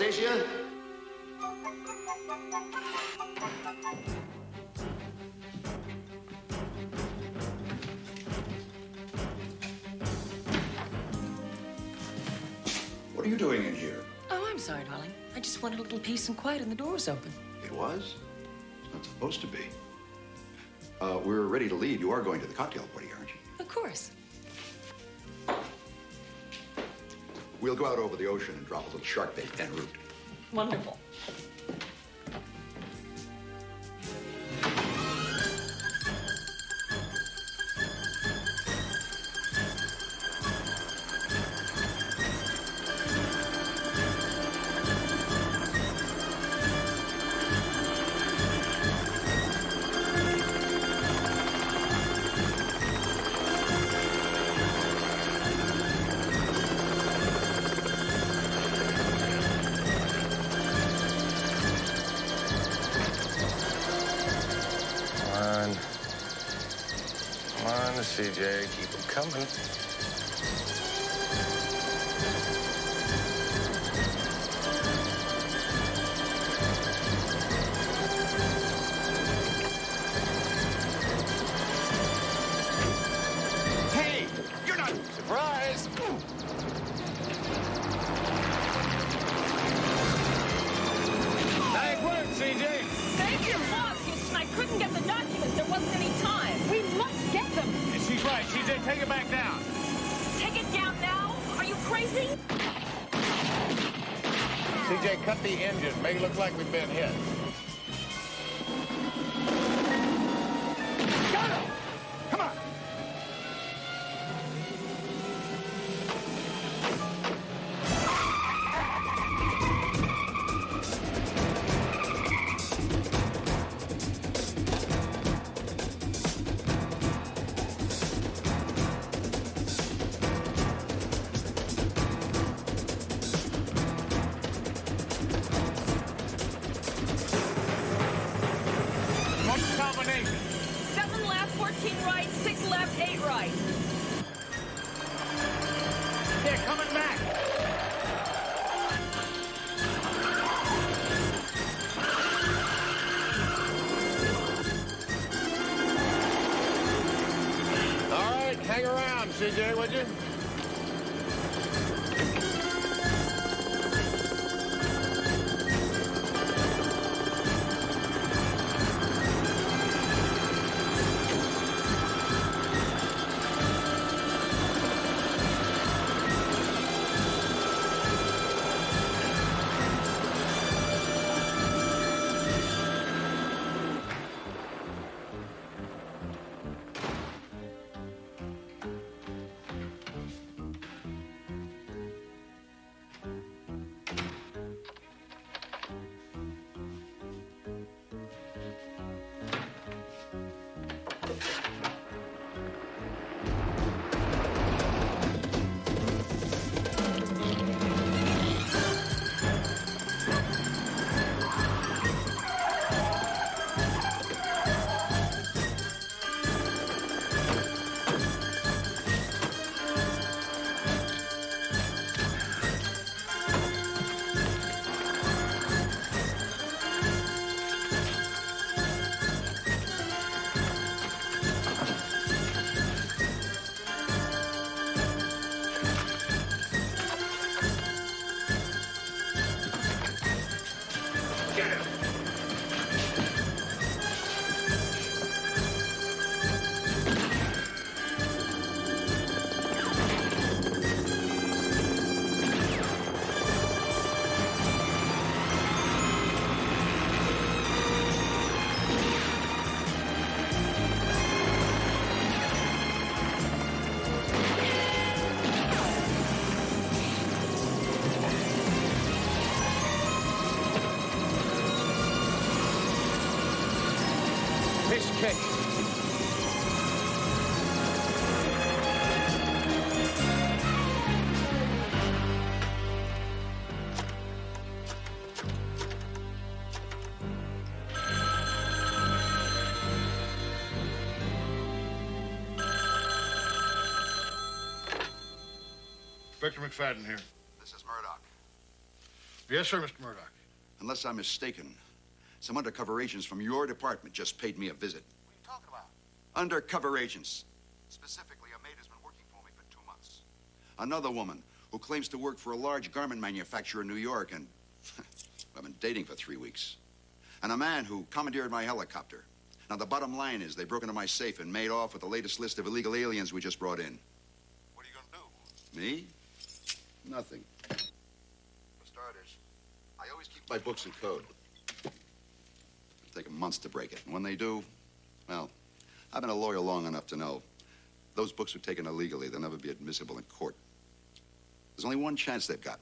Anastasia? What are you doing in here? Oh, I'm sorry, darling. I just wanted a little peace and quiet, and the door was open. It was? It's not supposed to be. We're ready to leave. You are going to the cocktail party, aren't you? Of course. We'll go out over the ocean and drop a little shark bait en route. Wonderful. CJ, keep them coming. Hey, you're not... Surprise! Nice work, CJ. Save your boss, Houston. I couldn't get the documents. There wasn't any time. We must get them. She's right. CJ, take it back down. Take it down now? Are you crazy? CJ, cut the engine. Make it look like we've been hit. Got him! Come on! Combination. 7 left, 14 right, 6 left, 8 right. They're coming back. All right, hang around, CJ, would you? Fish kick. Inspector McFadden here. This is Murdoch. Yes, sir, Mr. Murdoch. Unless I'm mistaken, some undercover agents from your department just paid me a visit. What are you talking about? Undercover agents. Specifically, a maid has been working for me for 2 months. Another woman who claims to work for a large garment manufacturer in New York and I've been dating for 3 weeks. And a man who commandeered my helicopter. Now, the bottom line is they broke into my safe and made off with the latest list of illegal aliens we just brought in. What are you going to do? Me? Nothing. For starters, I always keep my books in code. It'll take them months to break it. And when they do, well, I've been a lawyer long enough to know those books were taken illegally. They'll never be admissible in court. There's only one chance they've got.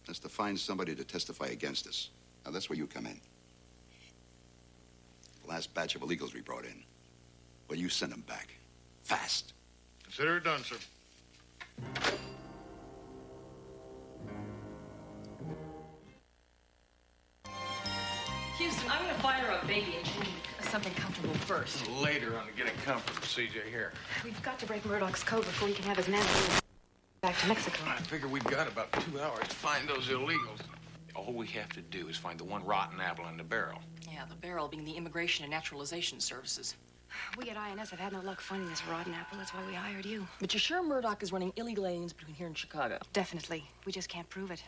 That's to find somebody to testify against us. Now, that's where you come in. The last batch of illegals we brought in. Well, you send them back. Fast. Consider it done, sir. Houston, I'm gonna fire up baby and change something comfortable first. Later on to get a comfort from CJ here. We've got to break Murdoch's code before he can have his man back to Mexico. I figure we've got about 2 hours to find those illegals. All we have to do is find the one rotten apple in the barrel. Yeah, the barrel being the Immigration and Naturalization Services. We at INS have had no luck finding this rotten apple. That's why we hired you. But you're sure Murdoch is running illegal aliens between here and Chicago? Definitely. We just can't prove it.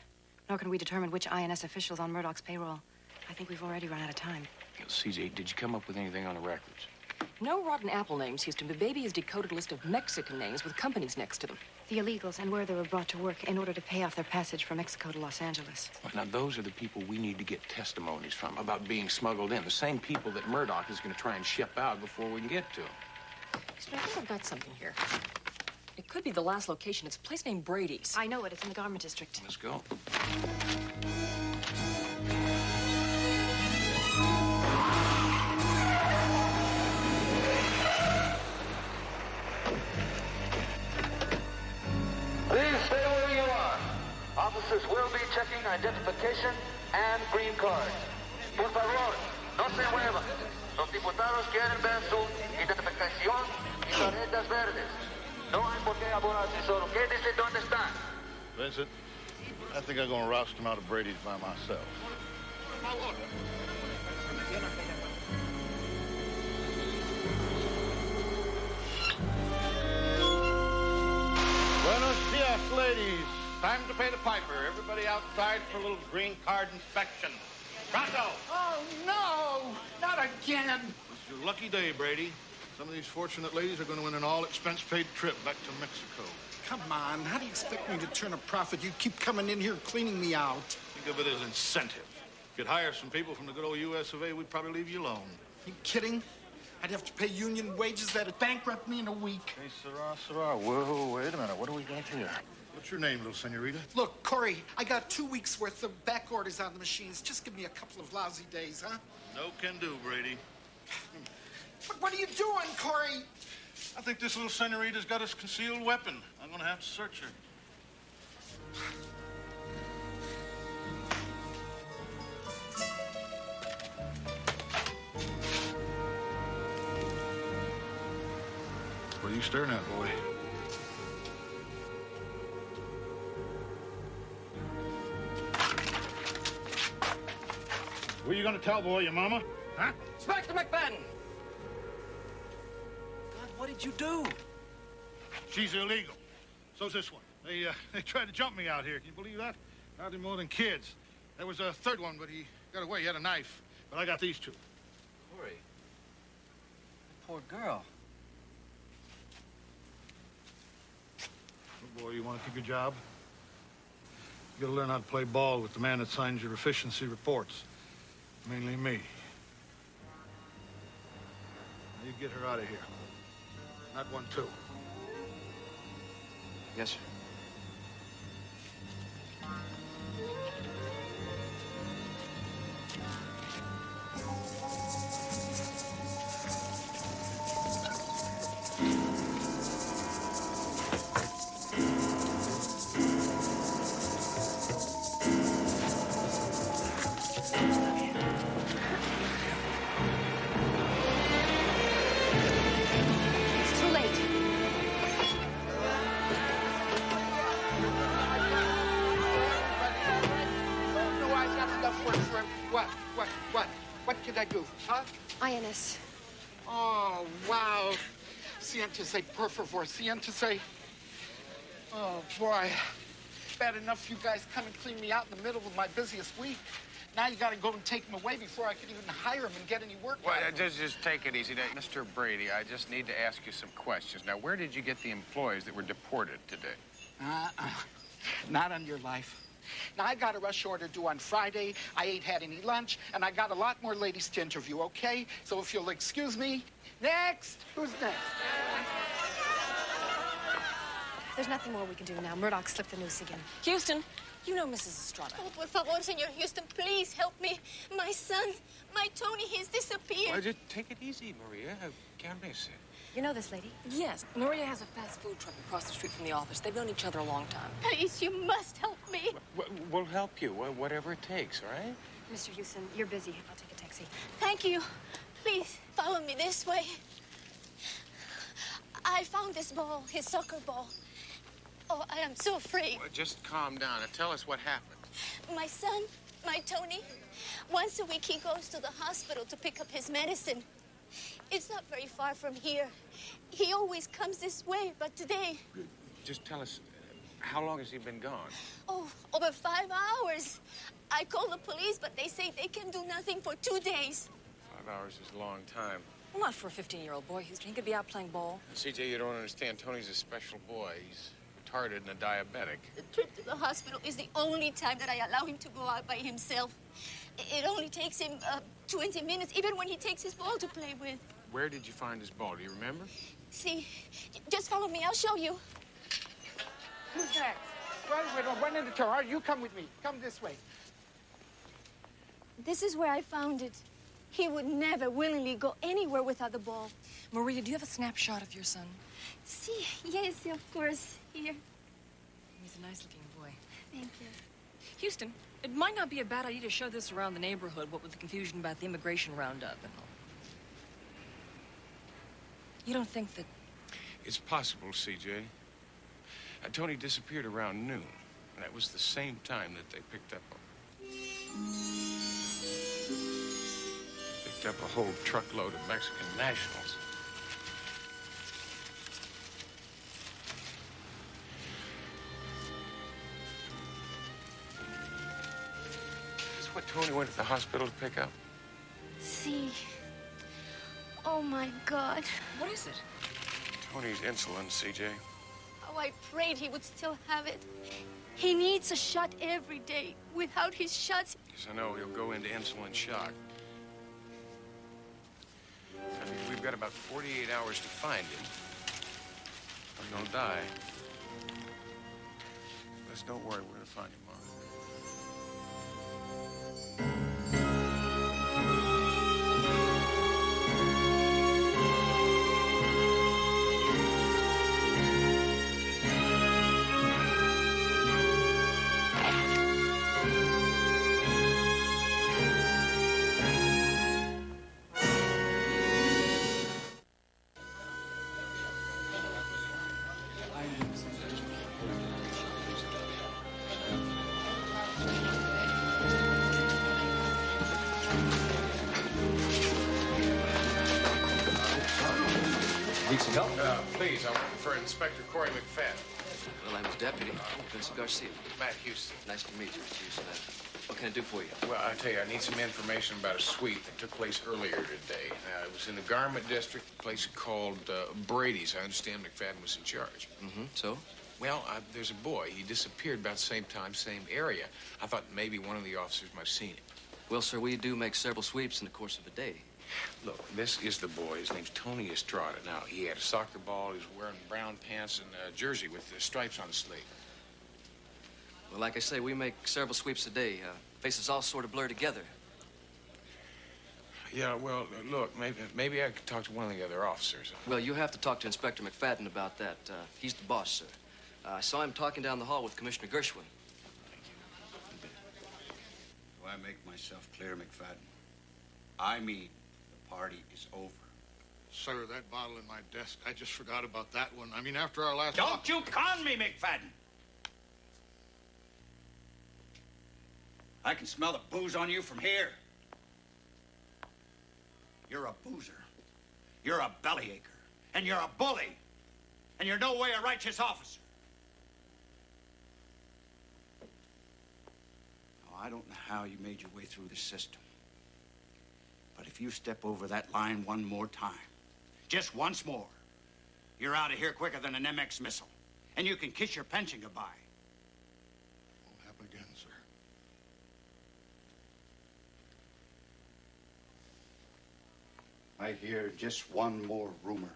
Nor can we determine which INS official's on Murdoch's payroll. I think we've already run out of time. CJ, did you come up with anything on the records? No rotten apple names, Houston, but baby has decoded a list of Mexican names with companies next to them. The illegals and where they were brought to work in order to pay off their passage from Mexico to Los Angeles. Now, those are the people we need to get testimonies from about being smuggled in. The same people that Murdoch is going to try and ship out before we can get to them. So I think I've got something here. It could be the last location. It's a place named Brady's. I know it. It's in the garment district. Let's go. Please stay where you are. Officers will be checking identification and green cards. Por favor, no se muevan. Los diputados quieren ver su identificación y tarjetas verdes. No hay por qué abordarse, solo quédese donde están. Vincent, I think I'm going to roust him out of Brady's by myself. Buenos dias, ladies. Time to pay the piper. Everybody outside for a little green card inspection. Pronto! Oh, no! Not again! It's your lucky day, Brady. Some of these fortunate ladies are going to win an all-expense-paid trip back to Mexico. Come on, how do you expect me to turn a profit? You keep coming in here cleaning me out. Think of it as incentive. If you'd hire some people from the good old U.S. of A., we'd probably leave you alone. You kidding? I'd have to pay union wages that'd bankrupt me in a week. Hey, Sarah. Whoa, wait a minute. What do we got here? What's your name, little senorita? Look, Corey, I got 2 weeks worth of back orders on the machines. Just give me a couple of lousy days, huh? No can do, Brady. But what are you doing, Corey? I think this little senorita's got a concealed weapon. I'm going to have to search her. What are you staring at, boy? Who are you going to tell, boy? Your mama? Huh? Inspector McFadden! God, what did you do? She's illegal. So's this one. They tried to jump me out here. Can you believe that? Hardly more than kids. There was a third one, but he got away. He had a knife. But I got these two. Corey. Poor girl. Oh, boy, you want to keep your job? You gotta learn how to play ball with the man that signs your efficiency reports. Mainly me. Now you get her out of here. Not one, too. Yes, sir. It's too late. Huh? INS. Oh, wow. Siéntese, por favor. Siéntese. Oh, boy. Bad enough you guys come and clean me out in the middle of my busiest week. Now you gotta go and take him away before I can even hire him and get any work Well, out of him. just take it easy. Mr. Brady, I just need to ask you some questions. Now, where did you get the employees that were deported today? Not on your life. Now, I got a rush order due on Friday. I ain't had any lunch, and I got a lot more ladies to interview, okay? So if you'll excuse me. Next! Who's next? There's nothing more we can do now. Murdoch slipped the noose again. Houston, you know Mrs. Estrada. Oh, por favor, Senor Houston, please help me. My son, my Tony, he's disappeared. Well, just take it easy, Maria. Cálmese. You know this lady? Yes, Maria has a fast food truck across the street from the office. They've known each other a long time. Please, you must help me. We'll help you, whatever it takes, all right? Mr. Houston, you're busy. I'll take a taxi. Thank you. Please, follow me this way. I found this ball, his soccer ball. Oh, I am so afraid. Well, just calm down and tell us what happened. My son, my Tony, once a week he goes to the hospital to pick up his medicine. It's not very far from here. He always comes this way, but today... Just tell us, how long has he been gone? Oh, over 5 hours. I called the police, but they say they can do nothing for 2 days. 5 hours is a long time. Well, not for a 15-year-old boy, Houston. He could be out playing ball. CJ, you don't understand. Tony's a special boy. He's retarded and a diabetic. The trip to the hospital is the only time that I allow him to go out by himself. It only takes him 20 minutes, even when he takes his ball to play with. Where did you find his ball? Do you remember? See, just follow me. I'll show you. Who's next? Wait, one at a time. All right, you come with me. Come this way. This is where I found it. He would never willingly go anywhere without the ball. Maria, do you have a snapshot of your son? See, yes, of course. Here. He's a nice-looking boy. Thank you. Houston, it might not be a bad idea to show this around the neighborhood, what with the confusion about the immigration roundup and all. You don't think that... It's possible, CJ. Tony disappeared around noon. And that was the same time that they picked up a whole truckload of Mexican nationals. Is this what Tony went to the hospital to pick up? See. Oh, my God. What is it? Tony's insulin, CJ. Oh, I prayed he would still have it. He needs a shot every day. Without his shots... Yes, I know. He'll go into insulin shock. I mean, we've got about 48 hours to find him. Or he'll die. Let's don't worry. We're going to find him, Mark. Need some help? Please, I'm looking for Inspector Corey McFadden. Well, I'm his deputy, Vincent Garcia. Matt Houston. Nice to meet you, Mr. Houston. What can I do for you? Well, I tell you, I need some information about a sweep that took place earlier today. It was in the Garment District, a place called Brady's. I understand McFadden was in charge. Mm-hmm. So? Well, there's a boy. He disappeared about the same time, same area. I thought maybe one of the officers might have seen him. Well, sir, we do make several sweeps in the course of a day. Look, this is the boy. His name's Tony Estrada. Now, he had a soccer ball. He was wearing brown pants and a jersey with the stripes on the sleeve. Well, like I say, we make several sweeps a day. Faces all sort of blur together. Yeah, well, look, maybe I could talk to one of the other officers. Well, you have to talk to Inspector McFadden about that. He's the boss, sir. I saw him talking down the hall with Commissioner Gershwin. Do I make myself clear, McFadden? I mean, the party is over. Sir, that bottle in my desk, I just forgot about that one. I mean, after our last... Don't you con me, McFadden! I can smell the booze on you from here. You're a boozer. You're a bellyacher. And you're a bully. And you're no way a righteous officer. Now, I don't know how you made your way through the system. But if you step over that line one more time, just once more, you're out of here quicker than an MX missile. And you can kiss your pension goodbye. Won't happen again, sir. I hear just one more rumor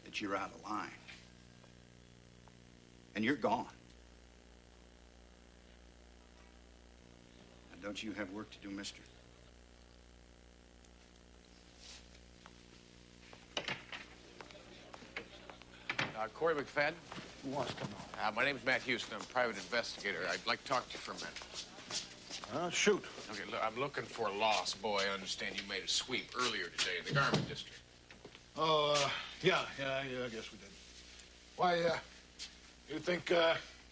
that you're out of line. And you're gone. Now, don't you have work to do, mister? Corey McFadden? Who wants to know? My name's Matt Houston. I'm a private investigator. I'd like to talk to you for a minute. Shoot. Okay, look, I'm looking for a lost boy. I understand you made a sweep earlier today in the garment district. Oh, yeah, I guess we did. Why, you think,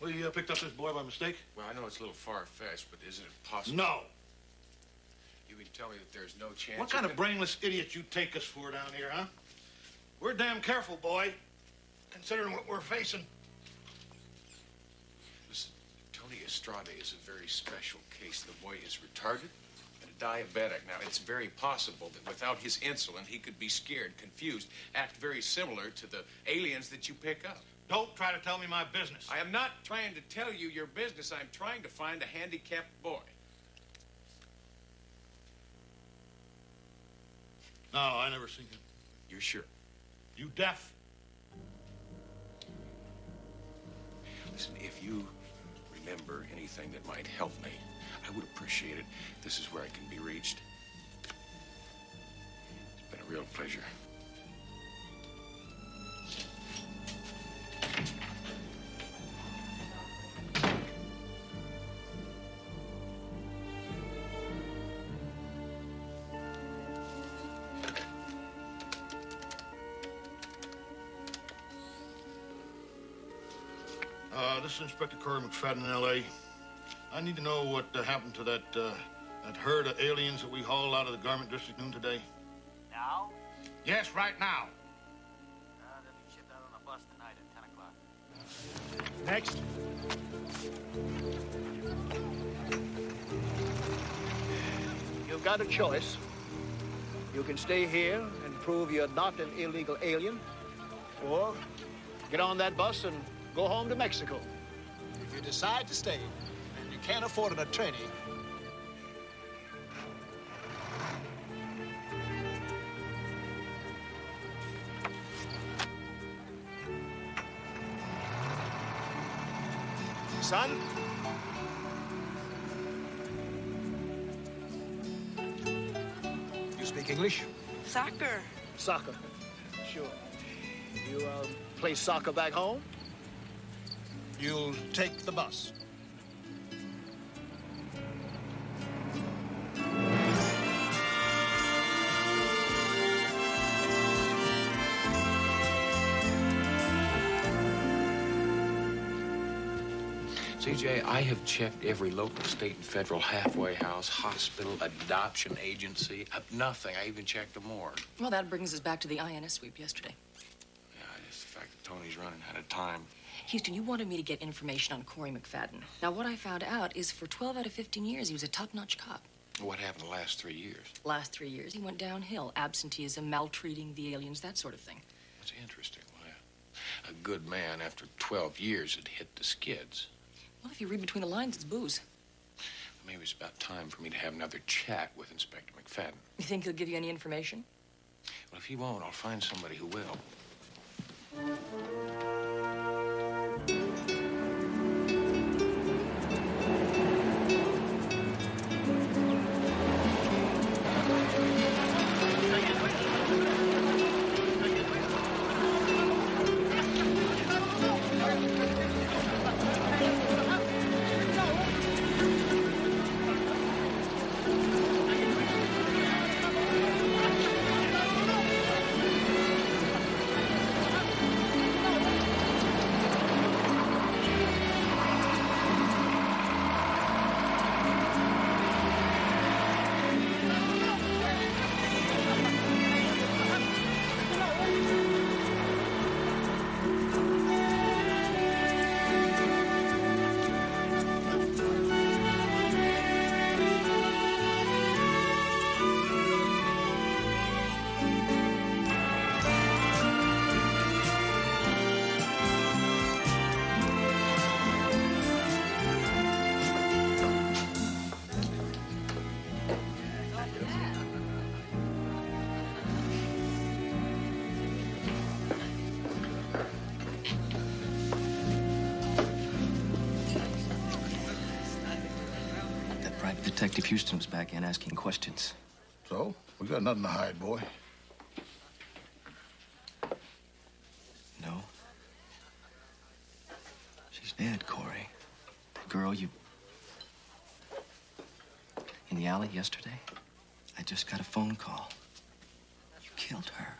we picked up this boy by mistake? Well, I know it's a little far-fetched, but isn't it possible? No. You can tell me that there's no chance... What kind of brainless idiot you take us for down here, huh? We're damn careful, boy, considering what we're facing. Listen, Tony Estrada is a very special case. The boy is retarded and a diabetic. Now, it's very possible that without his insulin, he could be scared, confused, act very similar to the aliens that you pick up. Don't try to tell me my business. I am not trying to tell you your business. I'm trying to find a handicapped boy. No, I never seen him. You're sure? You deaf? Listen, if you remember anything that might help me, I would appreciate it. This is where I can be reached. It's been a real pleasure. This is Inspector Corey McFadden in L.A. I need to know what happened to that herd of aliens that we hauled out of the garment district noon today. Now? Yes, right now. They'll be shipped out on a bus tonight at 10 o'clock. Next. You've got a choice. You can stay here and prove you're not an illegal alien, or get on that bus and go home to Mexico. If you decide to stay and you can't afford an attorney, son? You speak English? Soccer. Soccer. Sure. You play soccer back home? You'll take the bus. CJ, I have checked every local, state, and federal halfway house, hospital, adoption agency. Nothing. I even checked the morgue. Well, that brings us back to the INS sweep yesterday. Yeah, just the fact that Tony's running out of time. Houston, you wanted me to get information on Corey McFadden. Now, what I found out is for 12 out of 15 years, he was a top-notch cop. What happened the last 3 years? Last 3 years, he went downhill. Absenteeism, maltreating the aliens, that sort of thing. That's interesting. Well, yeah. A good man, after 12 years, had hit the skids. Well, if you read between the lines, it's booze. Maybe it's about time for me to have another chat with Inspector McFadden. You think he'll give you any information? Well, if he won't, I'll find somebody who will. Detective Houston was back in asking questions. So? We got nothing to hide, boy. No. She's dead, Corey. The girl you... in the alley yesterday? I just got a phone call. You killed her.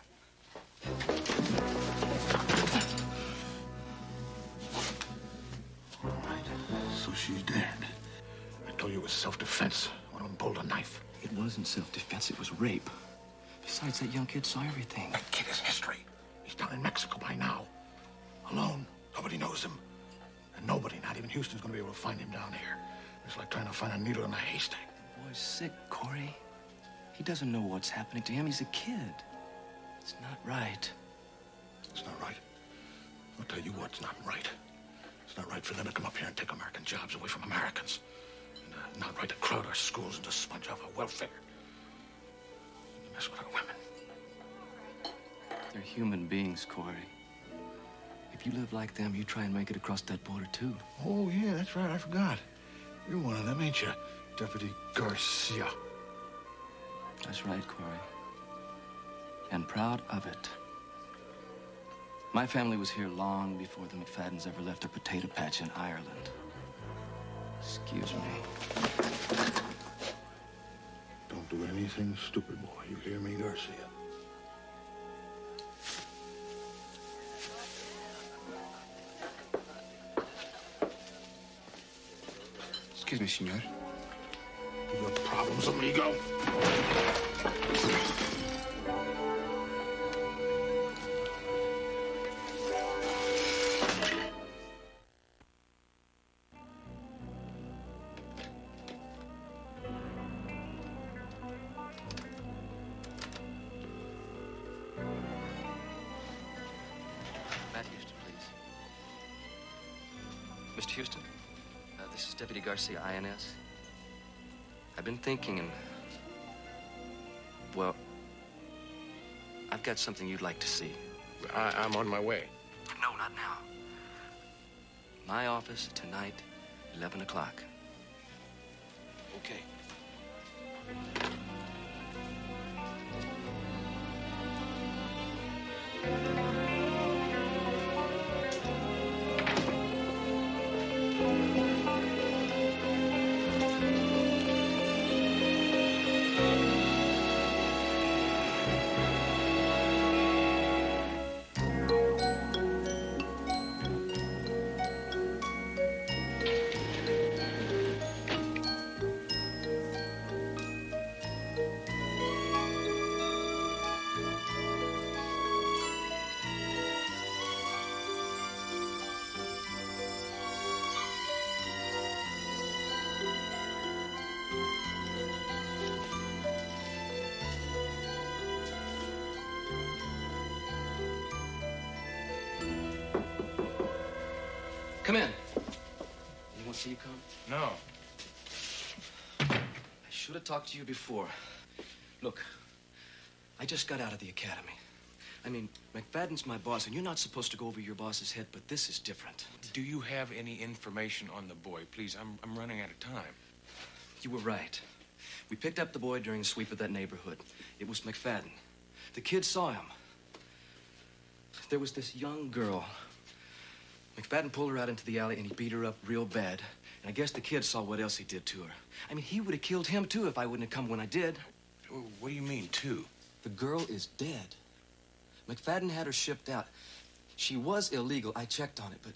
All right. So she's dead. I told you it was self-defense. One of them pulled a knife. It wasn't self-defense, it was rape. Besides, that young kid saw everything. That kid is history. He's down in Mexico by now. Alone. Nobody knows him. And nobody, not even Houston's gonna be able to find him down here. It's like trying to find a needle in a haystack. The boy's sick, Corey. He doesn't know what's happening to him. He's a kid. It's not right. It's not right. I'll tell you what's not right. It's not right for them to come up here and take American jobs away from Americans. And not right to crowd our schools and to sponge off our welfare. And to mess with our women. They're human beings, Corey. If you live like them, you try and make it across that border, too. Oh, yeah, that's right. I forgot. You're one of them, ain't you, Deputy Garcia? That's right, Corey. And proud of it. My family was here long before the McFaddens ever left a potato patch in Ireland. Excuse me. Don't do anything stupid, boy. You hear me, Garcia? Excuse me, senor. You got problems, amigo? Matt Houston, please. Mr. Houston, this is Deputy Garcia, INS. I've been thinking and... well, I've got something you'd like to see. I'm on my way. No, not now. My office tonight, 11 o'clock. Okay. Come in. You want to see you come? No. I should have talked to you before. Look, I just got out of the academy. I mean, McFadden's my boss, and you're not supposed to go over your boss's head, but this is different. Do you have any information on the boy? Please, I'm running out of time. You were right. We picked up the boy during a sweep of that neighborhood. It was McFadden. The kids saw him. There was this young girl. McFadden pulled her out into the alley, and he beat her up real bad. And I guess the kids saw what else he did to her. I mean, he would have killed him, too, if I wouldn't have come when I did. What do you mean, too? The girl is dead. McFadden had her shipped out. She was illegal. I checked on it, but...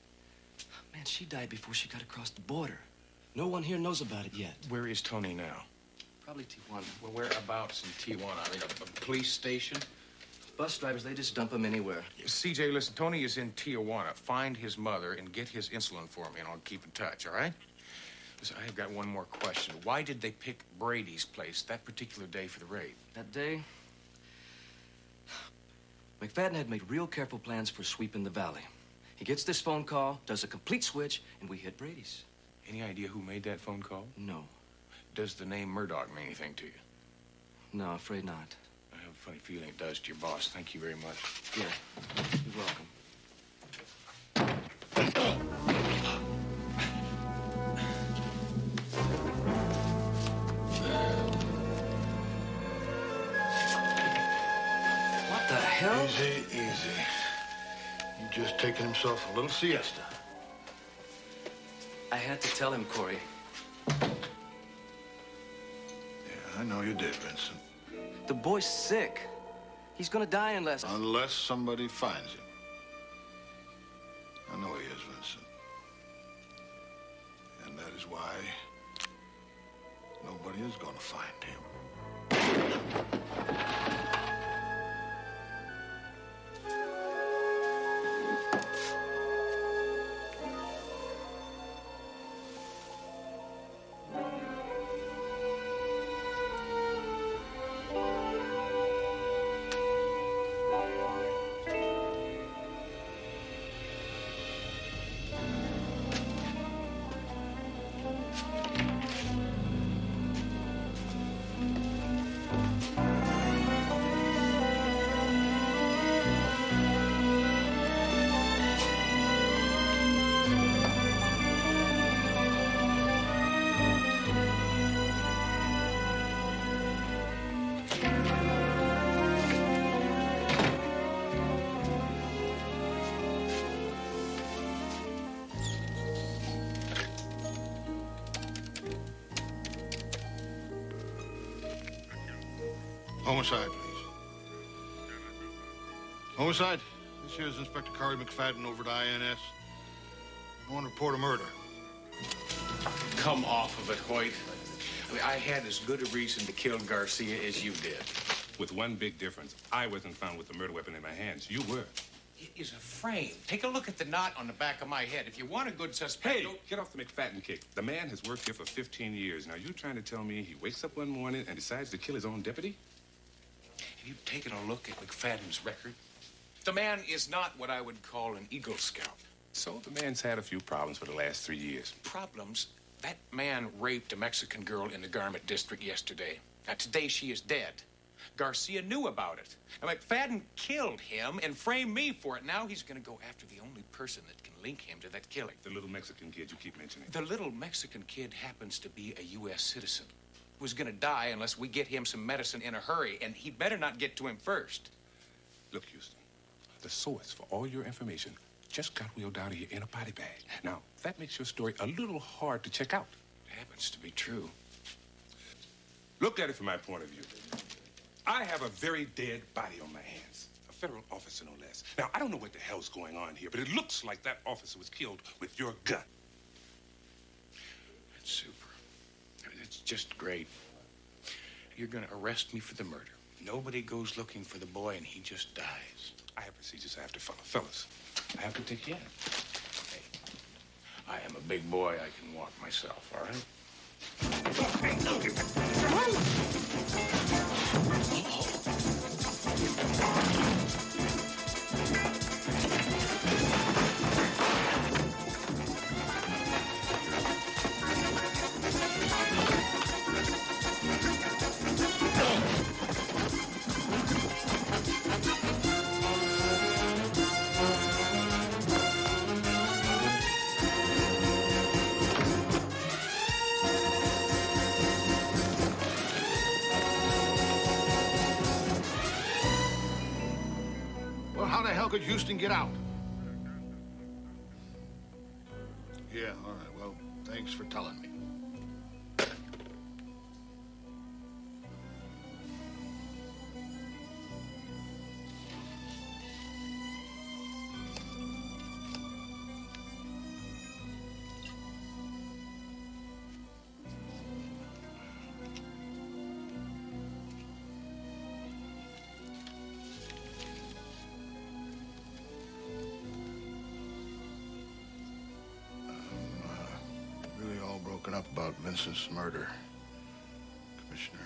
man, she died before she got across the border. No one here knows about it yet. Where is Tony now? Probably Tijuana. Well, whereabouts in Tijuana? I mean, a police station? Bus drivers, they just dump him anywhere. CJ, listen, Tony is in Tijuana. Find his mother and get his insulin for me, and I'll keep in touch, all right? Listen, I have got one more question. Why did they pick Brady's place that particular day for the raid? That day, McFadden had made real careful plans for a sweep in the valley. He gets this phone call, does a complete switch, and we hit Brady's. Any idea who made that phone call? No. Does the name Murdoch mean anything to you? No, afraid not. I have a funny feeling it does to your boss. Thank you very much. Yeah, you're welcome. hell? Easy, easy. You just taking himself a little siesta. I had to tell him, Corey. Yeah, I know you did, Vincent. The boy's sick. He's gonna die unless... Unless somebody finds him. I know he is, Vincent. And that is why nobody is gonna find him. Homicide, please. Homicide? This here is Inspector Corey McFadden over at INS. I want to report a murder. Come off of it, Hoyt. I mean, I had as good a reason to kill Garcia as you did. With one big difference. I wasn't found with the murder weapon in my hands. You were. It is a frame. Take a look at the knot on the back of my head. If you want a good suspect... Hey, get off the McFadden kick. The man has worked here for 15 years. Now, you trying to tell me he wakes up one morning and decides to kill his own deputy? Have you taken a look at McFadden's record? The man is not what I would call an Eagle Scout. So the man's had a few problems for the last 3 years. Problems? That man raped a Mexican girl in the Garment District yesterday. Now, today she is dead. Garcia knew about it. Now, McFadden killed him and framed me for it. Now he's going to go after the only person that can link him to that killing. The little Mexican kid you keep mentioning. The little Mexican kid happens to be a U.S. citizen who's going to die unless we get him some medicine in a hurry, and he better not get to him first. Look, Houston, the source for all your information just got wheeled out of here in a body bag. Now, that makes your story a little hard to check out. It happens to be true. Look at it from my point of view. I have a very dead body on my hands. A federal officer, no less. Now, I don't know what the hell's going on here, but it looks like that officer was killed with your gun. That's super. I mean, it's just great. You're going to arrest me for the murder. Nobody goes looking for the boy, and he just dies. I have procedures I have to follow. Fellas, I have to take you in. Hey, I am a big boy. I can walk myself, all right? Well, how the hell could Houston get out? Yeah, all right. Well, thanks for telling me. Up about Vincent's murder, Commissioner.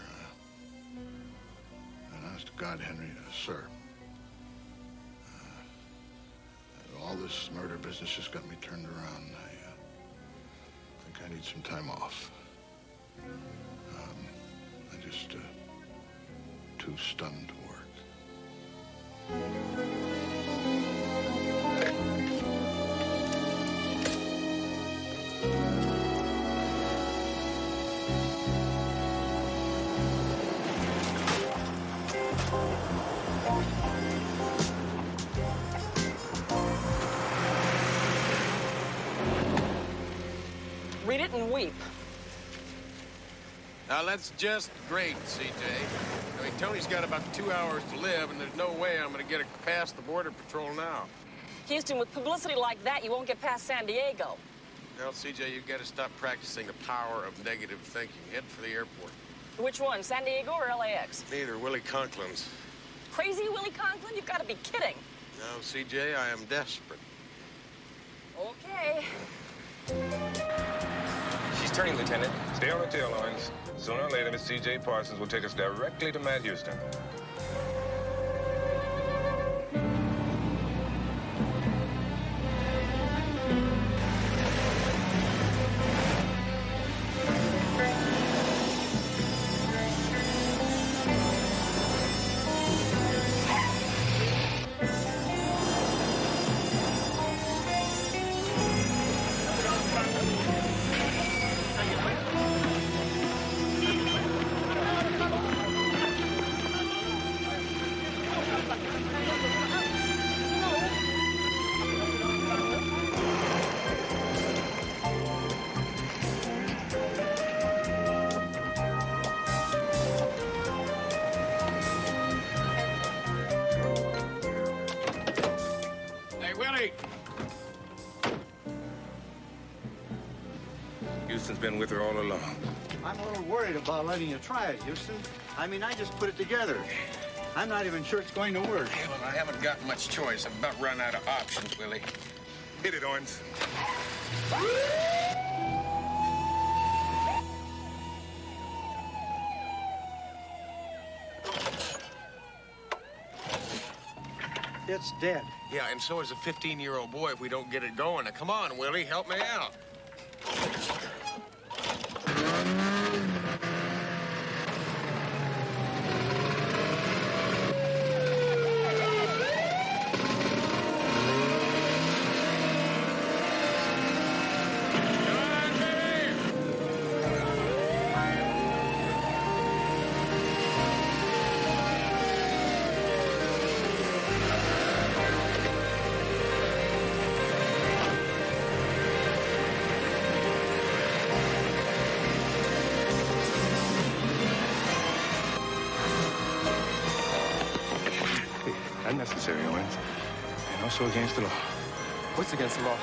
And honest to God, Henry, sir. All this murder business just got me turned around. I think I need some time off. I'm just too stunned to work. sweep. Now, that's just great, CJ. I mean, Tony's got about 2 hours to live, and there's no way I'm going to get past the Border Patrol now. Houston, with publicity like that, you won't get past San Diego. Well, CJ, you've got to stop practicing the power of negative thinking. Head for the airport. Which one, San Diego or LAX? Neither. Willie Conklin's. Crazy Willie Conklin? You've got to be kidding. No, CJ, I am desperate. Okay. She's turning, Lieutenant. Stay on the tail lines. Sooner or later, Miss C.J. Parsons will take us directly to Matt Houston. Houston's been with her all along. I'm a little worried about letting you try it, Houston. I mean, I just put it together. I'm not even sure it's going to work. Yeah, well, I haven't got much choice. I've about run out of options, Willie. Hit it, Owens. It's dead. Yeah, and so is a 15-year-old boy if we don't get it going. Now, come on, Willie, help me out. Unnecessary, Owens. And also against the law. What's against the law?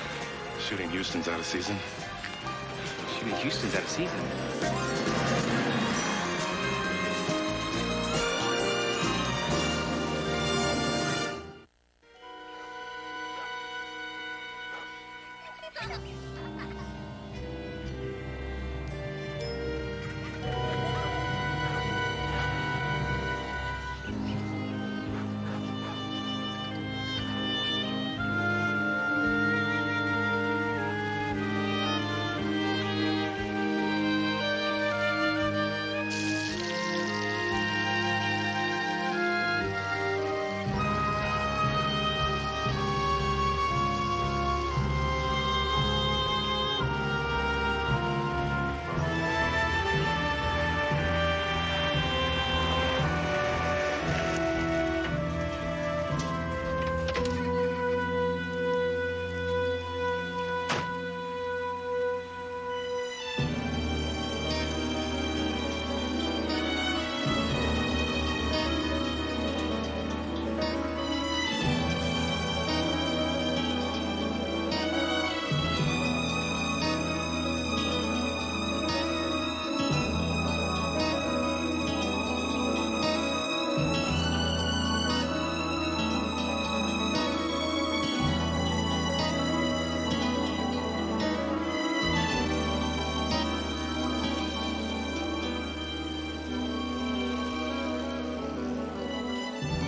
Shooting Houston's out of season. Shooting Houston's out of season?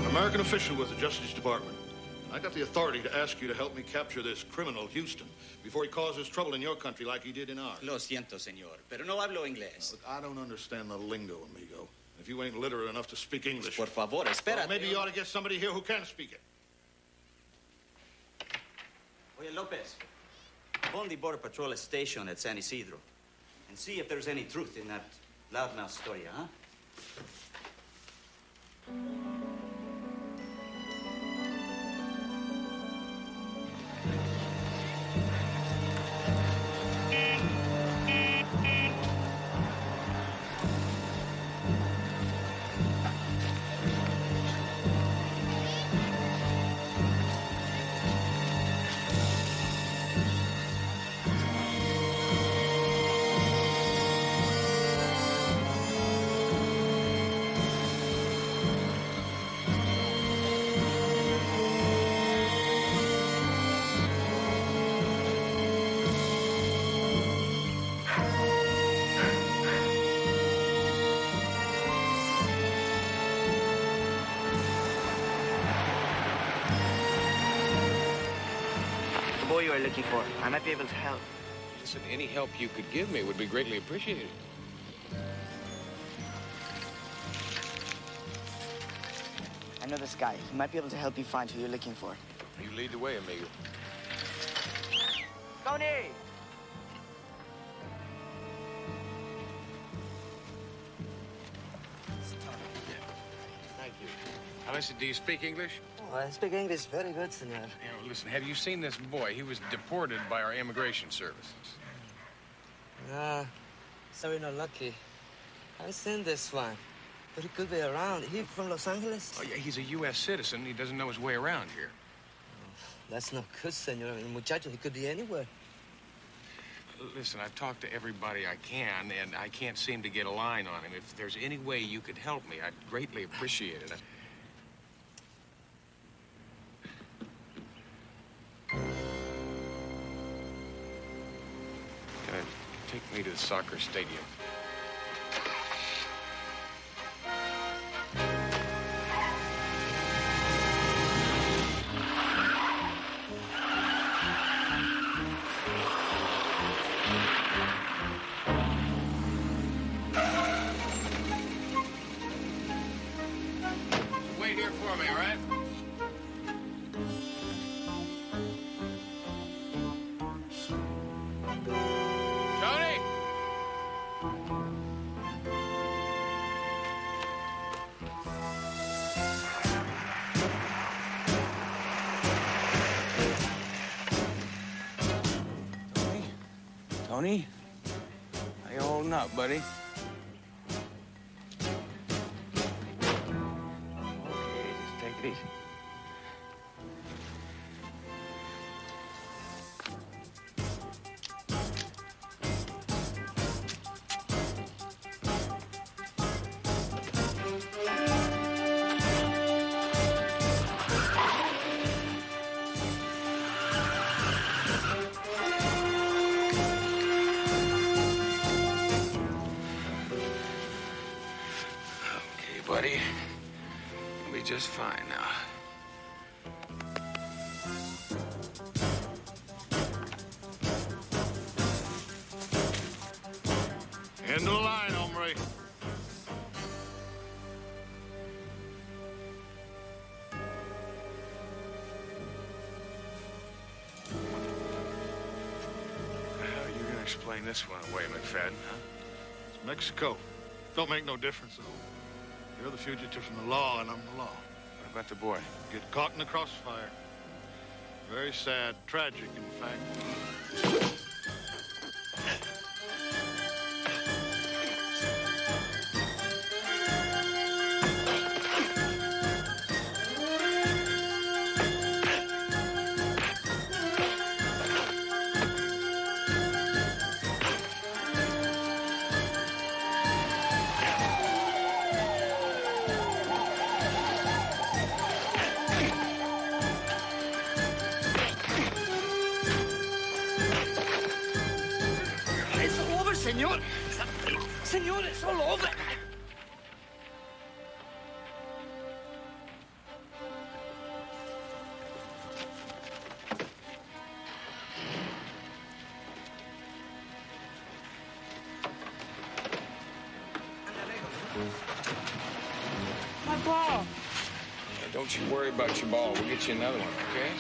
American official with the Justice Department. I got the authority to ask you to help me capture this criminal, Houston, before he causes trouble in your country like he did in ours. Lo siento, señor, pero no hablo inglés. Look, I don't understand the lingo, amigo. If you ain't literate enough to speak English... Por favor, espérate. Well, maybe you ought to get somebody here who can speak it. Oye, Lopez, phone the Border Patrol station at San Isidro and see if there's any truth in that loudmouth story, huh? boy you are looking for. I might be able to help. Listen, any help you could give me would be greatly appreciated. I know this guy. He might be able to help you find who you're looking for. You lead the way, amigo. Tony! Thank you. Now, listen, do you speak English? Oh, I speak English very good, senor. You know, listen, have you seen this boy? He was deported by our immigration services. Sorry, not lucky. I've seen this one. But he could be around. He from Los Angeles? Oh, yeah, he's a U.S. citizen. He doesn't know his way around here. That's not good, senor. I mean, muchacho, he could be anywhere. Listen, I've talked to everybody I can, and I can't seem to get a line on him. If there's any way you could help me, I'd greatly appreciate it. Take me to the soccer stadium. Wait here for me, all right? Tony! Tony? How you holding up, buddy? Okay, just take it easy. Buddy, you'll be just fine now. End of the line, hombre. How are you gonna explain this one away, McFadden, huh? It's Mexico. Don't make no difference, though. You're the fugitive from the law, and I'm the law. What about the boy? Get caught in the crossfire. Very sad. Tragic, in fact. Señor! Señor, it's all over! My ball. Don't you worry about your ball. We'll get you another one, okay?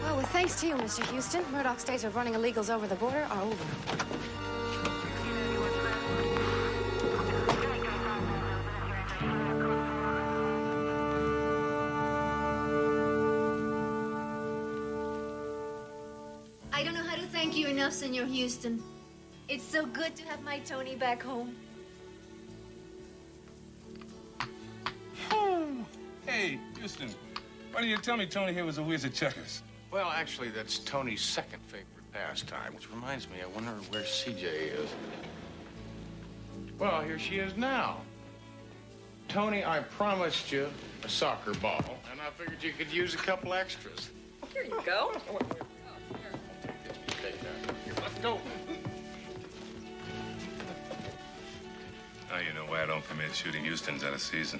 Well, with thanks to you, Mr. Houston, Murdoch's days of running illegals over the border are over. I don't know how to thank you enough, Senor Houston. It's so good to have my Tony back home. Hey, Houston, why didn't you tell me Tony here was a whiz at checkers? Well, actually, that's Tony's second favorite pastime, which reminds me, I wonder where CJ is. Well, here she is now. Tony, I promised you a soccer ball, and I figured you could use a couple extras. Here you go. Go. Now you know why I don't permit shooting Houstons out of season.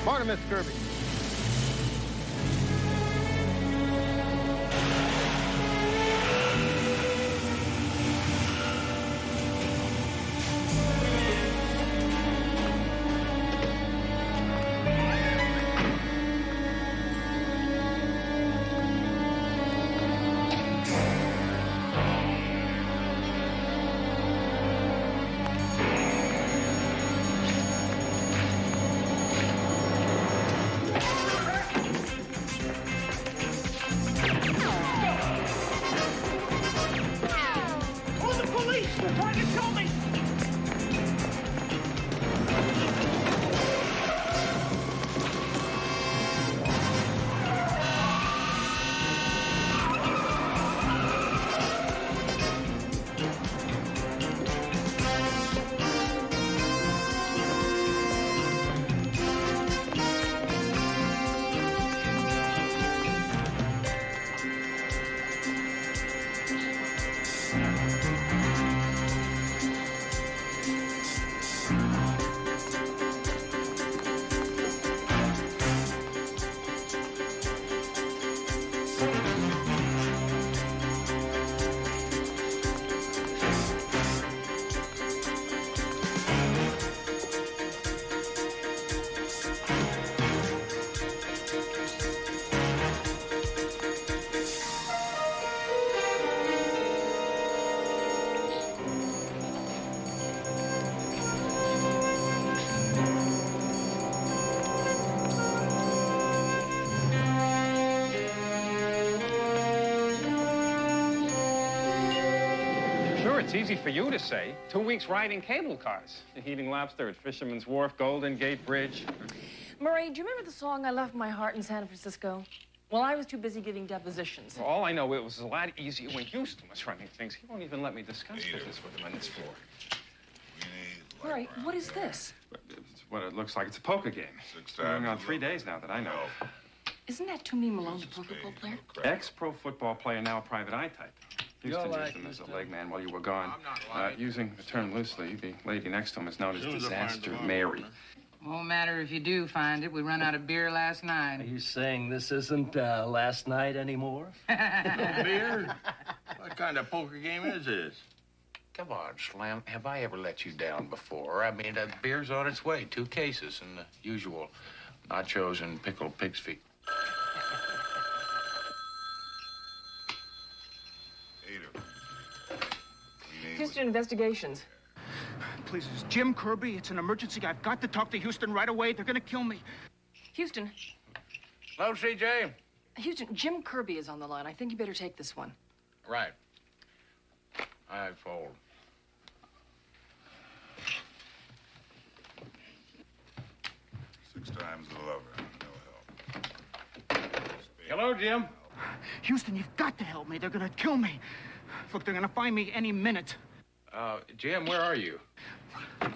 Morning, Miss Kirby. It's easy for you to say. 2 weeks riding cable cars. Eating lobster at Fisherman's Wharf, Golden Gate Bridge. Murray, do you remember the song I Left My Heart in San Francisco? Well, I was too busy giving depositions. For all I know, it was a lot easier when Houston was running things. He won't even let me discuss business with him on this floor. Murray, what is this? It's what it looks like. It's a poker game. It's been going on 3 days now that I know of. Isn't that Toomey Malone, the pro football player? Ex-pro football player, now a private eye type. Houston used him as a leg man while you were gone. Using the term loosely, the lady next to him is known as Disaster Mary. Won't matter if you do find it. We ran out of beer last night. Are you saying this isn't last night anymore? No beer? What kind of poker game is this? Come on, Slim. Have I ever let you down before? I mean, beer's on its way. 2 cases and the usual nachos and pickled pig's feet. Houston Investigations. Please, it's Jim Kirby. It's an emergency. I've got to talk to Houston right away. They're gonna kill me. Houston. Hello, CJ. Houston, Jim Kirby is on the line. I think you better take this one. Right. I fold. Six times the lover. No help. Hello, Jim. Houston, you've got to help me. They're gonna kill me. Look, they're gonna find me any minute. Jim, where are you? I'm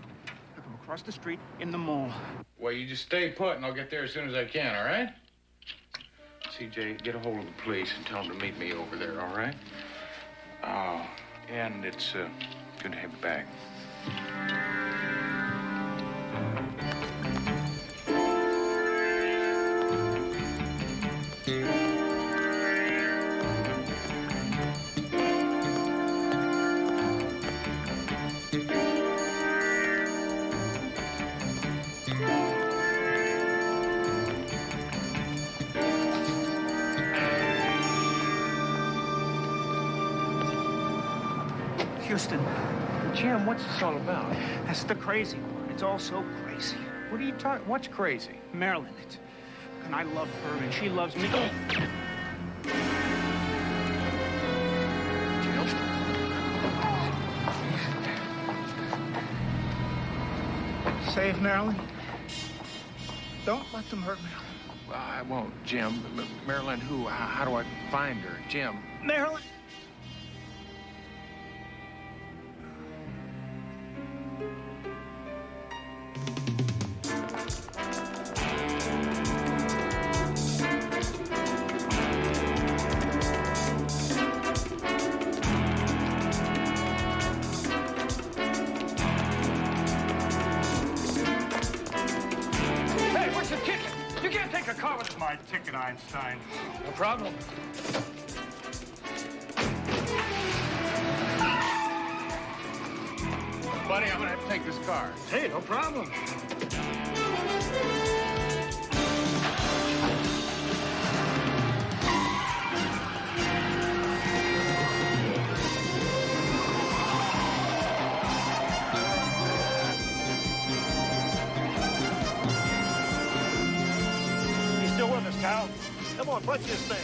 across the street in the mall. Well, you just stay put, and I'll get there as soon as I can, all right? CJ, get a hold of the police and tell them to meet me over there, all right? And it's good to have you back. Houston. Jim, what's this all about? That's the crazy part. It's all so crazy. What are you talking? What's crazy? Marilyn, and I love her, and she loves me. Save Marilyn. Don't let them hurt Marilyn. I won't, Jim. Marilyn, who? How do I find her? Jim. Marilyn. My ticket, Einstein. No problem. Buddy, I'm gonna have to take this car. Hey, no problem. Cal. Come on, punch this thing.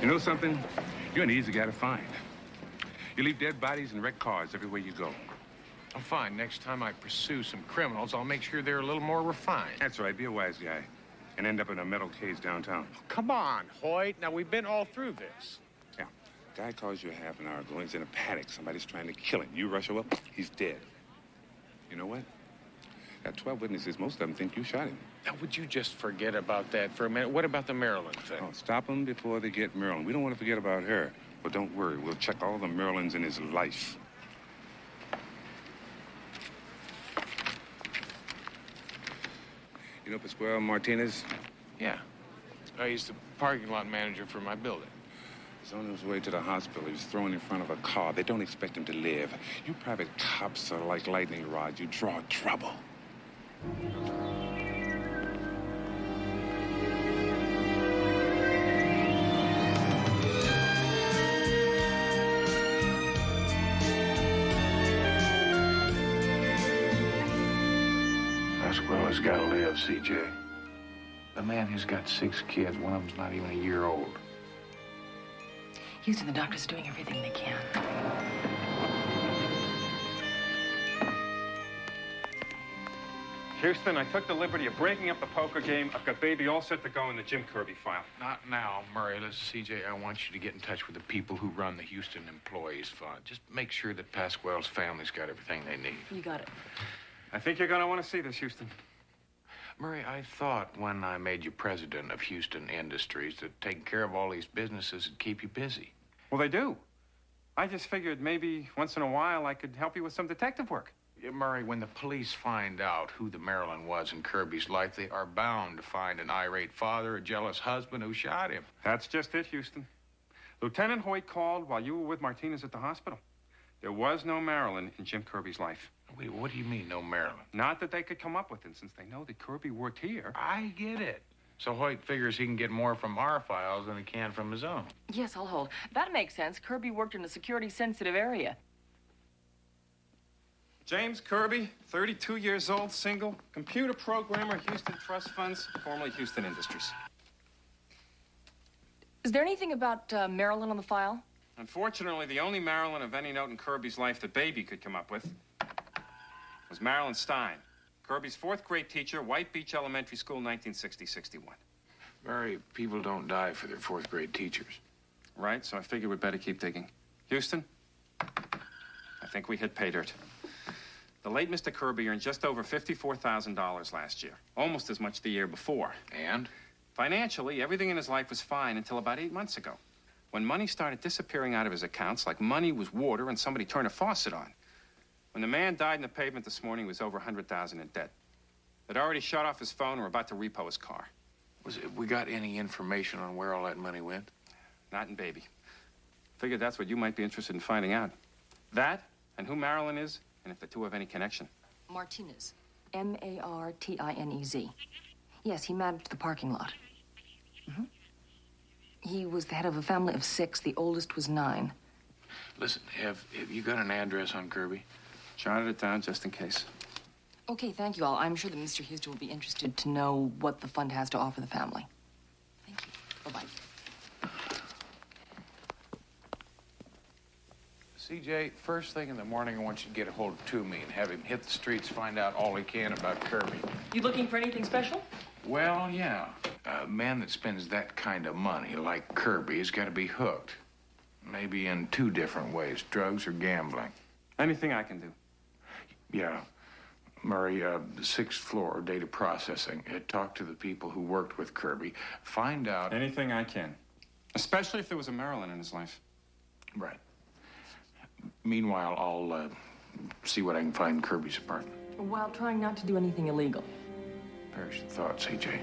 You know something? You're an easy guy to find. You leave dead bodies and wrecked cars everywhere you go. I'm fine. Next time I pursue some criminals, I'll make sure they're a little more refined. That's right. Be a wise guy. And end up in a metal cage downtown. Come on, Hoyt. Now, we've been all through this. Yeah. Guy calls you a half an hour ago. He's in a panic. Somebody's trying to kill him. You rush over, he's dead. You know what? Got 12 witnesses. Most of them think you shot him. Now, would you just forget about that for a minute? What about the Maryland thing? Oh, stop them before they get Marilyn. We don't want to forget about her. But don't worry. We'll check all the Marilyns in his life. You know Pasquale Martinez? Yeah. He's the parking lot manager for my building. He's on his way to the hospital. He was thrown in front of a car. They don't expect him to live. You private cops are like lightning rods. You draw trouble. Pasquale's got to live, CJ. The man who's got 6 kids, one of them's not even a year old. Houston, the doctors are doing everything they can. Houston, I took the liberty of breaking up the poker game. I've got Baby all set to go in the Jim Kirby file. Not now, Murray. Listen, CJ, I want you to get in touch with the people who run the Houston Employees Fund. Just make sure that Pasquale's family's got everything they need. You got it. I think you're going to want to see this, Houston. Murray, I thought when I made you president of Houston Industries that taking care of all these businesses would keep you busy. Well, they do. I just figured maybe once in a while I could help you with some detective work. Yeah, Murray, when the police find out who the Maryland was in Kirby's life, they are bound to find an irate father, a jealous husband who shot him. That's just it, Houston. Lieutenant Hoyt called while you were with Martinez at the hospital. There was no Marilyn in Jim Kirby's life. Wait, what do you mean, no Marilyn? Not that they could come up with it, since they know that Kirby worked here. I get it. So Hoyt figures he can get more from our files than he can from his own. Yes, I'll hold. That makes sense. Kirby worked in a security-sensitive area. James Kirby, 32 years old, single, computer programmer, Houston Trust Funds, formerly Houston Industries. Is there anything about Marilyn on the file? Unfortunately, the only Marilyn of any note in Kirby's life that Baby could come up with was Marilyn Stein, Kirby's fourth grade teacher, White Beach Elementary School, 1960-61. Murray, people don't die for their fourth grade teachers. Right, so I figured we'd better keep digging. Houston, I think we hit pay dirt. The late Mr. Kirby earned just over $54,000 last year, almost as much the year before. And? Financially, everything in his life was fine until about 8 months ago, when money started disappearing out of his accounts like money was water and somebody turned a faucet on. When the man died in the pavement this morning, he was over $100,000 in debt. They'd already shut off his phone and were about to repo his car. We got any information on where all that money went? Not in Baby. Figured that's what you might be interested in finding out. That, and who Marilyn is, and if the two have any connection. Martinez. Martinez. Yes, he managed the parking lot. Mm-hmm. He was the head of a family of 6. The oldest was 9. Listen, have you got an address on Kirby? Jotted it down just in case. Okay, thank you all. I'm sure that Mr. Houston will be interested to know what the fund has to offer the family. Thank you. Bye-bye. CJ, first thing in the morning, I want you to get a hold of Toomey and have him hit the streets, find out all he can about Kirby. You looking for anything special? Well, yeah. A man that spends that kind of money, like Kirby, has got to be hooked. Maybe in 2 different ways, drugs or gambling. Anything I can do. Yeah. Murray, the 6th floor, data processing. Talk to the people who worked with Kirby. Find out... Anything I can. Especially if there was a Marilyn in his life. Right. Meanwhile, I'll see what I can find in Kirby's apartment. While trying not to do anything illegal. Perish your thoughts, CJ.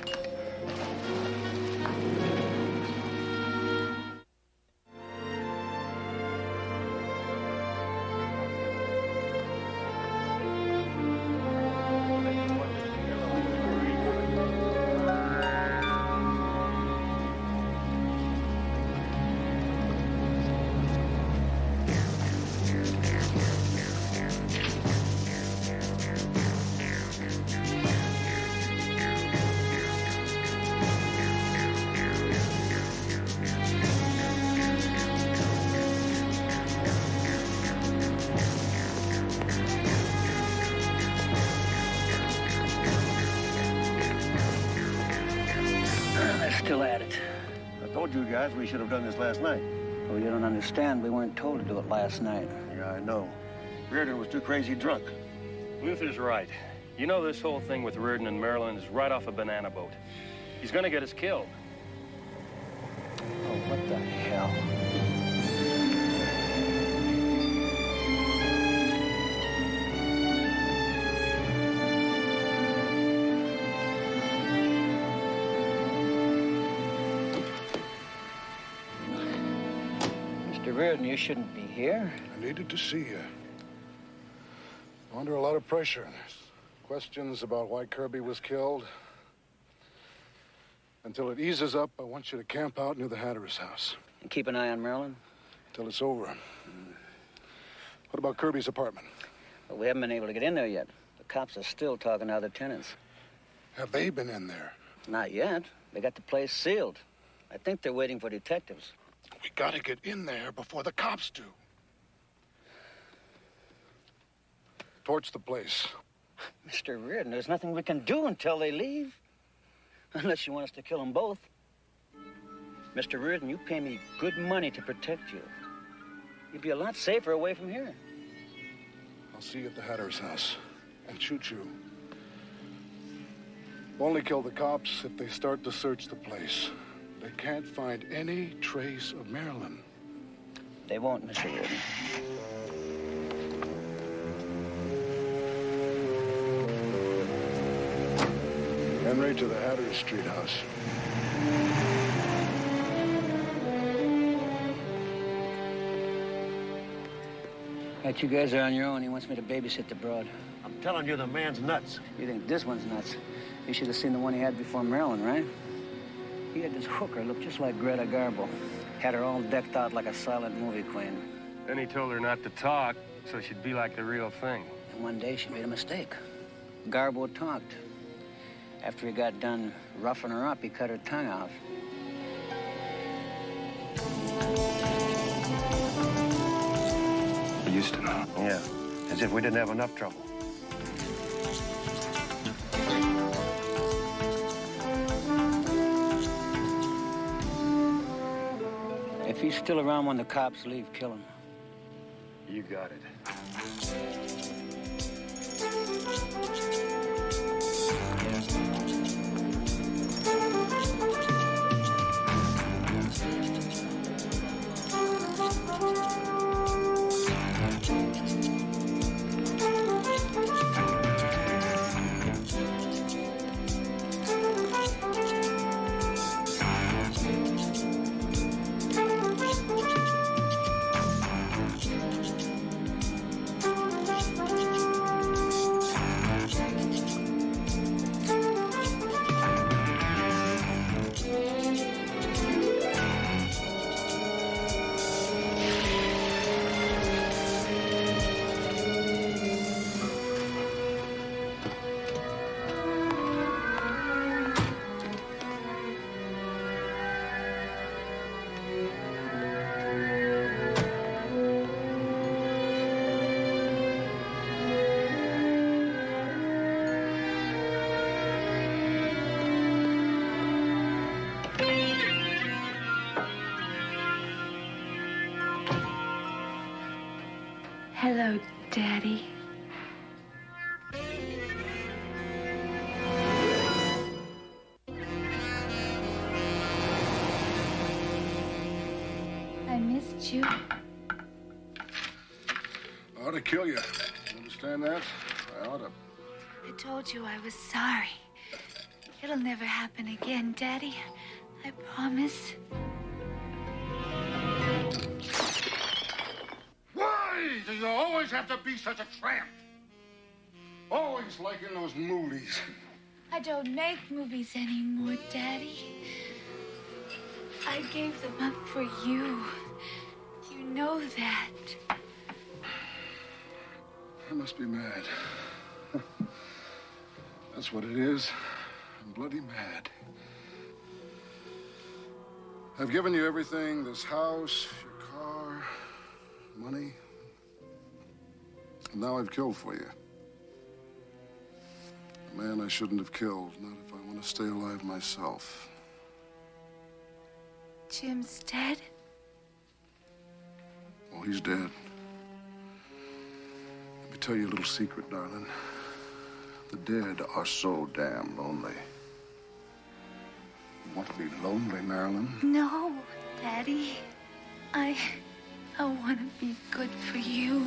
Still at it. I told you guys we should have done this last night. Well, you don't understand. We weren't told to do it last night. Yeah, I know. Reardon was too crazy drunk. Luther's right. You know this whole thing with Reardon and Marilyn is right off a banana boat. He's gonna get us killed. Oh, what the hell? Reardon, you shouldn't be here. I needed to see you. I'm under a lot of pressure. There's questions about why Kirby was killed. Until it eases up, I want you to camp out near the Hatteras house. And keep an eye on Marilyn? Till it's over. What about Kirby's apartment? Well, we haven't been able to get in there yet. The cops are still talking to other tenants. Have they been in there? Not yet. They got the place sealed. I think they're waiting for detectives. We gotta get in there before the cops do. Torch the place. Mr. Reardon, there's nothing we can do until they leave. Unless you want us to kill them both. Mr. Reardon, you pay me good money to protect you. You'd be a lot safer away from here. I'll see you at the Hatter's house and shoot you. Only kill the cops if they start to search the place. They can't find any trace of Marilyn. They won't, Mr. Reardon. Henry to the Hatter's Street house. Right, you guys are on your own. He wants me to babysit the broad. I'm telling you, the man's nuts. You think this one's nuts? You should have seen the one he had before Marilyn, right? He had this hooker look just like Greta Garbo. Had her all decked out like a silent movie queen. Then he told her not to talk, so she'd be like the real thing. And one day she made a mistake. Garbo talked. After he got done roughing her up, he cut her tongue out. Houston. Yeah, as if we didn't have enough trouble. If he's still around when the cops leave, kill him. You got it. Hello, Daddy. I missed you. I ought to kill you. You understand that? I ought to. I told you I was sorry. It'll never happen again, Daddy. I promise. Why do you always have to be such a tramp? Always like in those movies. I don't make movies anymore, Daddy. I gave them up for you. You know that. I must be mad. That's what it is. I'm bloody mad. I've given you everything, this house, your car, money. And now I've killed for you. A man I shouldn't have killed, not if I want to stay alive myself. Jim's dead? Oh, he's dead. Let me tell you a little secret, darling. The dead are so damn lonely. You want to be lonely, Marilyn? No, Daddy. I want to be good for you.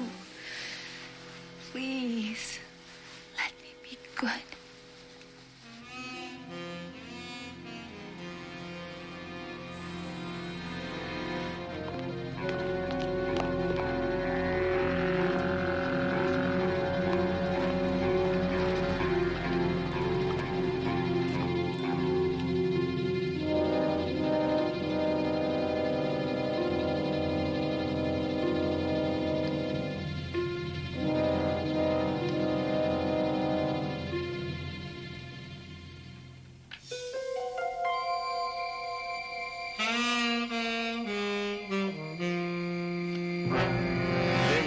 Please, let me be good.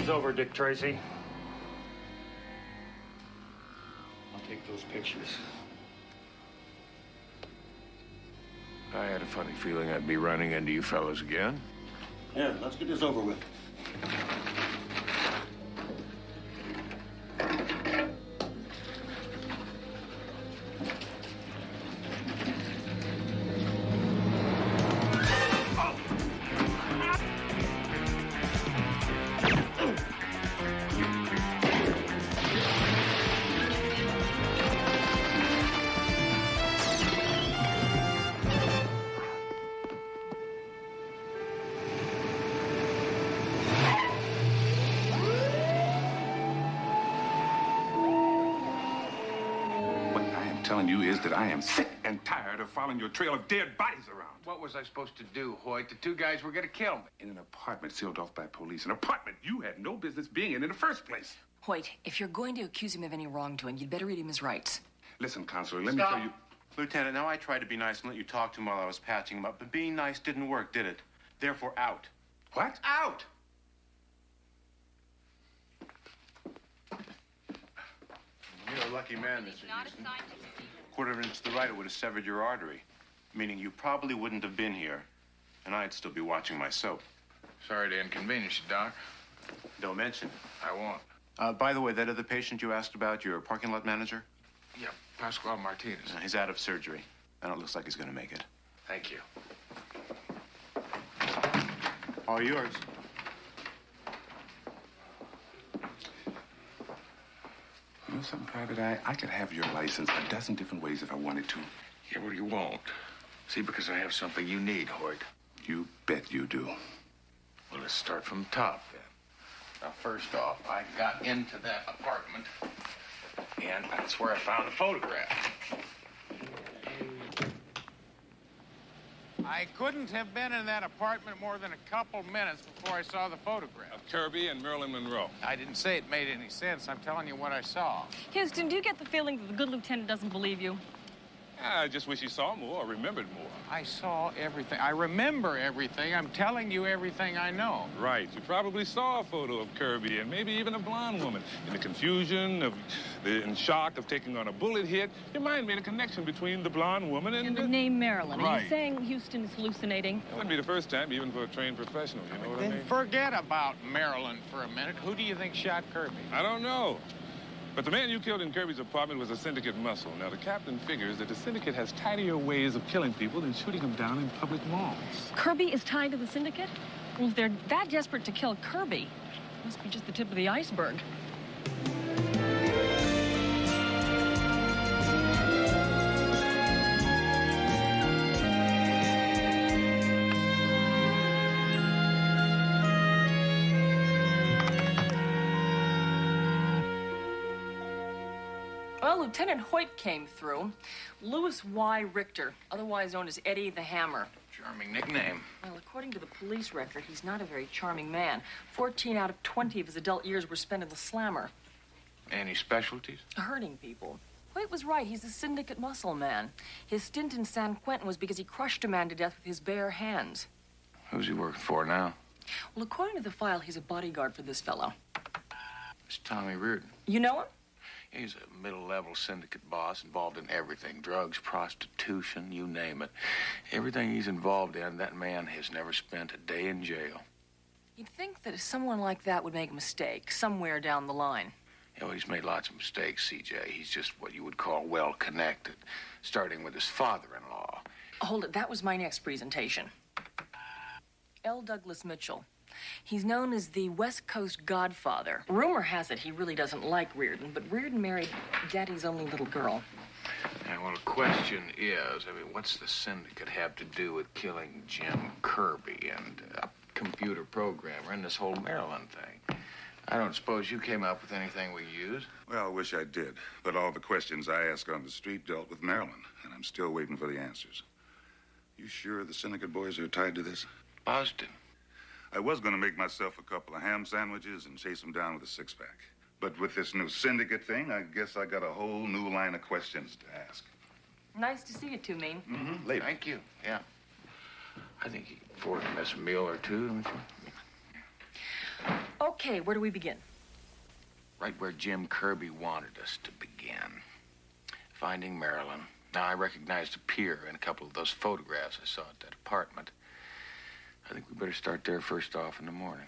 Game's over, Dick Tracy. take those pictures. I had a funny feeling I'd be running into you fellas again. Here, let's get this over with. Telling you is that I am sick and tired of following your trail of dead bodies around. What was I supposed to do, Hoyt? The two guys were gonna kill me. In an apartment sealed off by police. An apartment you had no business being in the first place. Hoyt, if you're going to accuse him of any wrongdoing, you'd better read him his rights. Listen, Counselor, let me tell you... Lieutenant, now I tried to be nice and let you talk to him while I was patching him up, but being nice didn't work, did it? Therefore, out. What? Out! You're a lucky man, Mr. Houston. Quarter of an inch to the right, it would have severed your artery. Meaning you probably wouldn't have been here, and I'd still be watching my soap. Sorry to inconvenience you, Doc. Don't mention it. I won't. By the way, that other patient you asked about, your parking lot manager? Yeah, Pascual Martinez. He's out of surgery. And it looks like he's going to make it. Thank you. All yours. You know something, Private Eye? I could have your license a dozen different ways if I wanted to. Yeah, well, you won't. See, because I have something you need, Hoyt. You bet you do. Well, let's start from the top, then. Now, first off, I got into that apartment, and that's where I found the photograph. I couldn't have been in that apartment more than a couple minutes before I saw the photograph. Of Kirby and Marilyn Monroe. I didn't say it made any sense. I'm telling you what I saw. Houston, do you get the feeling that the good lieutenant doesn't believe you? I just wish he saw more or remembered more. I saw everything. I remember everything. I'm telling you everything I know. Right. You probably saw a photo of Kirby and maybe even a blonde woman. In the confusion of in shock of taking on a bullet hit, your mind made a connection between the blonde woman and the name Marilyn. Are Right. you saying Houston is hallucinating? That wouldn't be the first time, even for a trained professional. You know what I Then mean? forget about Maryland for a minute. Who do you think shot Kirby? I don't know. But the man you killed in Kirby's apartment was a syndicate muscle. Now, the captain figures that the syndicate has tidier ways of killing people than shooting them down in public malls. Kirby is tied to the syndicate? Well, if they're that desperate to kill Kirby, it must be just the tip of the iceberg. Well, Lieutenant Hoyt came through. Louis Y. Richter, otherwise known as Eddie the Hammer. Charming nickname. Well, according to the police record, he's not a very charming man. 14 out of 20 of his adult years were spent in the slammer. Any specialties? Hurting people. Hoyt was right. He's a syndicate muscle man. His stint in San Quentin was because he crushed a man to death with his bare hands. Who's he working for now? Well, according to the file, he's a bodyguard for this fellow. It's Tommy Reardon. You know him? He's a middle-level syndicate boss involved in everything. Drugs, prostitution, you name it. Everything he's involved in, that man has never spent a day in jail. You'd think that someone like that would make a mistake somewhere down the line. Yeah, well, he's made lots of mistakes, CJ. He's just what you would call well-connected, starting with his father-in-law. Hold it, that was my next presentation. L. Douglas Mitchell. He's known as the West Coast Godfather. Rumor has it he really doesn't like Reardon, but Reardon married Daddy's only little girl. Yeah, well, the question is, what's the syndicate have to do with killing Jim Kirby and a computer programmer and this whole Maryland thing? I don't suppose you came up with anything we use? Well, I wish I did. But all the questions I asked on the street dealt with Maryland, and I'm still waiting for the answers. You sure the syndicate boys are tied to this? Positive. I was going to make myself a couple of ham sandwiches and chase them down with a six-pack. But with this new syndicate thing, I guess I got a whole new line of questions to ask. Nice to see you two, Mean. Mm-hmm. Later. Thank you. Yeah. I think you can afford to miss a meal or two, don't you? Okay, where do we begin? Right where Jim Kirby wanted us to begin. Finding Marilyn. Now, I recognized a pier in a couple of those photographs I saw at that apartment. I think we better start there first off in the morning.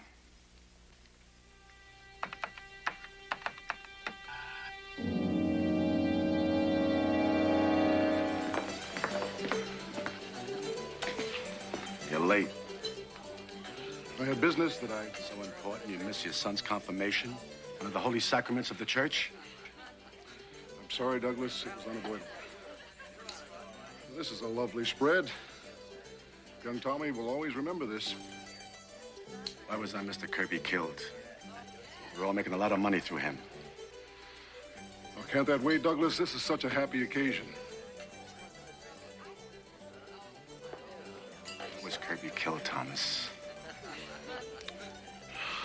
You're late. I had business that I... So important you miss your son's confirmation under the holy sacraments of the church? I'm sorry, Douglas. It was unavoidable. This is a lovely spread. Young Tommy will always remember this. Why was Mr. Kirby killed? We're all making a lot of money through him. Oh, can't that wait, Douglas? This is such a happy occasion. Why was Kirby killed, Thomas?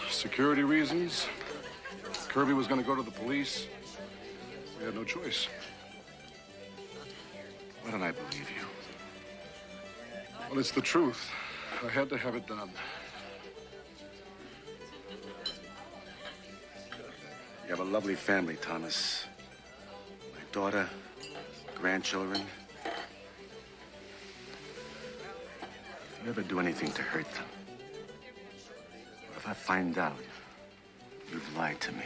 Security reasons. Kirby was going to go to the police. We had no choice. Why don't I believe you? Well, it's the truth. I had to have it done. You have a lovely family, Thomas. My daughter, grandchildren. If you ever do anything to hurt them, or if I find out you've lied to me.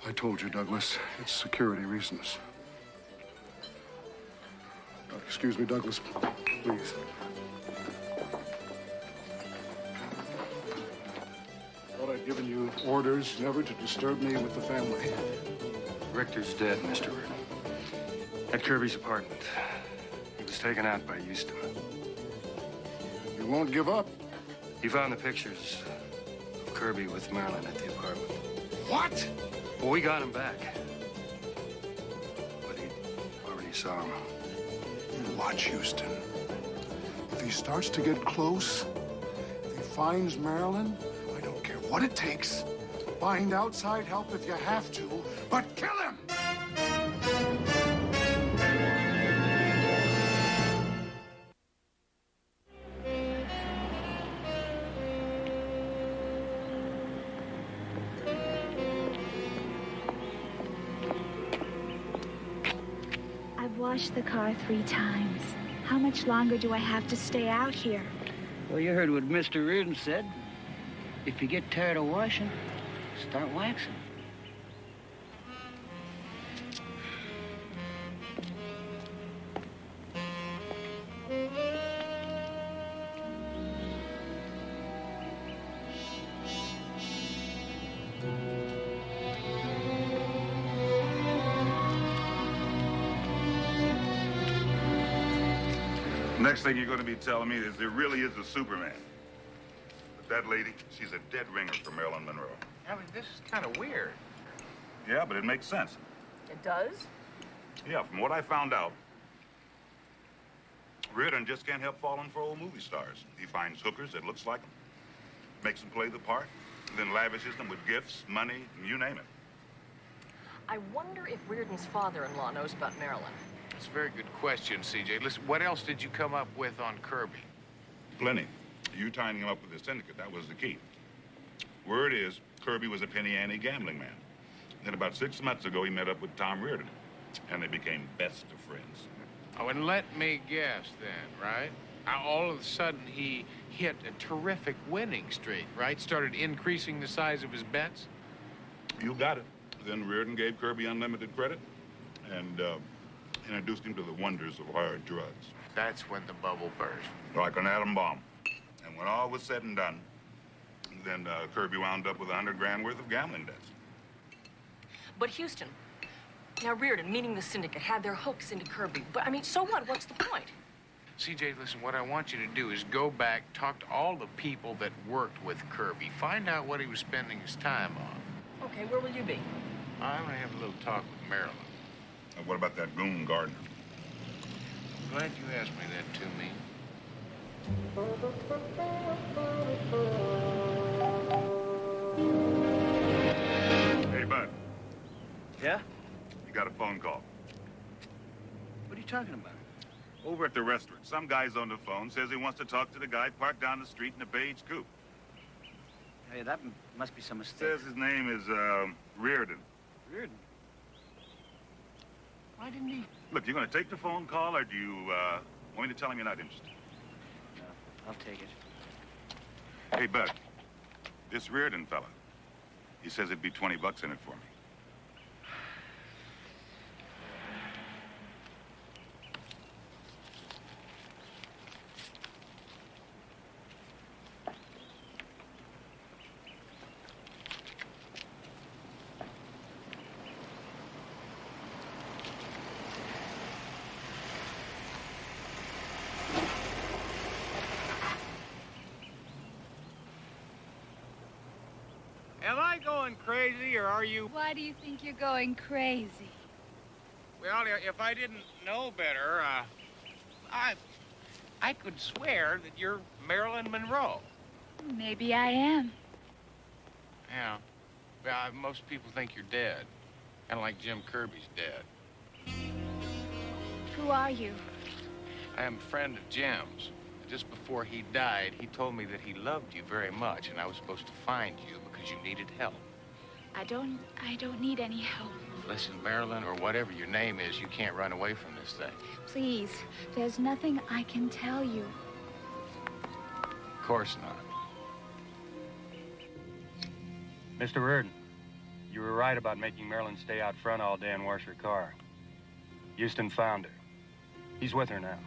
I told you, Douglas. It's security reasons. Excuse me, Douglas, please. Thought I'd given you orders never to disturb me with the family. Richter's dead, Mr. Reardon. At Kirby's apartment. He was taken out by Houston. You won't give up? He found the pictures of Kirby with Marilyn at the apartment. What? Well, we got him back. But he already saw him. You watch, Houston. If he starts to get close, if he finds Marilyn, I don't care what it takes. Find outside help if you have to, but kill him! I've washed the car 3 times. How much longer do I have to stay out here? Well, you heard what Mr. Reardon said. If you get tired of washing, start waxing. Next thing you're going to be telling me is there really is a Superman. But that lady, she's a dead ringer for Marilyn Monroe. I mean, this is kind of weird. Yeah, but it makes sense. It does? Yeah, from what I found out, Reardon just can't help falling for old movie stars. He finds hookers that looks like them, makes them play the part, then lavishes them with gifts, money, you name it. I wonder if Reardon's father-in-law knows about Marilyn. That's a very good question, CJ. Listen, what else did you come up with on Kirby? Plenty. You tying him up with the syndicate, that was the key. Word is, Kirby was a penny ante gambling man. Then about 6 months ago, he met up with Tom Reardon, and they became best of friends. Oh, and let me guess then, right? All of a sudden, he hit a terrific winning streak, right? Started increasing the size of his bets? You got it. Then Reardon gave Kirby unlimited credit and introduced him to the wonders of hard drugs. That's when the bubble burst. Like an atom bomb. And when all was said and done, then Kirby wound up with $100 grand worth of gambling debts. But Houston, now Reardon, meaning the syndicate, had their hooks into Kirby. But, I mean, so what? What's the point? CJ, listen, what I want you to do is go back, talk to all the people that worked with Kirby. Find out what he was spending his time on. Okay, where will you be? I'm gonna have a little talk with Marilyn. And what about that goon Gardner? Glad you asked me that, Toomey. Hey, Bud. Yeah? You got a phone call. What are you talking about? Over at the restaurant, some guy's on the phone, says he wants to talk to the guy parked down the street in a beige coupe. Hey, that must be some mistake. Says his name is, Reardon. Reardon? Why didn't he? Look, you going to take the phone call, or do you want me to tell him you're not interested? No, I'll take it. Hey, Bud, this Reardon fella, he says it'd be $20 in it for me. Am I going crazy, or are you... Why do you think you're going crazy? Well, if I didn't know better, I could swear that you're Marilyn Monroe. Maybe I am. Yeah. Well, most people think you're dead. Kind of like Jim Kirby's dead. Who are you? I am a friend of Jim's. Just before he died, he told me that he loved you very much, and I was supposed to find you because you needed help. I don't need any help. Listen, Marilyn, or whatever your name is, you can't run away from this thing. Please, there's nothing I can tell you. Of course not. Mr. Reardon, you were right about making Marilyn stay out front all day and wash her car. Houston found her. He's with her now.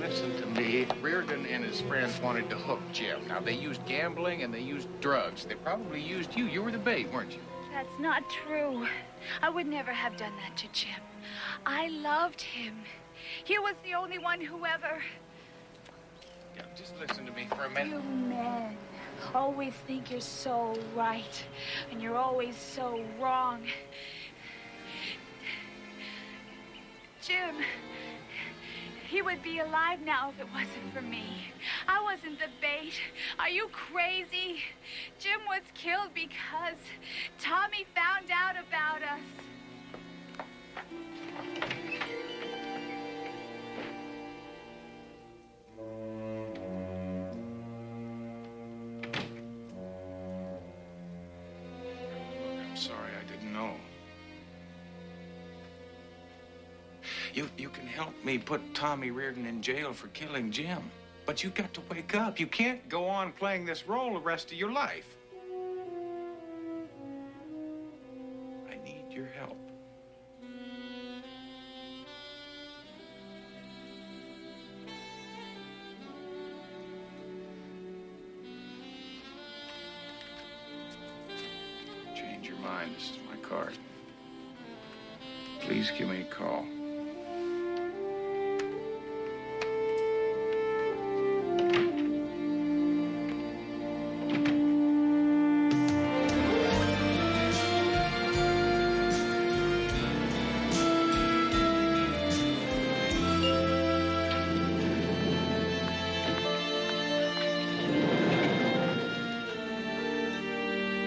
Listen to me. Reardon and his friends wanted to hook Jim. Now, they used gambling and they used drugs. They probably used you. You were the bait, weren't you? That's not true. I would never have done that to Jim. I loved him. He was the only one who ever... Yeah, just listen to me for a minute. You men always think you're so right, and you're always so wrong. Jim... he would be alive now if it wasn't for me. I wasn't the bait. Are you crazy? Jim was killed because Tommy found out about us. I'm sorry, I didn't know. You can help me put Tommy Reardon in jail for killing Jim. But you got to wake up. You can't go on playing this role the rest of your life. I need your help. Change your mind. This is my card. Please give me a call.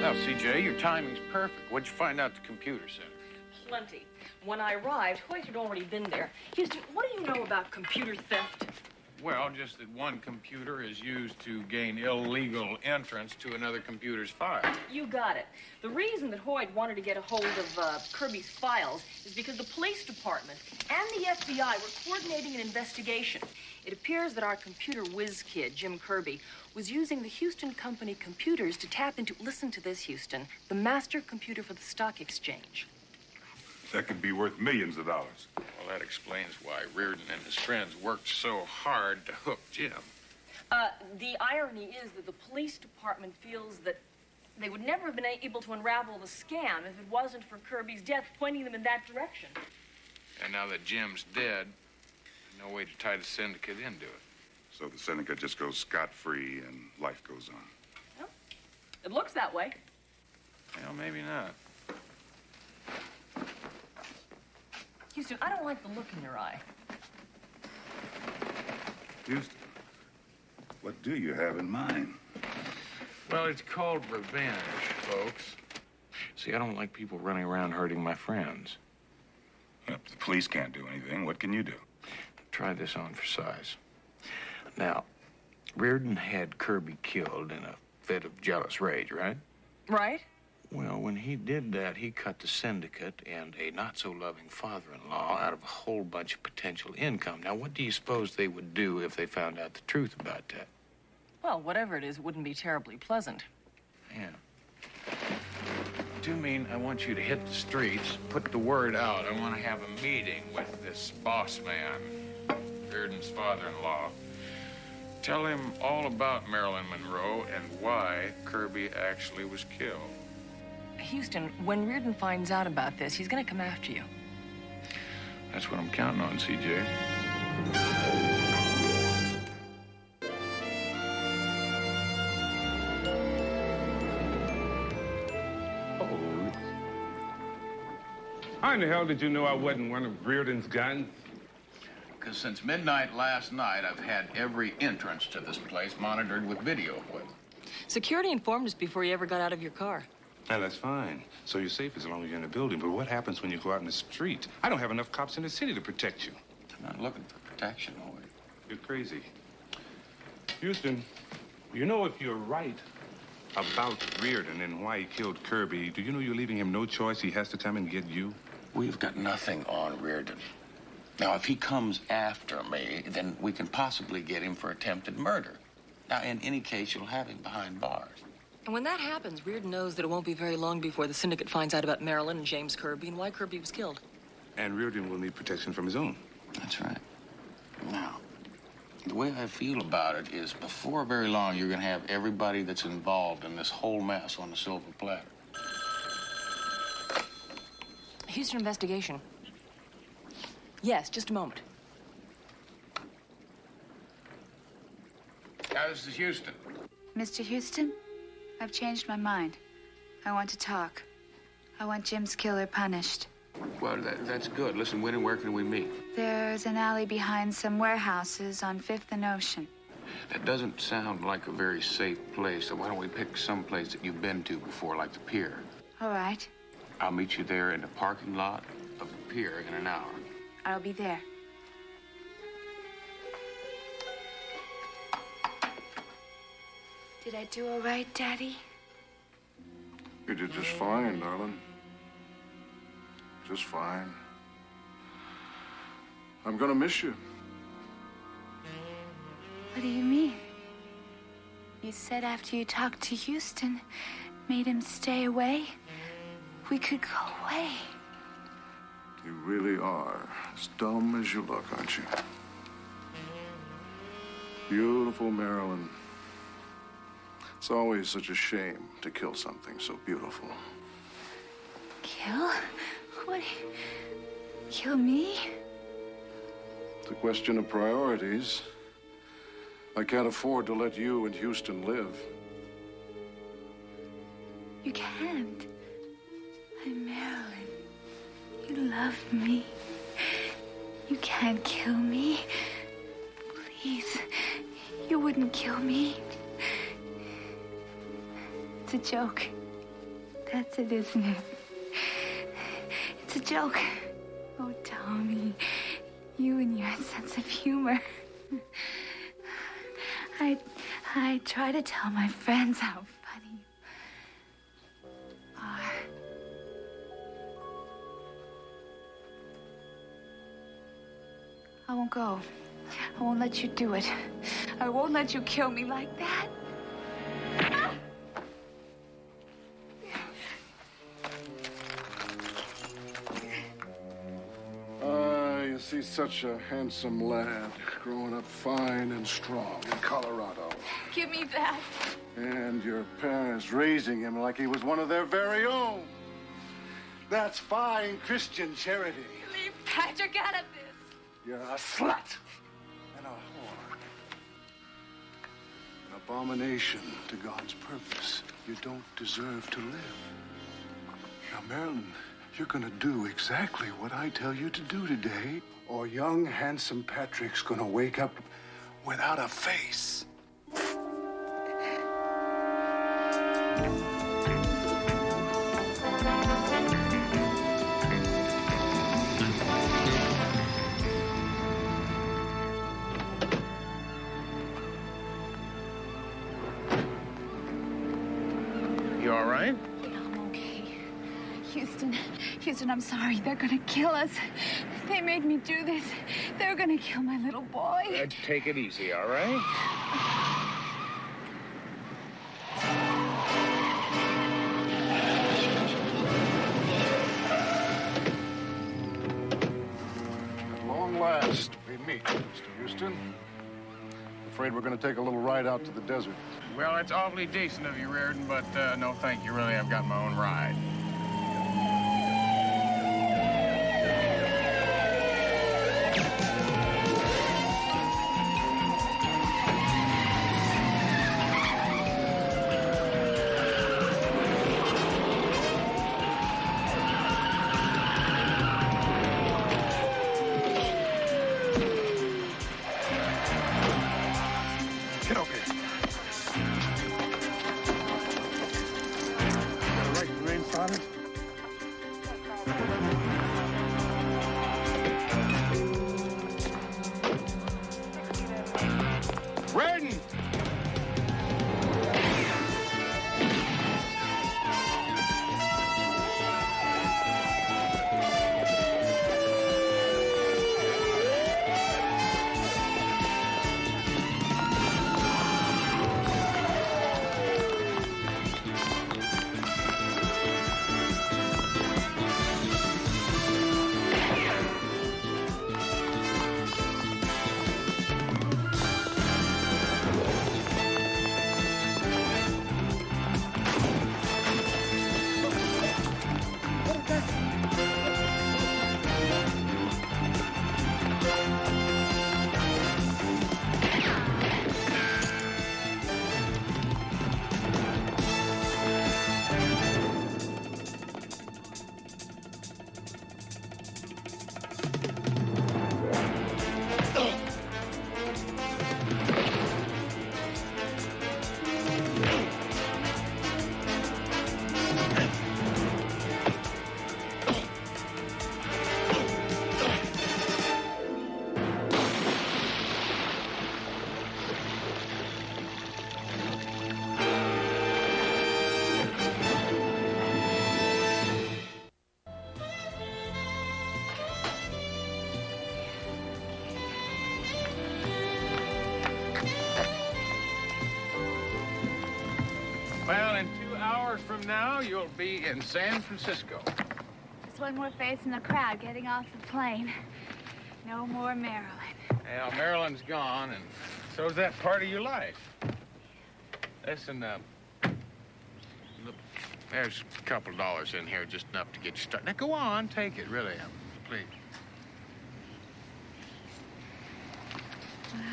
Now, CJ, your timing's perfect. What'd you find out at the computer center? Plenty. When I arrived, Hoyt had already been there. Houston, what do you know about computer theft? Well, just that one computer is used to gain illegal entrance to another computer's file. You got it. The reason that Hoyt wanted to get a hold of Kirby's files is because the police department and the FBI were coordinating an investigation. It appears that our computer whiz kid, Jim Kirby, was using the Houston Company computers to tap into, listen to this, Houston, the master computer for the stock exchange. That could be worth millions of dollars. Well, that explains why Reardon and his friends worked so hard to hook Jim. The irony is that the police department feels that they would never have been able to unravel the scam if it wasn't for Kirby's death pointing them in that direction. And now that Jim's dead, no way to tie the syndicate into it. So the syndicate just goes scot-free and life goes on. Well, it looks that way. Well, maybe not. Houston, I don't like the look in your eye. Houston, what do you have in mind? Well, it's called revenge, folks. See, I don't like people running around hurting my friends. Well, if the police can't do anything, what can you do? Try this on for size. Now, Reardon had Kirby killed in a fit of jealous rage, right? Right. Well, when he did that, he cut the syndicate and a not-so-loving father-in-law out of a whole bunch of potential income. Now, what do you suppose they would do if they found out the truth about that? Well, whatever it is, it wouldn't be terribly pleasant. Yeah. Do you mean I want you to hit the streets, put the word out? I want to have a meeting with this boss man, Reardon's father-in-law. Tell him all about Marilyn Monroe and why Kirby actually was killed. Houston, when Reardon finds out about this, he's going to come after you. That's what I'm counting on, CJ. How in the hell did you know I wasn't one of Reardon's guns? Because since midnight last night, I've had every entrance to this place monitored with video equipment. Security informed us before you ever got out of your car. Now, that's fine. So you're safe as long as you're in the building. But what happens when you go out in the street? I don't have enough cops in the city to protect you. I'm not looking for protection, Hoy. You're crazy. Houston, you know if you're right about Reardon and why he killed Kirby, do you know you're leaving him no choice? He has to come and get you? We've got nothing on Reardon. Now, if he comes after me, then we can possibly get him for attempted murder. Now, in any case, you'll have him behind bars. And when that happens, Reardon knows that it won't be very long before the syndicate finds out about Marilyn and James Kirby and why Kirby was killed. And Reardon will need protection from his own. That's right. Now, the way I feel about it is before very long, you're going to have everybody that's involved in this whole mess on the silver platter. Houston investigation. Yes, just a moment. This is Houston. Mr. Houston, I've changed my mind. I want to talk. I want Jim's killer punished. Well, that's good. Listen, when and where can we meet? There's an alley behind some warehouses on 5th and Ocean. That doesn't sound like a very safe place, so why don't we pick some place that you've been to before, like the pier? All right. I'll meet you there in the parking lot of the pier in an hour. I'll be there. Did I do all right, Daddy? You did just fine, darling. Just fine. I'm gonna miss you. What do you mean? You said after you talked to Houston, made him stay away, we could go away. You really are as dumb as you look, aren't you? Beautiful Marilyn. It's always such a shame to kill something so beautiful. Kill? What? Kill me? It's a question of priorities. I can't afford to let you and Houston live. You can't. I'm Marilyn. You love me. You can't kill me. Please, you wouldn't kill me. It's a joke. That's it, isn't it? It's a joke. Oh, Tommy, you and your sense of humor. I try to tell my friends how funny you are. I won't go. I won't let you do it. I won't let you kill me like that. You see such a handsome lad growing up fine and strong in Colorado. Give me that. And your parents raising him like he was one of their very own. That's fine Christian charity. Leave Patrick out of this. You're a slut and a whore. An abomination to God's purpose. You don't deserve to live. Now, Marilyn, you're gonna do exactly what I tell you to do today, or young, handsome Patrick's gonna wake up without a face. You all right? Yeah, I'm okay. Houston, I'm sorry. They're gonna kill us. They made me do this. They're gonna kill my little boy. Take it easy, all right? At long last, we meet, Mr. Houston. Afraid we're going to take a little ride out to the desert. Well, it's awfully decent of you, Reardon, but no thank you, really. I've got my own ride. Get over here. Got a right grain solid? Reardon! Well, in 2 hours from now, you'll be in San Francisco. Just one more face in the crowd getting off the plane. No more Maryland. Well, Maryland's gone, and so's that part of your life. Listen, look, there's a couple dollars in here, just enough to get you started. Now, go on, take it, really, please. Well,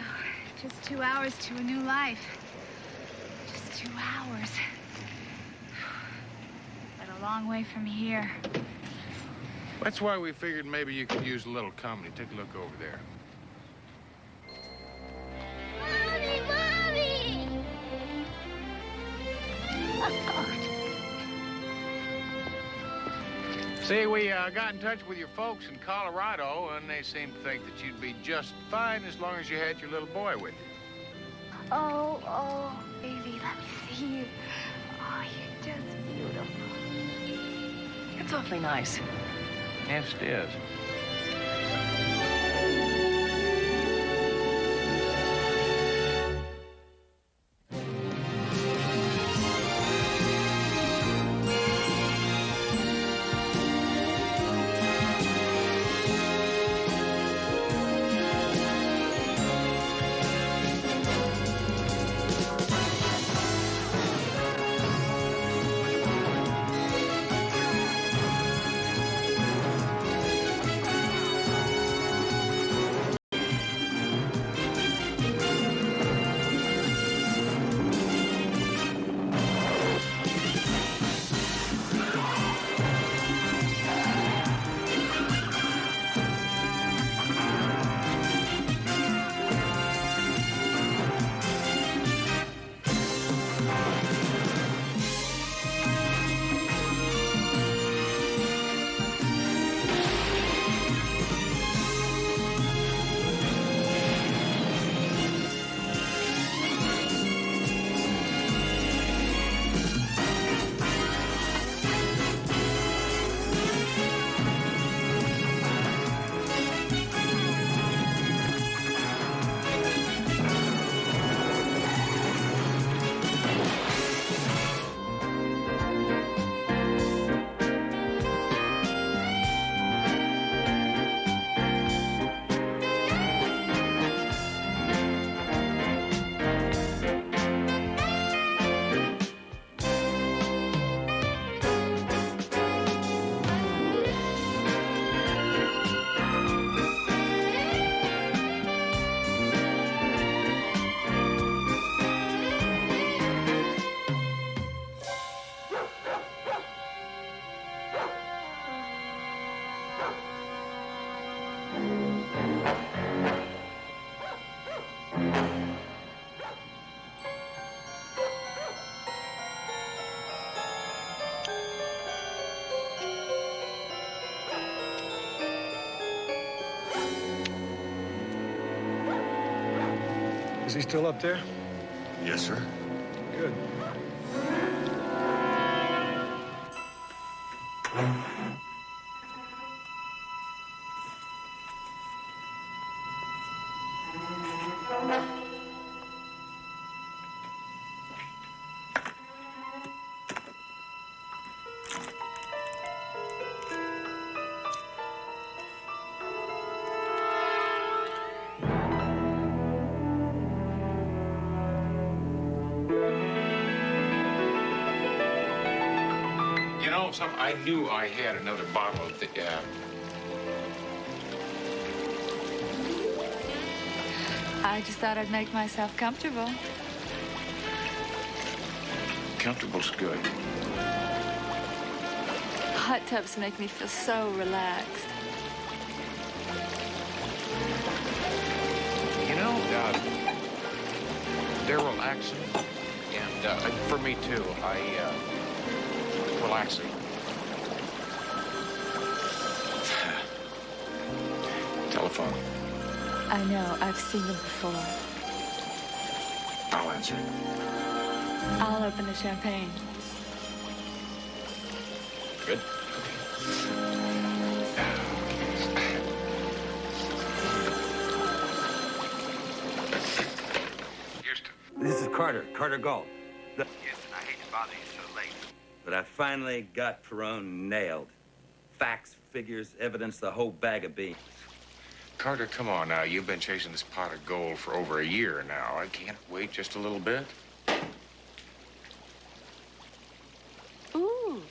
just 2 hours to a new life. Just 2 hours. But a long way from here. That's why we figured maybe you could use a little company. Take a look over there. See, we got in touch with your folks in Colorado, and they seem to think that you'd be just fine as long as you had your little boy with you. Oh, baby, let me see you. Oh, you're just beautiful. It's awfully nice. Yes, it is. he still up there? Yes, sir. Good. You know, I knew I had another bottle of the, I just thought I'd make myself comfortable. Comfortable's good. Hot tubs make me feel so relaxed. You know, they're relaxing, and for me too. Relaxing. Telephone. I know, I've seen them before. I'll answer. I'll open the champagne. Good. This is Carter Galt. Look, Houston, I hate to bother you so late, but I finally got Perone nailed. Facts, figures, evidence, the whole bag of beans. Carter, come on now. You've been chasing this pot of gold for over a year now. I can't wait just a little bit. Ooh.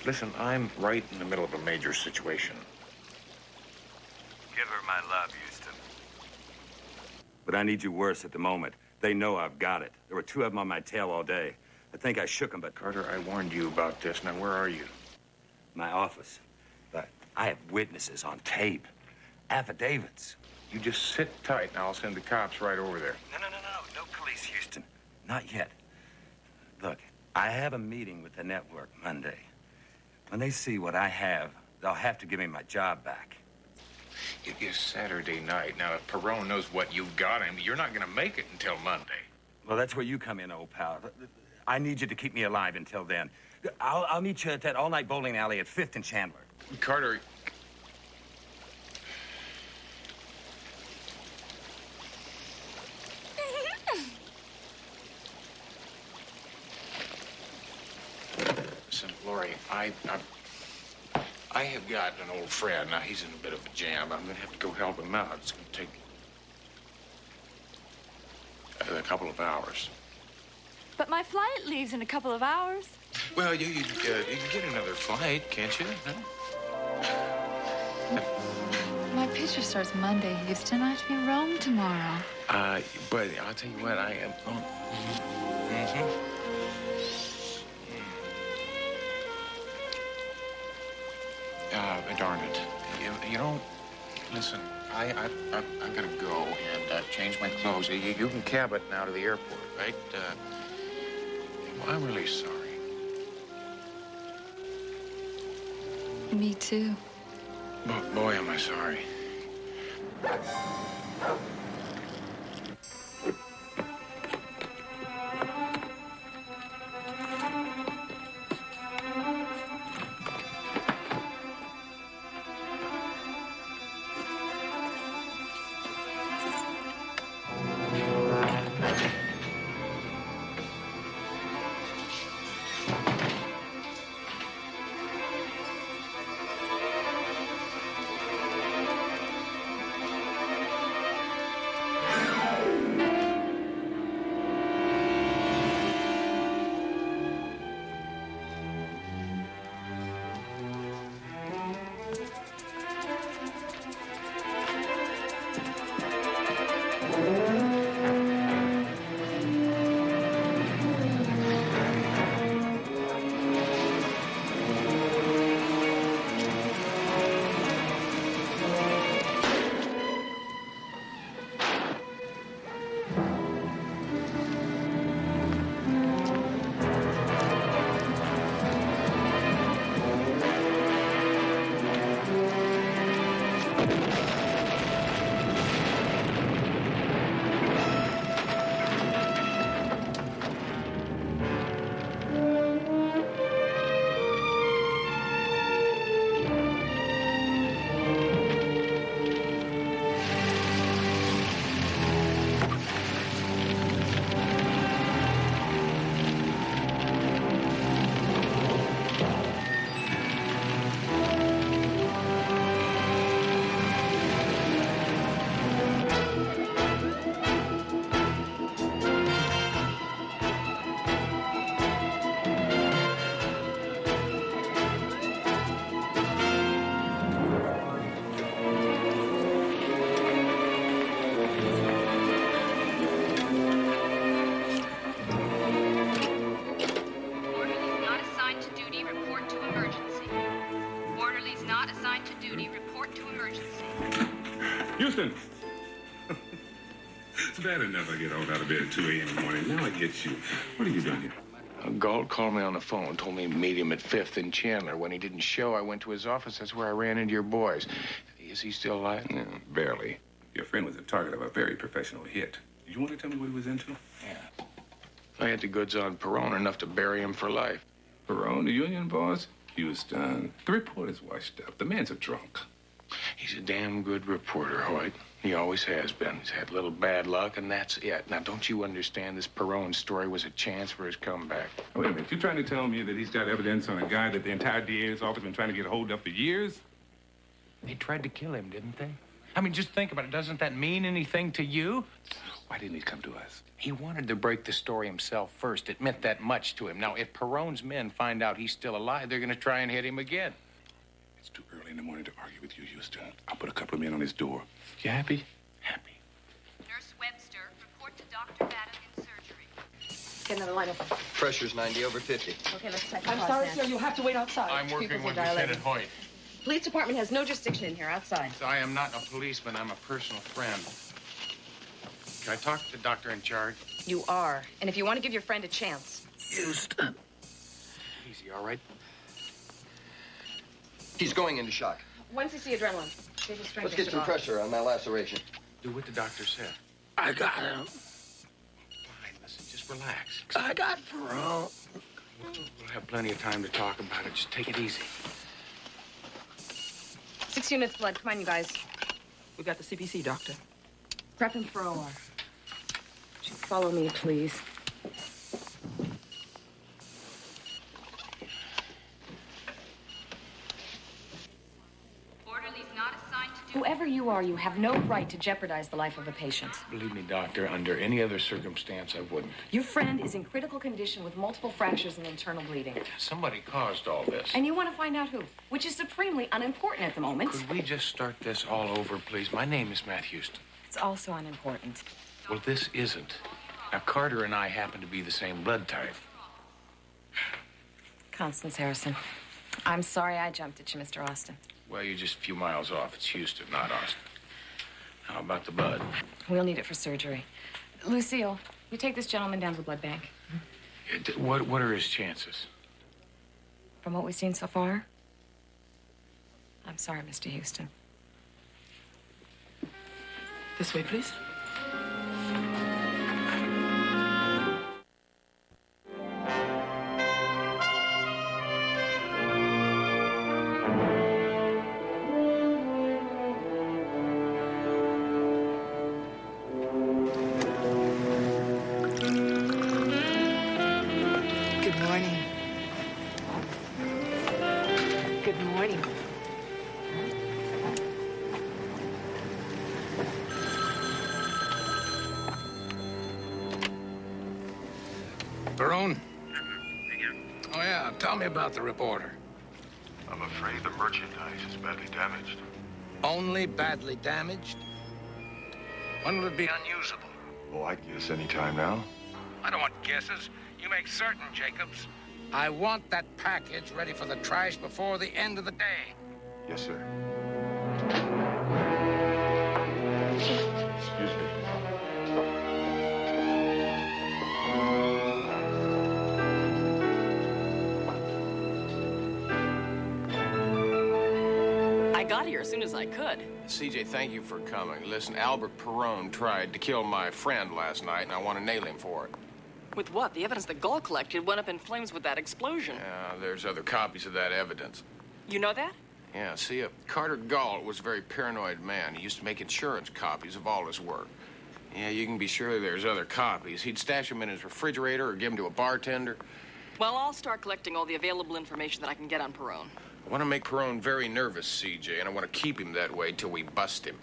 Listen, I'm right in the middle of a major situation. Give her my love, Houston. But I need you worse at the moment. They know I've got it. There were two of them on my tail all day. I think I shook them, but... Carter, I warned you about this. Now, where are you? My office. But I have witnesses on tape. Affidavits. You just sit tight, and I'll send the cops right over there. No police, Houston. Not yet. Look, I have a meeting with the network Monday. When they see what I have, they'll have to give me my job back. It is Saturday night. Now, if Perone knows what you've got him, you're not going to make it until Monday. Well, that's where you come in, old pal. I need you to keep me alive until then. I'll meet you at that all-night bowling alley at 5th and Chandler. Carter... Listen, Lori, I have got an old friend. Now, he's in a bit of a jam. I'm going to have to go help him out. It's going to take a couple of hours. But my flight leaves in a couple of hours. Well, you can get another flight, can't you? No? My picture starts Monday, Houston. I have to be in Rome tomorrow. But I'll tell you what, I am... Darn it. You know, listen, I gotta go and change my clothes. You can cab it now to the airport, right? Well, I'm really sorry. Me too. Boy, am I sorry. Houston! It's bad enough I get all out of bed at 2 a.m. in the morning. Now I get you. What are you doing here? Galt called me on the phone, told me to meet him at 5th and Chandler. When he didn't show, I went to his office. That's where I ran into your boys. Is he still alive? Yeah, barely. Your friend was the target of a very professional hit. You want to tell me what he was into? Yeah. I had the goods on Perone, enough to bury him for life. Perone, the union boss? Houston. The report is washed up. The man's a drunk. He's a damn good reporter, Hoyt. He always has been. He's had a little bad luck, and that's it. Now, don't you understand this Perone story was a chance for his comeback? Oh, wait a minute. You trying to tell me that he's got evidence on a guy that the entire DA's office has been trying to get a hold of for years? They tried to kill him, didn't they? I mean, just think about it. Doesn't that mean anything to you? Why didn't he come to us? He wanted to break the story himself first. It meant that much to him. Now, if Perone's men find out he's still alive, they're going to try and hit him again. It's too early in the morning to argue with you, Houston. I'll put a couple of men on his door. You happy? Happy. Nurse Webster, report to Dr. Madden in surgery. Get another line open. Pressure's 90/50. Okay, let's check. I'm sorry, sir. You'll have to wait outside. I'm working Pupils are with dilating. Lieutenant Hoyt. Police department has no jurisdiction in here. Outside. I am not a policeman. I'm a personal friend. Can I talk to the doctor in charge? You are. And if you want to give your friend a chance. Houston. Easy, all right? He's going into shock. Once you see adrenaline, give his strength. Let's get some pressure on that laceration. Do what the doctor said. I got him. Fine, listen, just relax. I got Perone. We'll have plenty of time to talk about it. Just take it easy. 6 units blood. Come on, you guys. We got the CPC, doctor. Prep him for OR. Follow me, please. Orderly's not assigned to do... Whoever you are, you have no right to jeopardize the life of a patient. Believe me, doctor, under any other circumstance, I wouldn't. Your friend is in critical condition with multiple fractures and internal bleeding. Somebody caused all this. And you want to find out who, which is supremely unimportant at the moment. Could we just start this all over, please? My name is Matt Houston. It's also unimportant. Well, this isn't. Now, Carter and I happen to be the same blood type. Constance Harrison. I'm sorry I jumped at you, Mr. Austin. Well, you're just a few miles off. It's Houston, not Austin. How about the blood? We'll need it for surgery. Lucille, you take this gentleman down to the blood bank. What are his chances? From what we've seen so far, I'm sorry, Mr. Houston. This way, please. Good morning. Good morning. Perone? Oh, yeah. Tell me about the reporter. I'm afraid the merchandise is badly damaged. Only badly damaged? When will it be unusable? Oh, I guess any time now. I don't want guesses. You make certain, Jacobs. I want that package ready for the trash before the end of the day. Yes, sir. Excuse me. I got here as soon as I could. CJ, thank you for coming. Listen, Albert Perone tried to kill my friend last night, and I want to nail him for it. With what? The evidence that Gall collected went up in flames with that explosion. There's other copies of that evidence. You know that? Yeah, see, Carter Gall was a very paranoid man. He used to make insurance copies of all his work. Yeah, you can be sure there's other copies. He'd stash them in his refrigerator or give them to a bartender. Well, I'll start collecting all the available information that I can get on Perone. I want to make Perone very nervous, CJ, and I want to keep him that way till we bust him.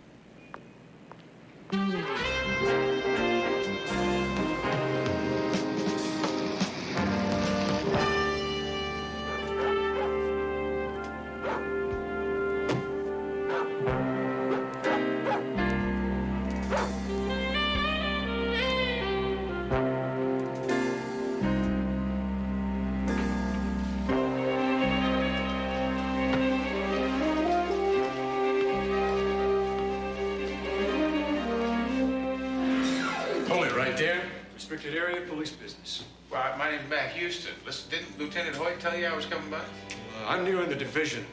Restricted area, police business. Well, my name's Matt Houston. Listen, didn't Lieutenant Hoyt tell you I was coming by? I'm new in the division.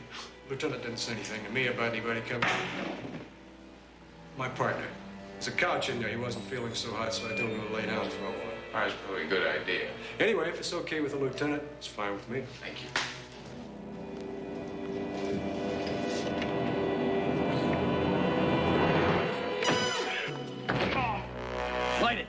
Lieutenant didn't say anything to me about anybody coming. My partner. There's a couch in there. He wasn't feeling so hot, so I told him to lay down for a while. That's probably a good idea. Anyway, if it's okay with the lieutenant, it's fine with me. Thank you. Light it.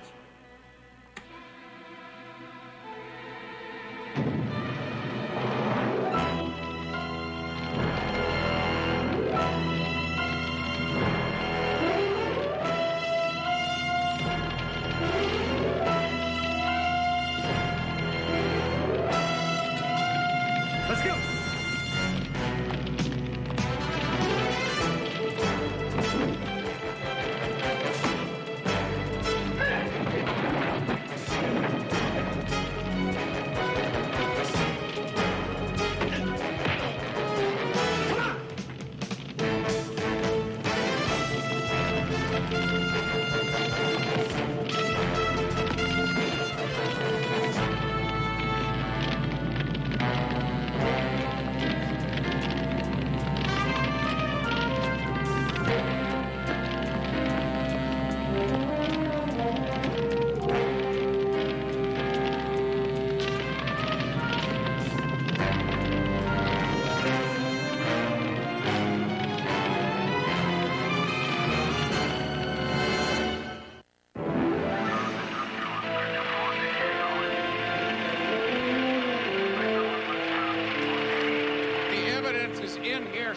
Let's go.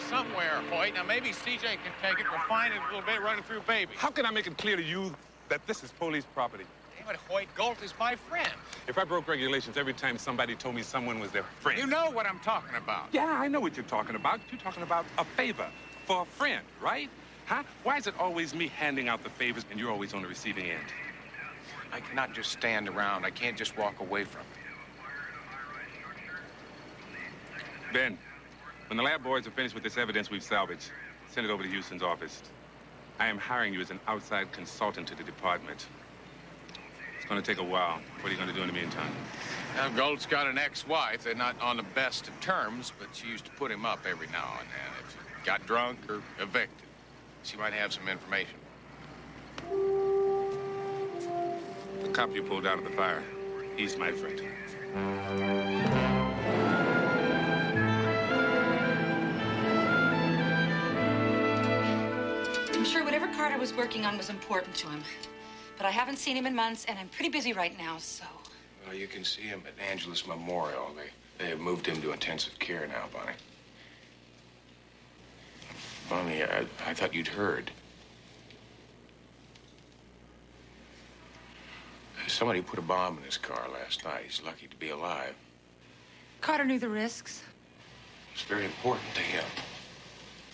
Somewhere, Hoyt. Now, maybe CJ can take it. We'll find it a little bit running through Baby. How can I make it clear to you that this is police property? Damn it, Hoyt, Galt is my friend. If I broke regulations every time somebody told me someone was their friend. You know what I'm talking about. Yeah, I know what you're talking about. You're talking about a favor for a friend, right? Huh? Why is it always me handing out the favors and you're always on the receiving end? I cannot just stand around. I can't just walk away from it. Ben, when the lab boys are finished with this evidence we've salvaged, send it over to Houston's office. I am hiring you as an outside consultant to the department. It's going to take a while. What are you going to do in the meantime? Now, Galt's got an ex-wife. They're not on the best of terms, but she used to put him up every now and then. If he got drunk or evicted, she might have some information. The cop you pulled out of the fire, he's my friend. I'm sure whatever Carter was working on was important to him. But I haven't seen him in months, and I'm pretty busy right now, so... Well, you can see him at Angela's Memorial. They have moved him to intensive care now, Bonnie. Bonnie, I thought you'd heard. Somebody put a bomb in his car last night. He's lucky to be alive. Carter knew the risks. It's very important to him.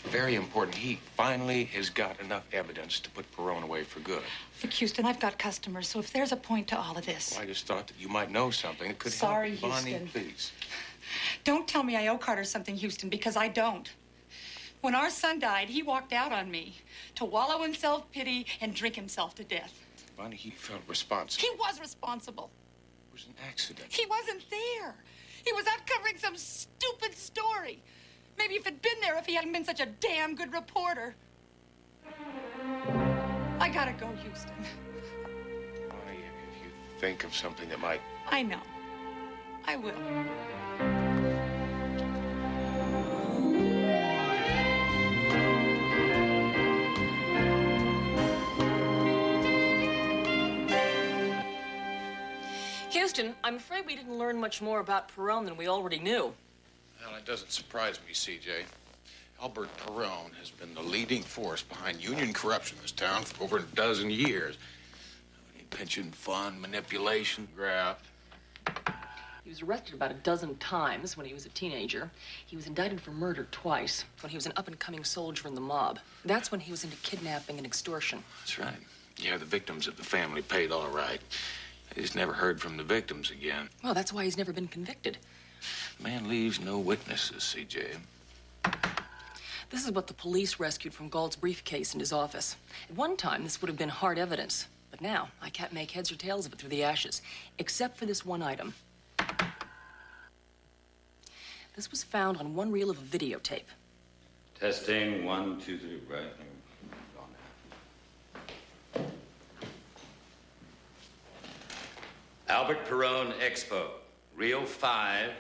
Very important. He finally has got enough evidence to put Perone away for good. Look, Houston, I've got customers, so if there's a point to all of this... Well, I just thought that you might know something that could Sorry, help. Bonnie, Houston. please. Don't tell me I owe Carter something, Houston, because I don't. When our son died, he walked out on me to wallow in self-pity and drink himself to death. Bonnie, he felt responsible. He was responsible. It was an accident. He wasn't there. He was out covering some stupid story. Maybe if he'd been there if he hadn't been such a damn good reporter. I gotta go, Houston. Bonnie, if you think of something that might... I know. I will. Houston, I'm afraid we didn't learn much more about Perone than we already knew. Well, it doesn't surprise me, CJ. Albert Perone has been the leading force behind union corruption in this town for over a dozen years. Pension fund, manipulation, graft. He was arrested about a dozen times when he was a teenager. He was indicted for murder twice when he was an up-and-coming soldier in the mob. That's when he was into kidnapping and extortion. That's right. Yeah, the victims of the family paid all right. I just never heard from the victims again. Well, that's why he's never been convicted. The man leaves no witnesses, CJ. This is what the police rescued from Galt's briefcase in his office. At one time, this would have been hard evidence. But now, I can't make heads or tails of it through the ashes, except for this one item. This was found on one reel of a videotape. Testing, 1, 2, 3, right. Albert Perron Expo, Reel 5,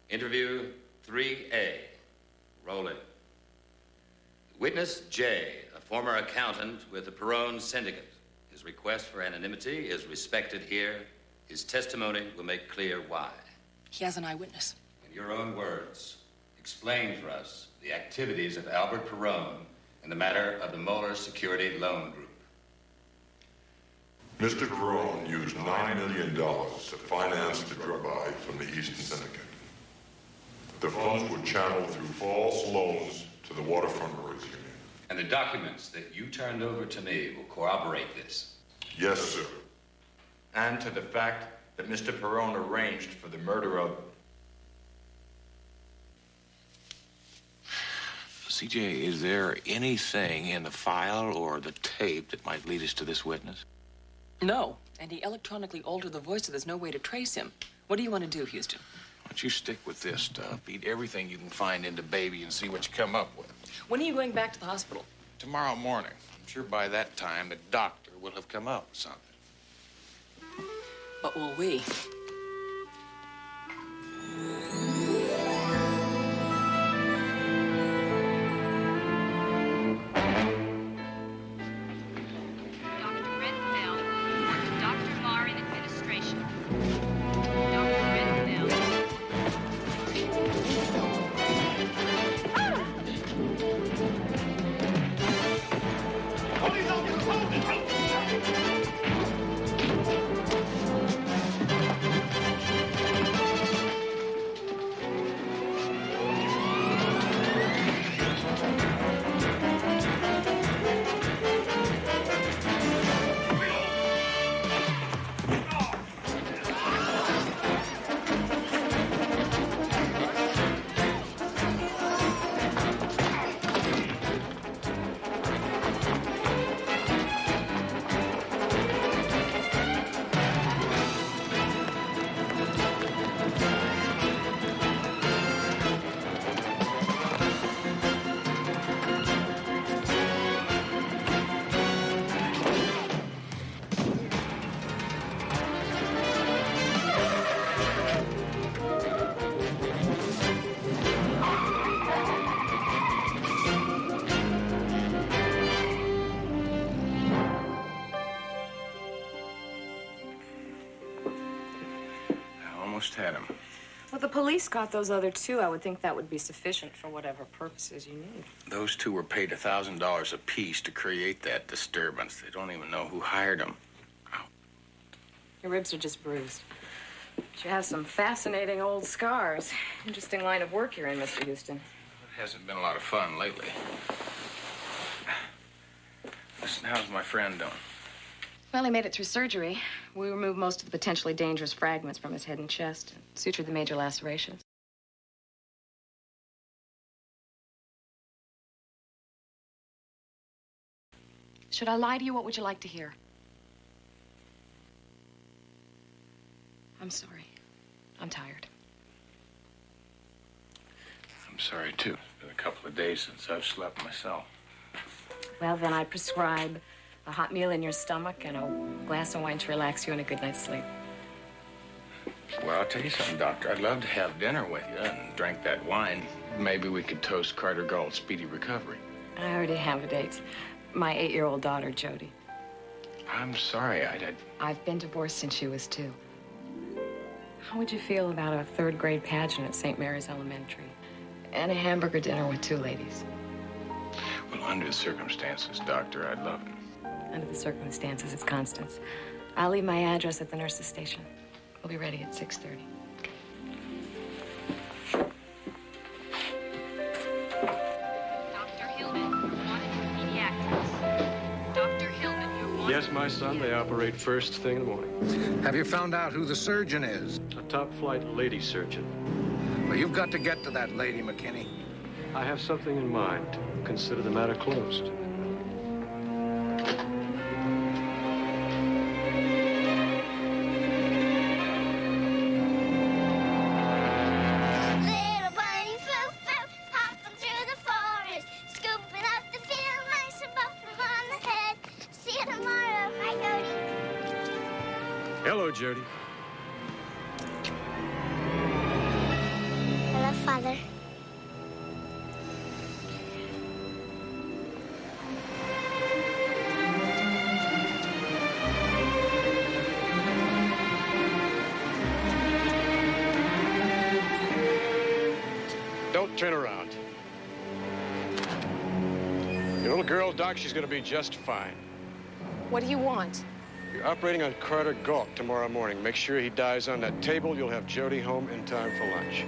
Interview 3A. Rolling. Witness J, a former accountant with the Perron Syndicate. His request for anonymity is respected here. His testimony will make clear why. He has an eyewitness. In your own words, explain for us the activities of Albert Perron in the matter of the Moeller Security Loan Group. Mr. Perron used $9 million to finance the drug buy from the Eastern Syndicate. The funds were channeled through false loans to the Waterfront Roads Union. And the documents that you turned over to me will corroborate this. Yes, sir. And to the fact that Mr. Perron arranged for the murder of... CJ, is there anything in the file or the tape that might lead us to this witness? No, and he electronically altered the voice so there's no way to trace him. What do you want to do, Houston? Why don't you stick with this stuff? Beat everything you can find into baby and see what you come up with. When are you going back to the hospital? Tomorrow morning. I'm sure by that time the doctor will have come up with something. But will we? Had him. Well, the police got those other two. I would think that would be sufficient for whatever purposes you need. Those two were paid $1,000 apiece to create that disturbance. They don't even know who hired them. Your ribs are just bruised. You have some fascinating old scars. Interesting line of work you're in, Mr. Houston. It hasn't been a lot of fun lately. Listen, how's my friend doing? Well, he made it through surgery. We removed most of the potentially dangerous fragments from his head and chest and sutured the major lacerations. Should I lie to you? What would you like to hear? I'm sorry. I'm tired. I'm sorry, too. It's been a couple of days since I've slept myself. Well, then I prescribe a hot meal in your stomach and a glass of wine to relax you and a good night's sleep. Well, I'll tell you something, Doctor. I'd love to have dinner with you and drink that wine. Maybe we could toast Carter Galt's speedy recovery. I already have a date. My 8-year-old daughter, Jody. I'm sorry, I've been divorced since she was 2. How would you feel about a 3rd grade pageant at St. Mary's Elementary? And a hamburger dinner with 2 ladies? Well, under the circumstances, Doctor, I'd love it. Under the circumstances, it's Constance. I'll leave my address at the nurse's station. We'll be ready at 6:30. Dr. Hillman, wanted for pediatrics. Dr. Hillman, you're wanted. Yes, my son, they operate first thing in the morning. Have you found out who the surgeon is? A top-flight lady surgeon. Well, you've got to get to that lady, McKinney. I have something in mind. Consider the matter closed. Jody. I love Father. Don't turn around. Your little girl, Doc, she's gonna be just fine. What do you want? You're operating on Carter Galt tomorrow morning. Make sure he dies on that table. You'll have Jody home in time for lunch.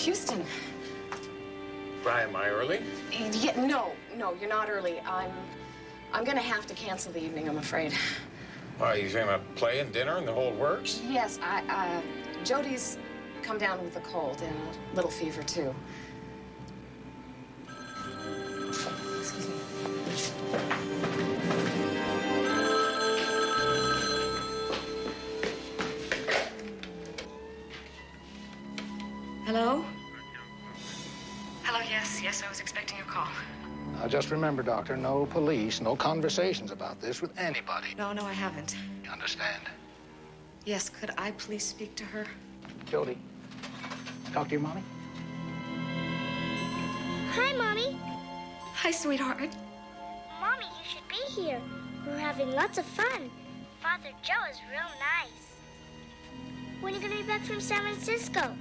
Houston. Brian, am I early? Yeah, no, you're not early. I'm gonna have to cancel the evening, I'm afraid. Why, you gonna play and dinner and the whole works? Yes, Jody's come down with a cold and a little fever, too. Excuse me. Hello? Hello, yes, I was expecting your call. Now, just remember, Doctor, no police, no conversations about this with anybody. No, I haven't. You understand? Yes, could I please speak to her? Jody, talk to your mommy. Hi, Mommy. Hi, sweetheart. Mommy, you should be here. We're having lots of fun. Father Joe is real nice. When are you going to be back from San Francisco?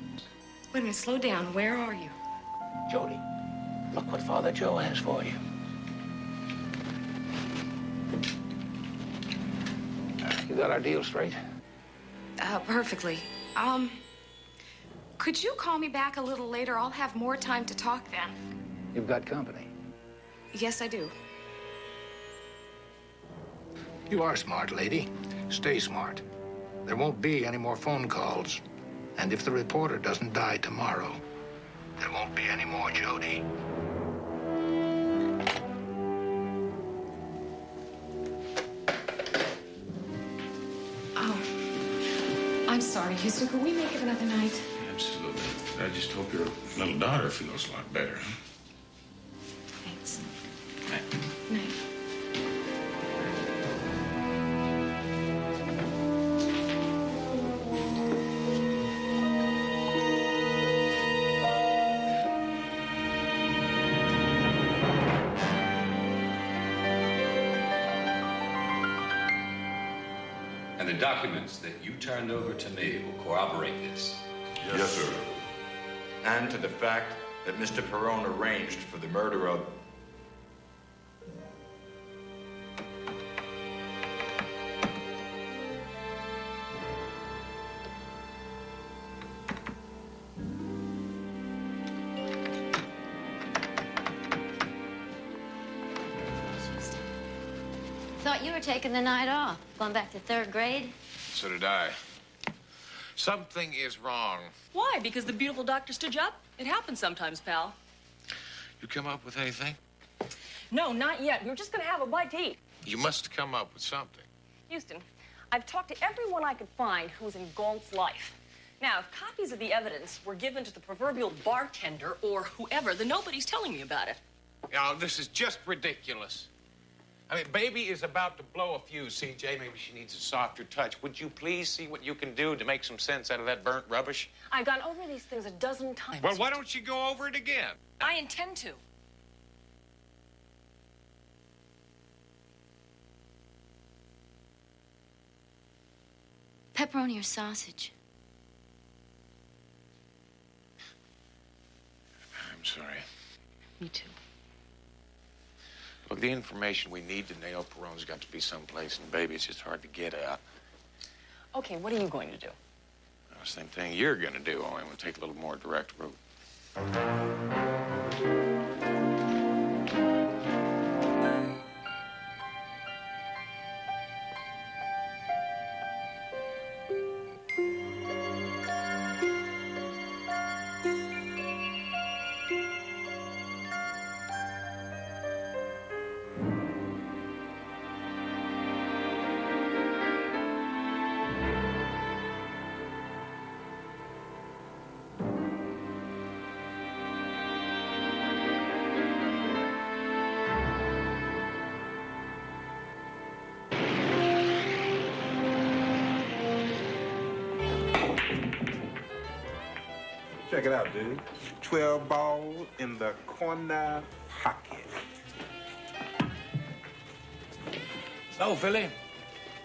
Wait a minute, slow down. Where are you? Jody, look what Father Joe has for you. You got our deal straight? Perfectly. Could you call me back a little later? I'll have more time to talk then. You've got company. Yes, I do. You are smart, lady. Stay smart. There won't be any more phone calls. And if the reporter doesn't die tomorrow, there won't be any more Jody. Oh, I'm sorry, Houston. Could we make it another night? Absolutely. I just hope your little daughter feels a lot better. Thanks. Night. Night. And the documents that you turned over to me will corroborate this. Yes, sir. And to the fact that Mr. Perone arranged for the murder of... Thought you were taking the night off. Going back to third grade? So did I. Something is wrong. Why? Because the beautiful doctor stood you up? It happens sometimes, pal. You come up with anything? No, not yet. We were just gonna have a bite to eat. You must come up with something. Houston, I've talked to everyone I could find who was in Galt's life. Now, if copies of the evidence were given to the proverbial bartender or whoever, then nobody's telling me about it. Now, this is just ridiculous. I mean, baby is about to blow a fuse, CJ. Maybe she needs a softer touch. Would you please see what you can do to make some sense out of that burnt rubbish? I've gone over these things a dozen times. Well, why don't you go over it again? I intend to. Pepperoni or sausage? I'm sorry. Me too. the information we need to nail Perone's got to be someplace, and baby, it's just hard to get at. Okay, what are you going to do? The same thing you're gonna do, only I'm gonna take a little more direct route. Check it out, dude. 12 ball in the corner pocket. So, Philly, I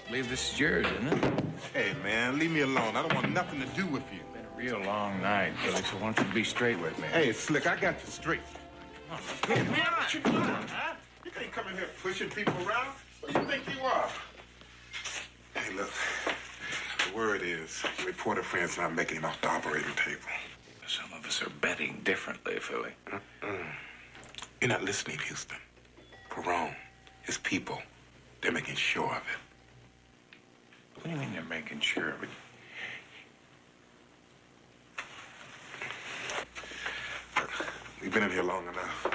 believe this is yours, isn't it? Hey, man, leave me alone. I don't want nothing to do with you. Been a real long night, Philly, so why don't you be straight with me? Hey, Slick, I got you straight. Hey, man, what you doing, huh? You can't come in here pushing people around. What do you think you are? Hey, look, the word is reporter friend's not making it off the operating table. Some of us are betting differently, Philly. You're not listening, Houston. Perone, his people, they're making sure of it. What do you mean they're making sure of it? We've been in here long enough.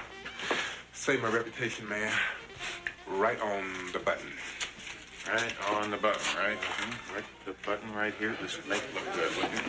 Save my reputation, man. Right on the button. Right on the button, right? Right, the button right here. Just make it look good, would you?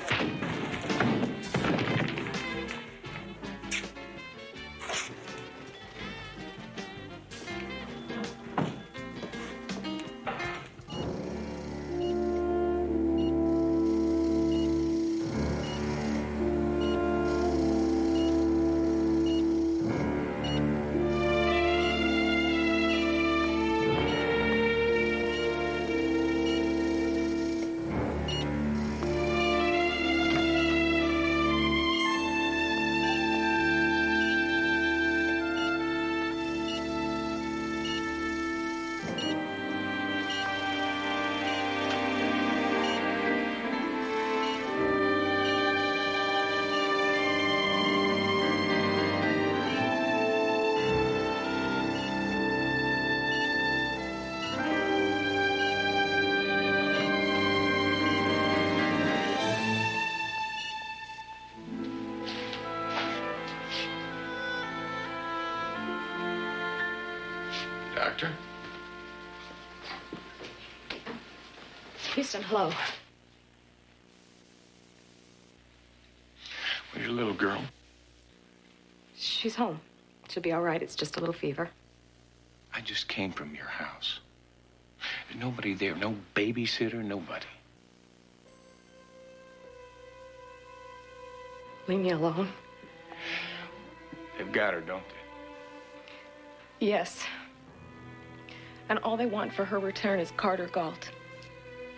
Doctor? Houston, hello. Where's your little girl? She's home. She'll be all right. It's just a little fever. I just came from your house. There's nobody there. No babysitter, nobody. Leave me alone. They've got her, don't they? Yes. And all they want for her return is Carter Galt.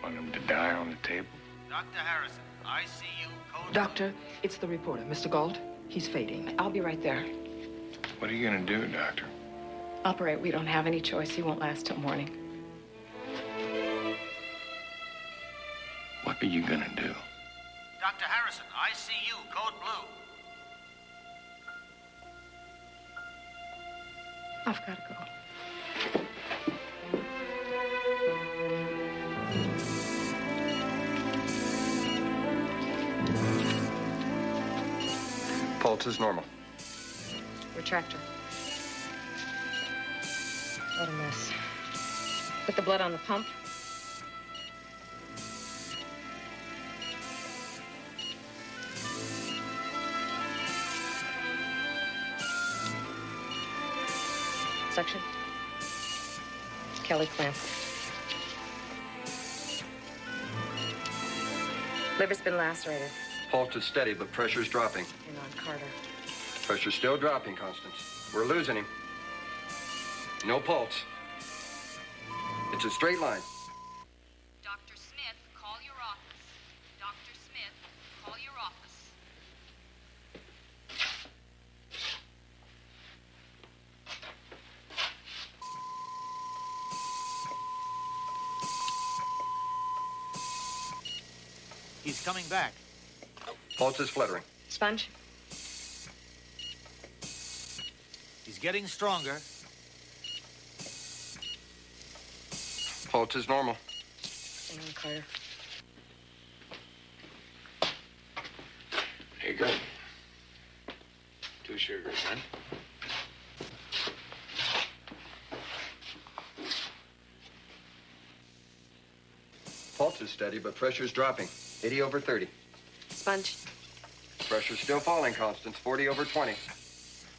Want him to die on the table? Dr. Harrison, ICU code. Doctor, it's the reporter. Mr. Galt, he's fading. I'll be right there. What are you gonna do, Doctor? Operate. We don't have any choice. He won't last till morning. What are you gonna do? Dr. Harrison, ICU code blue. I've got to go. Pulse is normal. Retractor. What a mess. Put the blood on the pump. Suction. Kelly clamp. Liver's been lacerated. Pulse is steady, but pressure's dropping. In on Carter. Pressure's still dropping, Constance. We're losing him. No pulse. It's a straight line. Dr. Smith, call your office. Dr. Smith, call your office. He's coming back. Pulse is fluttering. Sponge? He's getting stronger. Pulse is normal. Hang on, Carter. Here you go. 2 sugars, huh? Pulse is steady, but pressure's dropping. 80 over 30. Sponge? Pressure's still falling, Constance. 40 over 20.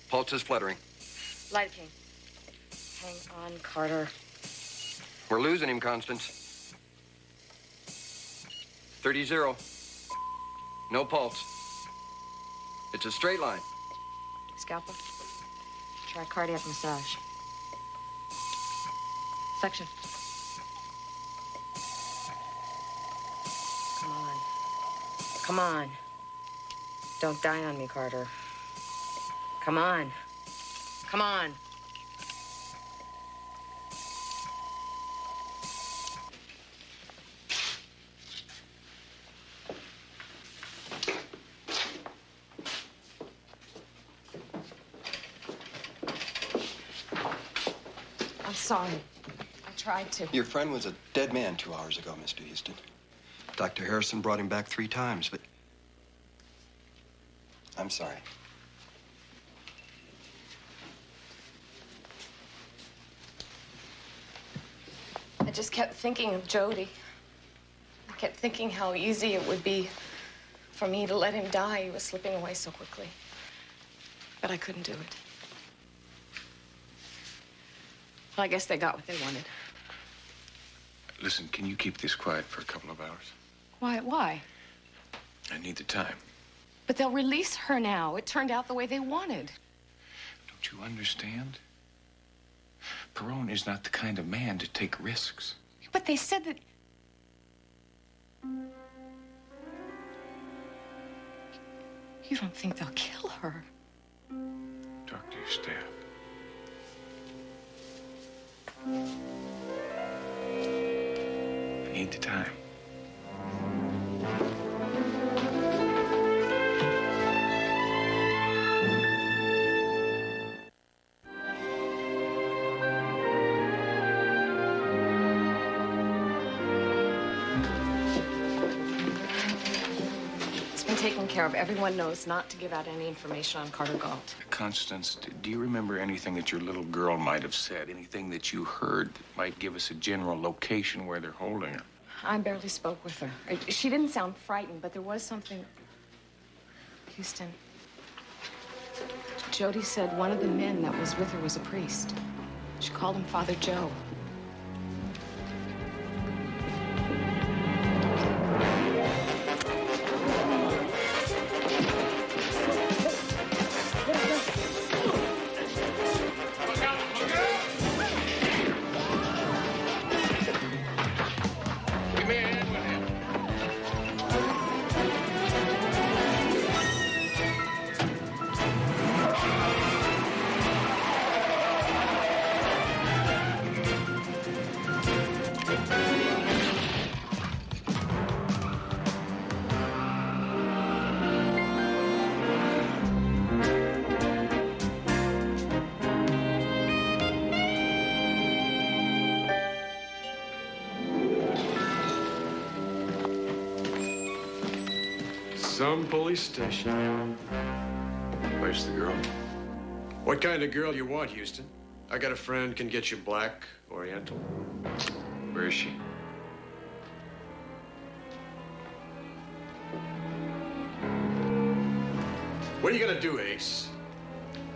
Pulse is fluttering. Lidocaine. Hang on, Carter. We're losing him, Constance. 30-0. No pulse. It's a straight line. Scalpel? Try cardiac massage. Section. Come on. Come on. Don't die on me, Carter. Come on. Come on. I'm sorry. I tried to. Your friend was a dead man 2 hours ago, Mr. Houston. Dr. Harrison brought him back 3 times, but... I'm sorry. I just kept thinking of Jody. I kept thinking how easy it would be for me to let him die. He was slipping away so quickly. But I couldn't do it. Well, I guess they got what they wanted. Listen, can you keep this quiet for a couple of hours? Why? Why? I need the time. But they'll release her now. It turned out the way they wanted. Don't you understand? Perone is not the kind of man to take risks. But they said that... You don't think they'll kill her? Talk to your staff. I need the time. It's been taken care of. Everyone knows not to give out any information on Carter Galt. Constance, do you remember anything that your little girl might have said? Anything that you heard that might give us a general location where they're holding her? I barely spoke with her. She didn't sound frightened, but there was something... Houston. Jody said one of the men that was with her was a priest. She called him Father Joe. Some police station. Where's the girl? What kind of girl you want, Houston? I got a friend can get you black, oriental. Where is she? What are you gonna do, Ace?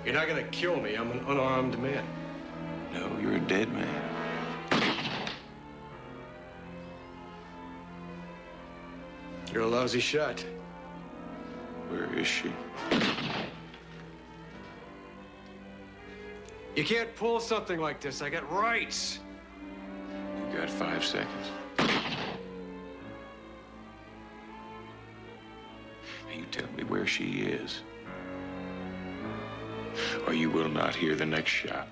You're not gonna kill me. I'm an unarmed man. No, you're a dead man. You're a lousy shot. Where is she? You can't pull something like this. I got rights. You got 5 seconds. Now you tell me where she is, or you will not hear the next shot.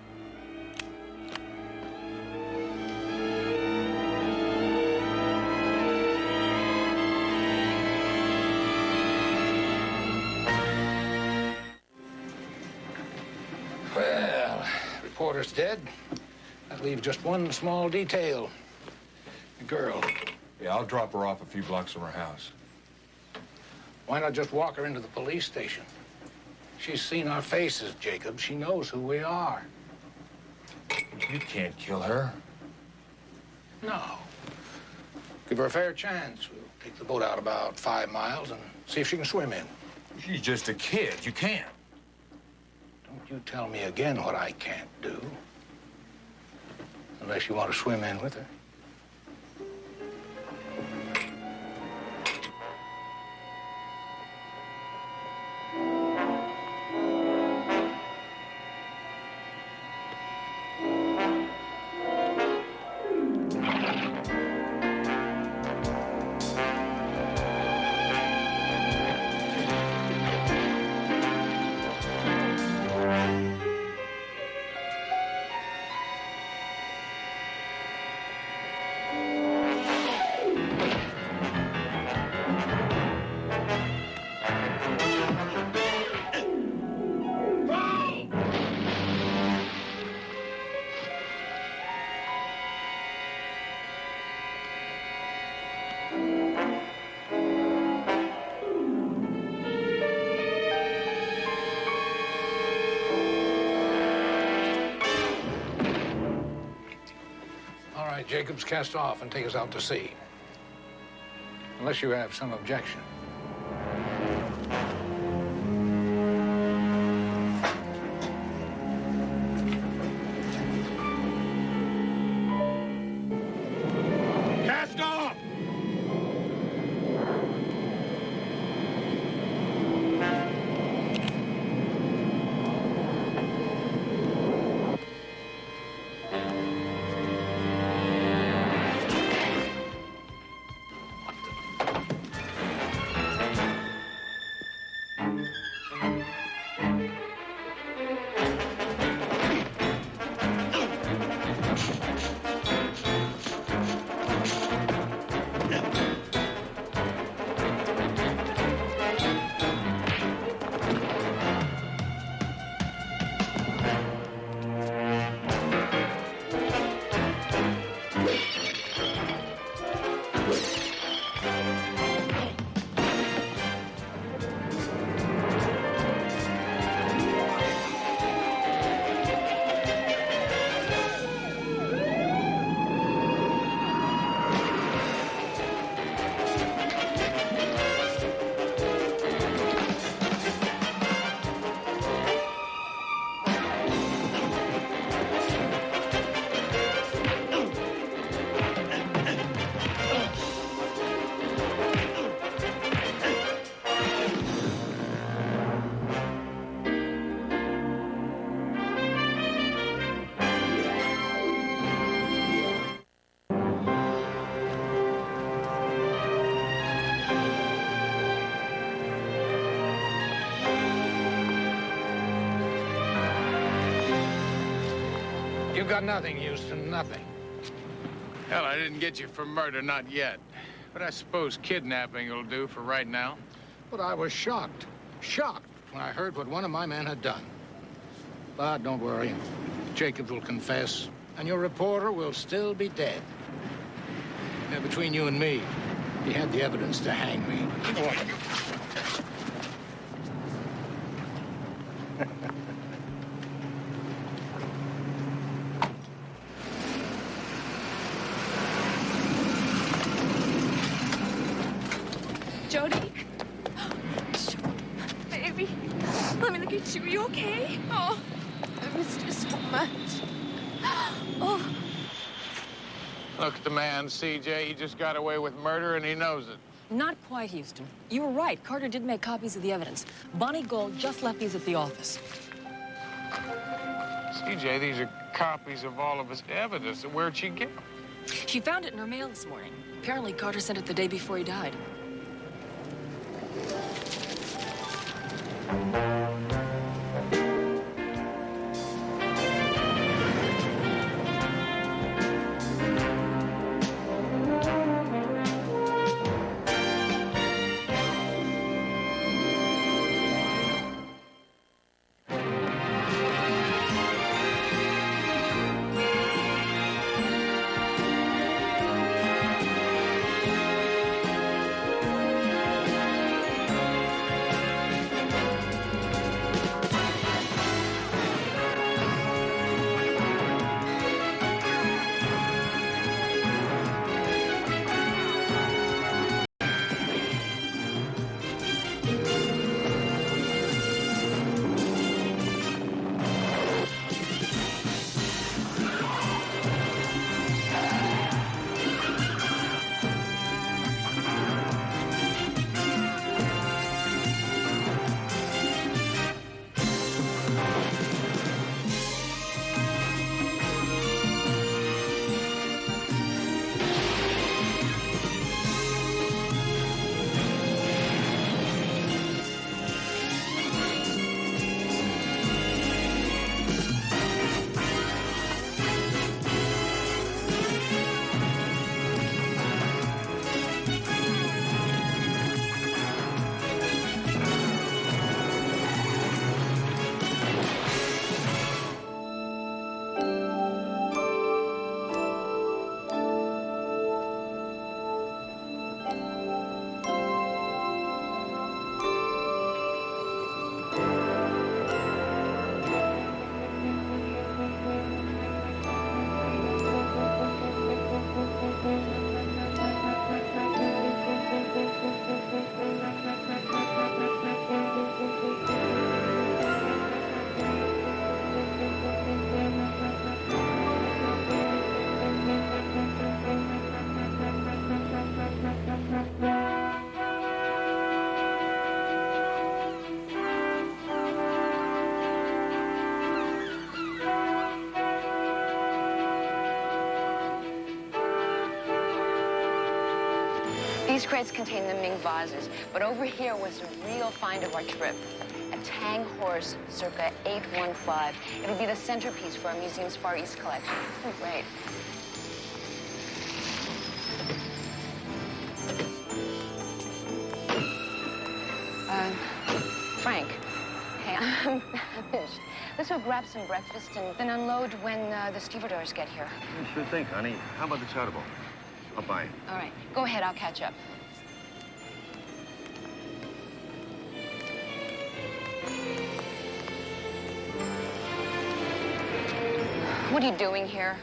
daughter's dead, that leaves just one small detail. The girl. Yeah, I'll drop her off a few blocks from her house. Why not just walk her into the police station? She's seen our faces, Jacob. She knows who we are. You can't kill her. No. Give her a fair chance. We'll take the boat out about 5 miles and see if she can swim in. She's just a kid. You can't. Don't you tell me again what I can't do. Unless you want to swim in with her. Jacobs, cast off and take us out to sea. Unless you have some objection. Cast off! You got nothing, Houston, nothing. Hell, I didn't get you for murder, not yet. But I suppose kidnapping will do for right now. But I was shocked when I heard what one of my men had done. But don't worry, Jacobs will confess, and your reporter will still be dead. Now, between you and me, he had the evidence to hang me. Jody? Baby, let me look at you. Are you okay? Oh, I missed you so much. Oh. Look at the man, CJ. He just got away with murder, and he knows it. Not quite, Houston. You were right. Carter did make copies of the evidence. Bonnie Gold just left these at the office. CJ, these are copies of all of his evidence. Where'd she get them? She found it in her mail this morning. Apparently, Carter sent it the day before he died. These crates contain the Ming vases, but over here was a real find of our trip. A Tang horse circa 815. It'll be the centerpiece for our museum's Far East collection. Oh, great. Frank. Hey, I'm finished. Let's go grab some breakfast and then unload when the stevedores get here. Yeah, sure thing, honey. How about the chowder bowl? I'll buy it. All right. Go ahead. I'll catch up. What are you doing here?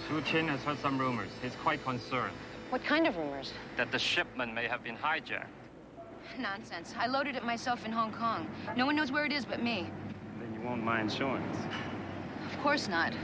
Su Chin has heard some rumors. He's quite concerned. What kind of rumors? That the shipment may have been hijacked. Nonsense. I loaded it myself in Hong Kong. No one knows where it is but me. Then you won't mind showing us. Of course not.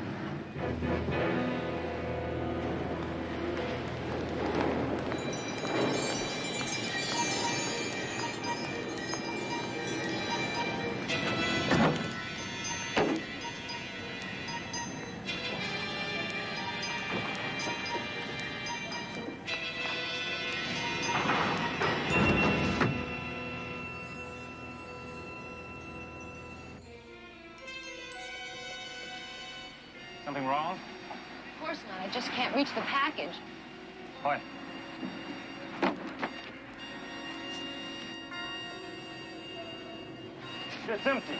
Something wrong? Of course not. I just can't reach the package. Why? It's empty.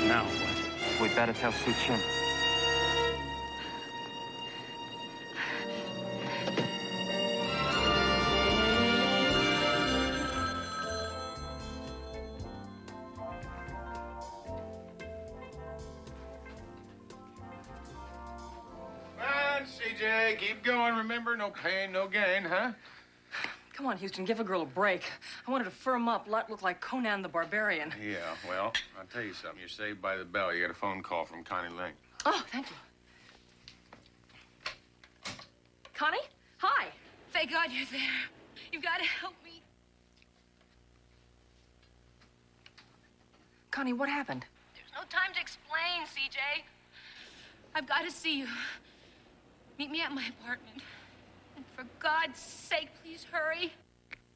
Now what? We better tell Su Chin. CJ, keep going. Remember, no pain, no gain, huh? Come on, Houston, give a girl a break. I wanted to firm up, look like Conan the Barbarian. Yeah, well, I'll tell you something. You're saved by the bell. You got a phone call from Connie Ling. Oh, thank you. Connie? Hi. Thank God you're there. You've got to help me. Connie, what happened? There's no time to explain, CJ. I've got to see you. Meet me at my apartment. And for God's sake, please hurry.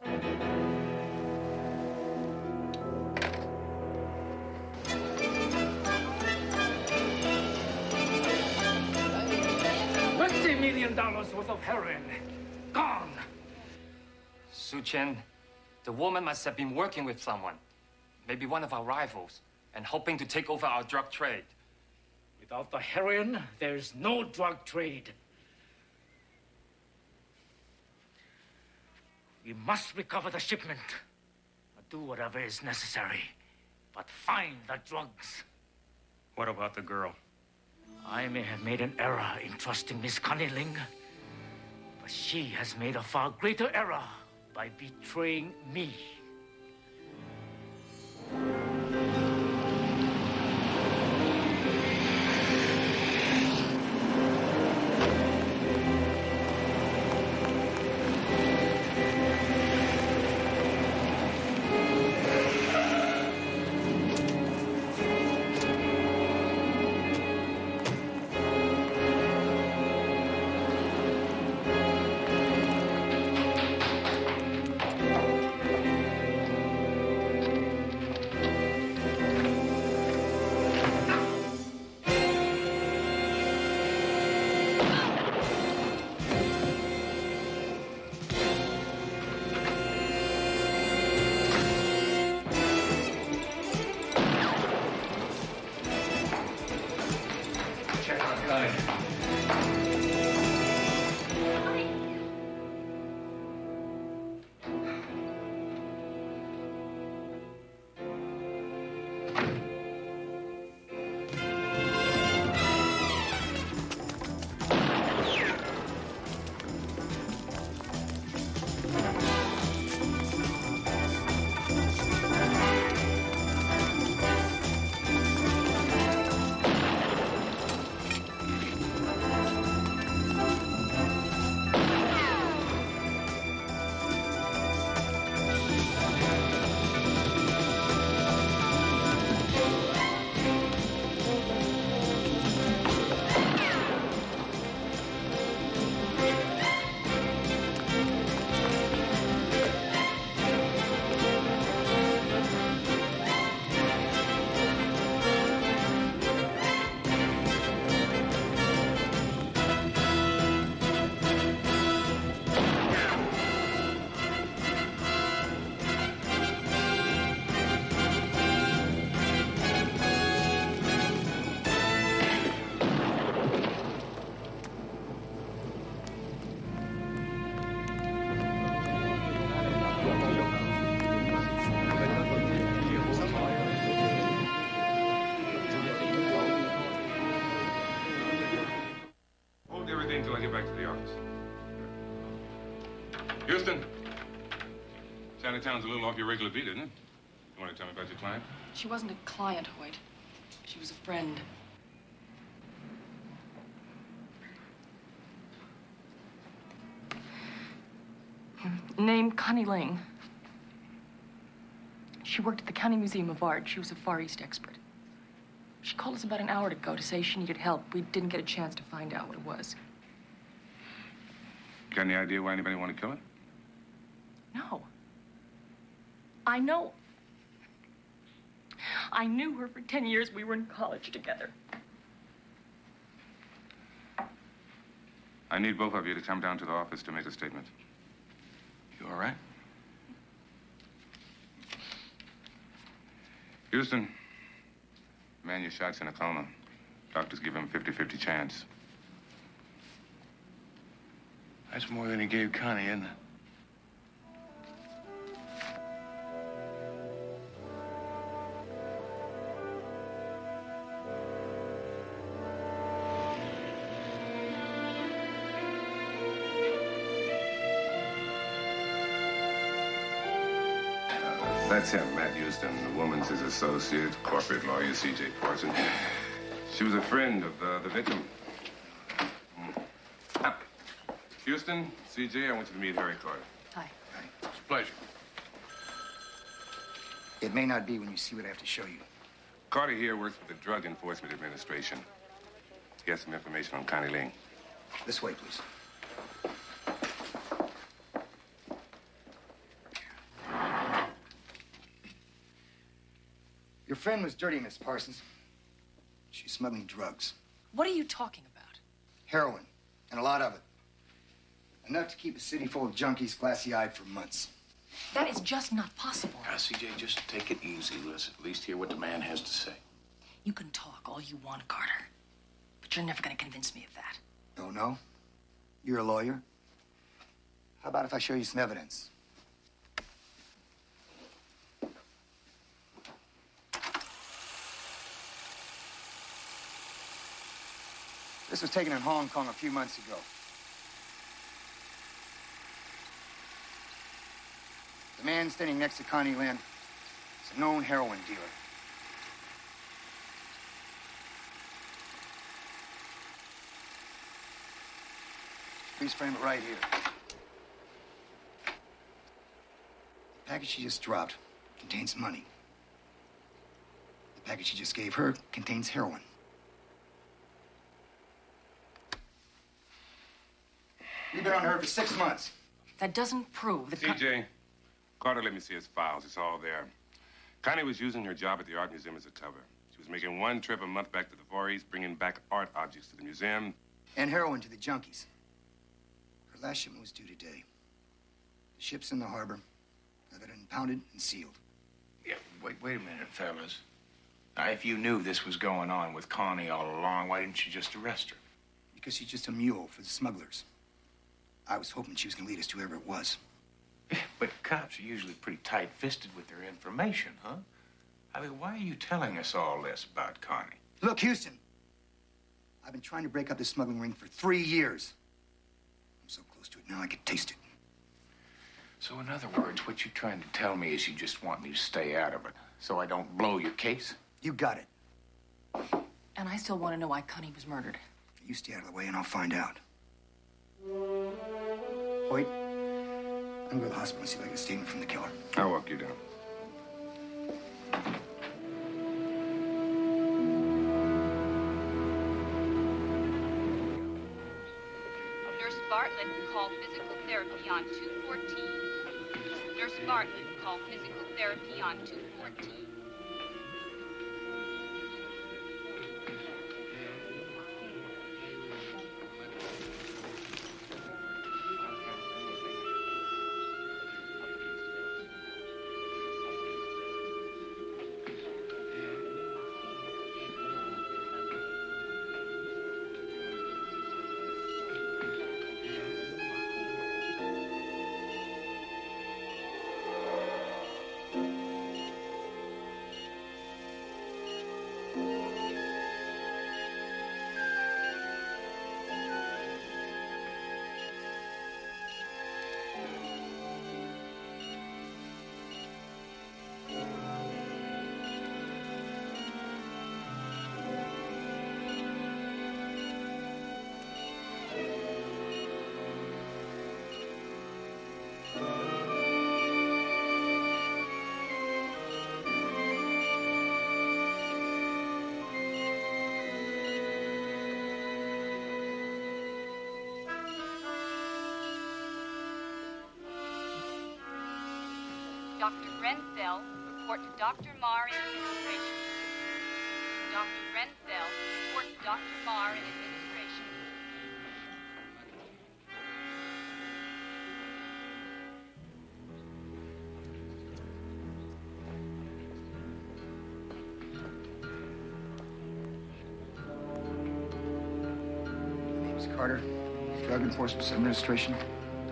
$20 million worth of heroin. Gone. Su Chin, the woman must have been working with someone. Maybe one of our rivals, and hoping to take over our drug trade. Without the heroin, there's no drug trade. We must recover the shipment. Do whatever is necessary, but find the drugs. What about the girl? I may have made an error in trusting Miss Connie Ling, but she has made a far greater error by betraying me. Houston. Chinatown's a little off your regular beat, isn't it? You want to tell me about your client? She wasn't a client, Hoyt. She was a friend. Named Connie Ling. She worked at the County Museum of Art. She was a Far East expert. She called us about an hour ago to say she needed help. We didn't get a chance to find out what it was. Got any idea why anybody want to kill her? No. I know. I knew her for 10 years. We were in college together. I need both of you to come down to the office to make a statement. You all right? Houston, the man you shot's in a coma. Doctors give him a 50-50 chance. That's more than he gave Connie, isn't it? That's him, Matt Houston. The woman's his associate, corporate lawyer, C.J. Parson. She was a friend of the victim. Houston, C.J., I want you to meet Harry Carter. Hi. It's a pleasure. It may not be when you see what I have to show you. Carter here works for the Drug Enforcement Administration. He has some information on Connie Ling. This way, please. Your friend was dirty, Miss Parsons. She's smuggling drugs. What are you talking about? Heroin, and a lot of it. Enough to keep a city full of junkies glassy-eyed for months. That is just not possible. Now, C.J., just take it easy. Let's at least hear what the man has to say. You can talk all you want, Carter. But you're never going to convince me of that. Oh, no? You're a lawyer? How about if I show you some evidence? This was taken in Hong Kong a few months ago. The man standing next to Connie Lin is a known heroin dealer. Please frame it right here. The package she just dropped contains money. The package she just gave her contains heroin. We've been on her for 6 months. That doesn't prove that... C.J., Carter let me see his files. It's all there. Connie was using her job at the art museum as a cover. She was making one trip a month back to the Far East, bringing back art objects to the museum. And heroin to the junkies. Her last shipment was due today. The ship's in the harbor. I've had it impounded and sealed. Yeah, wait a minute, fellas. Now, if you knew this was going on with Connie all along, why didn't you just arrest her? Because she's just a mule for the smugglers. I was hoping she was going to lead us to whoever it was. But cops are usually pretty tight-fisted with their information, huh? I mean, why are you telling us all this about Connie? Look, Houston. I've been trying to break up this smuggling ring for 3 years. I'm so close to it now I could taste it. So in other words, what you're trying to tell me is you just want me to stay out of it, so I don't blow your case? You got it. And I still want to know why Connie was murdered. You stay out of the way and I'll find out. Wait. I'm going to the hospital and see if I can get a statement from the killer. I'll walk you down. Nurse Bartlett, call physical therapy on 214. Nurse Bartlett, call physical therapy on 214. Dr. Renthel, report to Dr. Marr in administration. Dr. Renthel, report to Dr. Marr in administration. My name's Carter, Drug Enforcement Administration.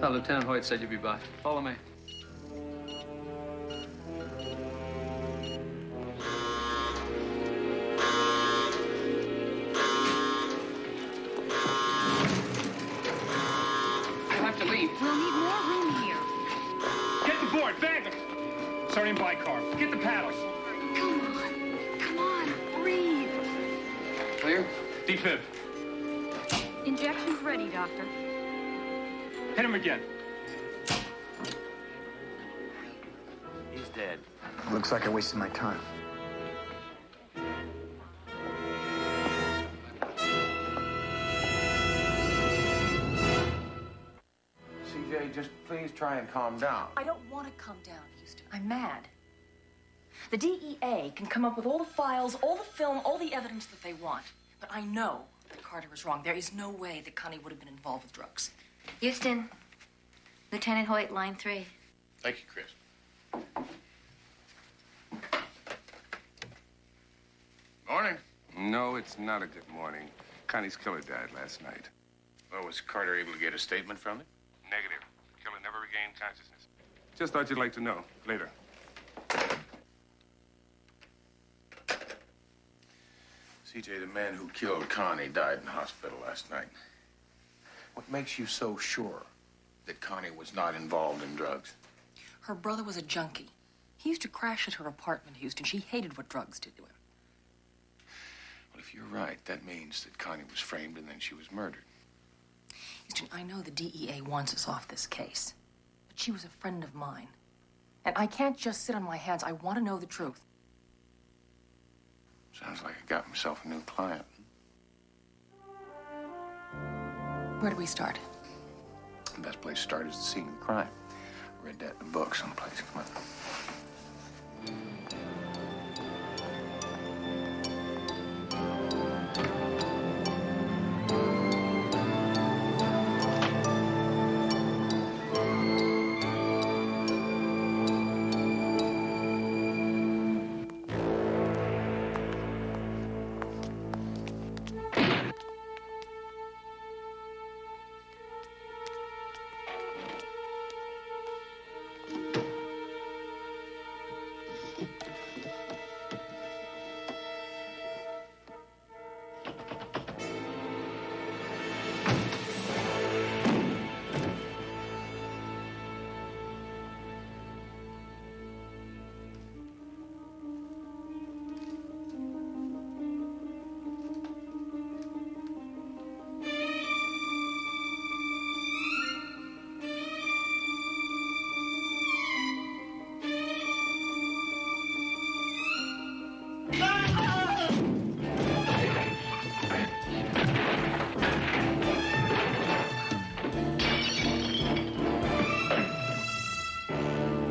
Lieutenant Hoyt said you'd be by. Follow me. You'll have to leave. We'll need more room here. Get the board, bag them. Starting bicar. Get the paddles. Come on, breathe. Clear? Defib. Injection's ready, Doctor. Hit him again. He's dead. Looks like I wasted my time. CJ, just please try and calm down. I don't want to calm down, Houston. I'm mad. The DEA can come up with all the files, all the film, all the evidence that they want. But I know that Carter is wrong. There is no way that Connie would have been involved with drugs. Houston, Lieutenant Hoyt, line 3. Thank you, Chris. Morning. No, it's not a good morning. Connie's killer died last night. Well, was Carter able to get a statement from it? Negative. The killer never regained consciousness. Just thought you'd like to know. Later. CJ, the man who killed Connie died in hospital last night. What makes you so sure that Connie was not involved in drugs? Her brother was a junkie. He used to crash at her apartment, Houston. She hated what drugs did to him. Well, if you're right, that means that Connie was framed and then she was murdered. Houston, I know the DEA wants us off this case, but she was a friend of mine. And I can't just sit on my hands. I want to know the truth. Sounds like I got myself a new client. Where do we start? The best place to start is the scene of the crime. Read that in the book someplace. Come on.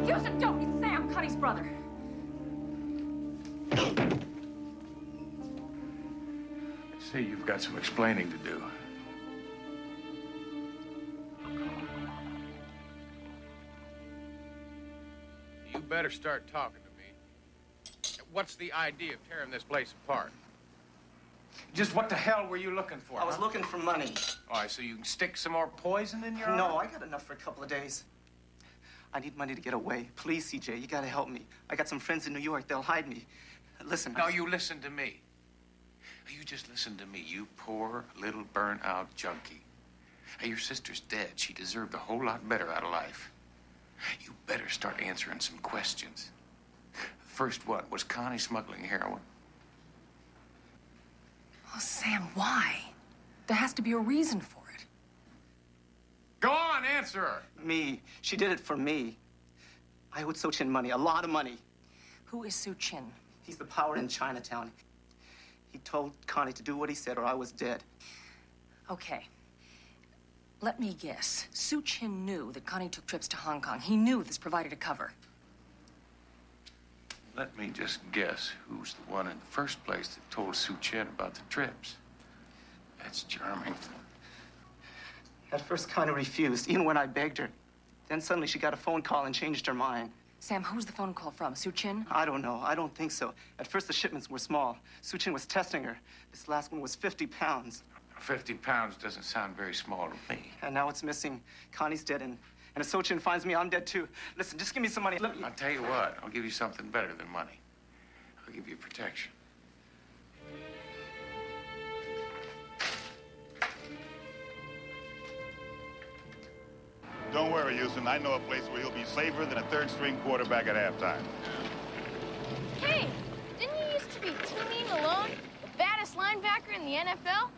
Houston, don't! It's Sam, Connie's brother. Say you've got some explaining to do. You better start talking to me. What's the idea of tearing this place apart? Just what the hell were you looking for? I was looking for money. All right, so you can stick some more poison in your arm? No, I got enough for a couple of days. I need money to get away. Please, CJ, you gotta help me. I got some friends in New York. They'll hide me. Listen. No, you listen to me. You just listen to me, you poor little burnt-out junkie. Hey, your sister's dead. She deserved a whole lot better out of life. You better start answering some questions. First one, was Connie smuggling heroin? Oh, Sam, why? There has to be a reason for it. Go on, answer her. Me. She did it for me. I owed So-Chin money, a lot of money. Who is Su-Chin? He's the power in Chinatown. He told Connie to do what he said or I was dead. Okay. Let me guess. Su-Chin knew that Connie took trips to Hong Kong. He knew this provided a cover. Let me just guess who's the one in the first place that told Sue Chen about the trips. That's charming. At first, Connie refused, even when I begged her. Then suddenly she got a phone call and changed her mind. Sam, who's the phone call from? Sue Chin? I don't know. I don't think so. At first, the shipments were small. Sue Chin was testing her. This last one was 50 pounds. 50 pounds doesn't sound very small to me. And now it's missing. Connie's dead, and if Sue Chin finds me, I'm dead too. Listen, just give me some money. Let me... I'll tell you what. I'll give you something better than money. I'll give you protection. Don't worry, Houston. I know a place where he'll be safer than a third-string quarterback at halftime. Hey, didn't you used to be Too Malone, the baddest linebacker in the NFL?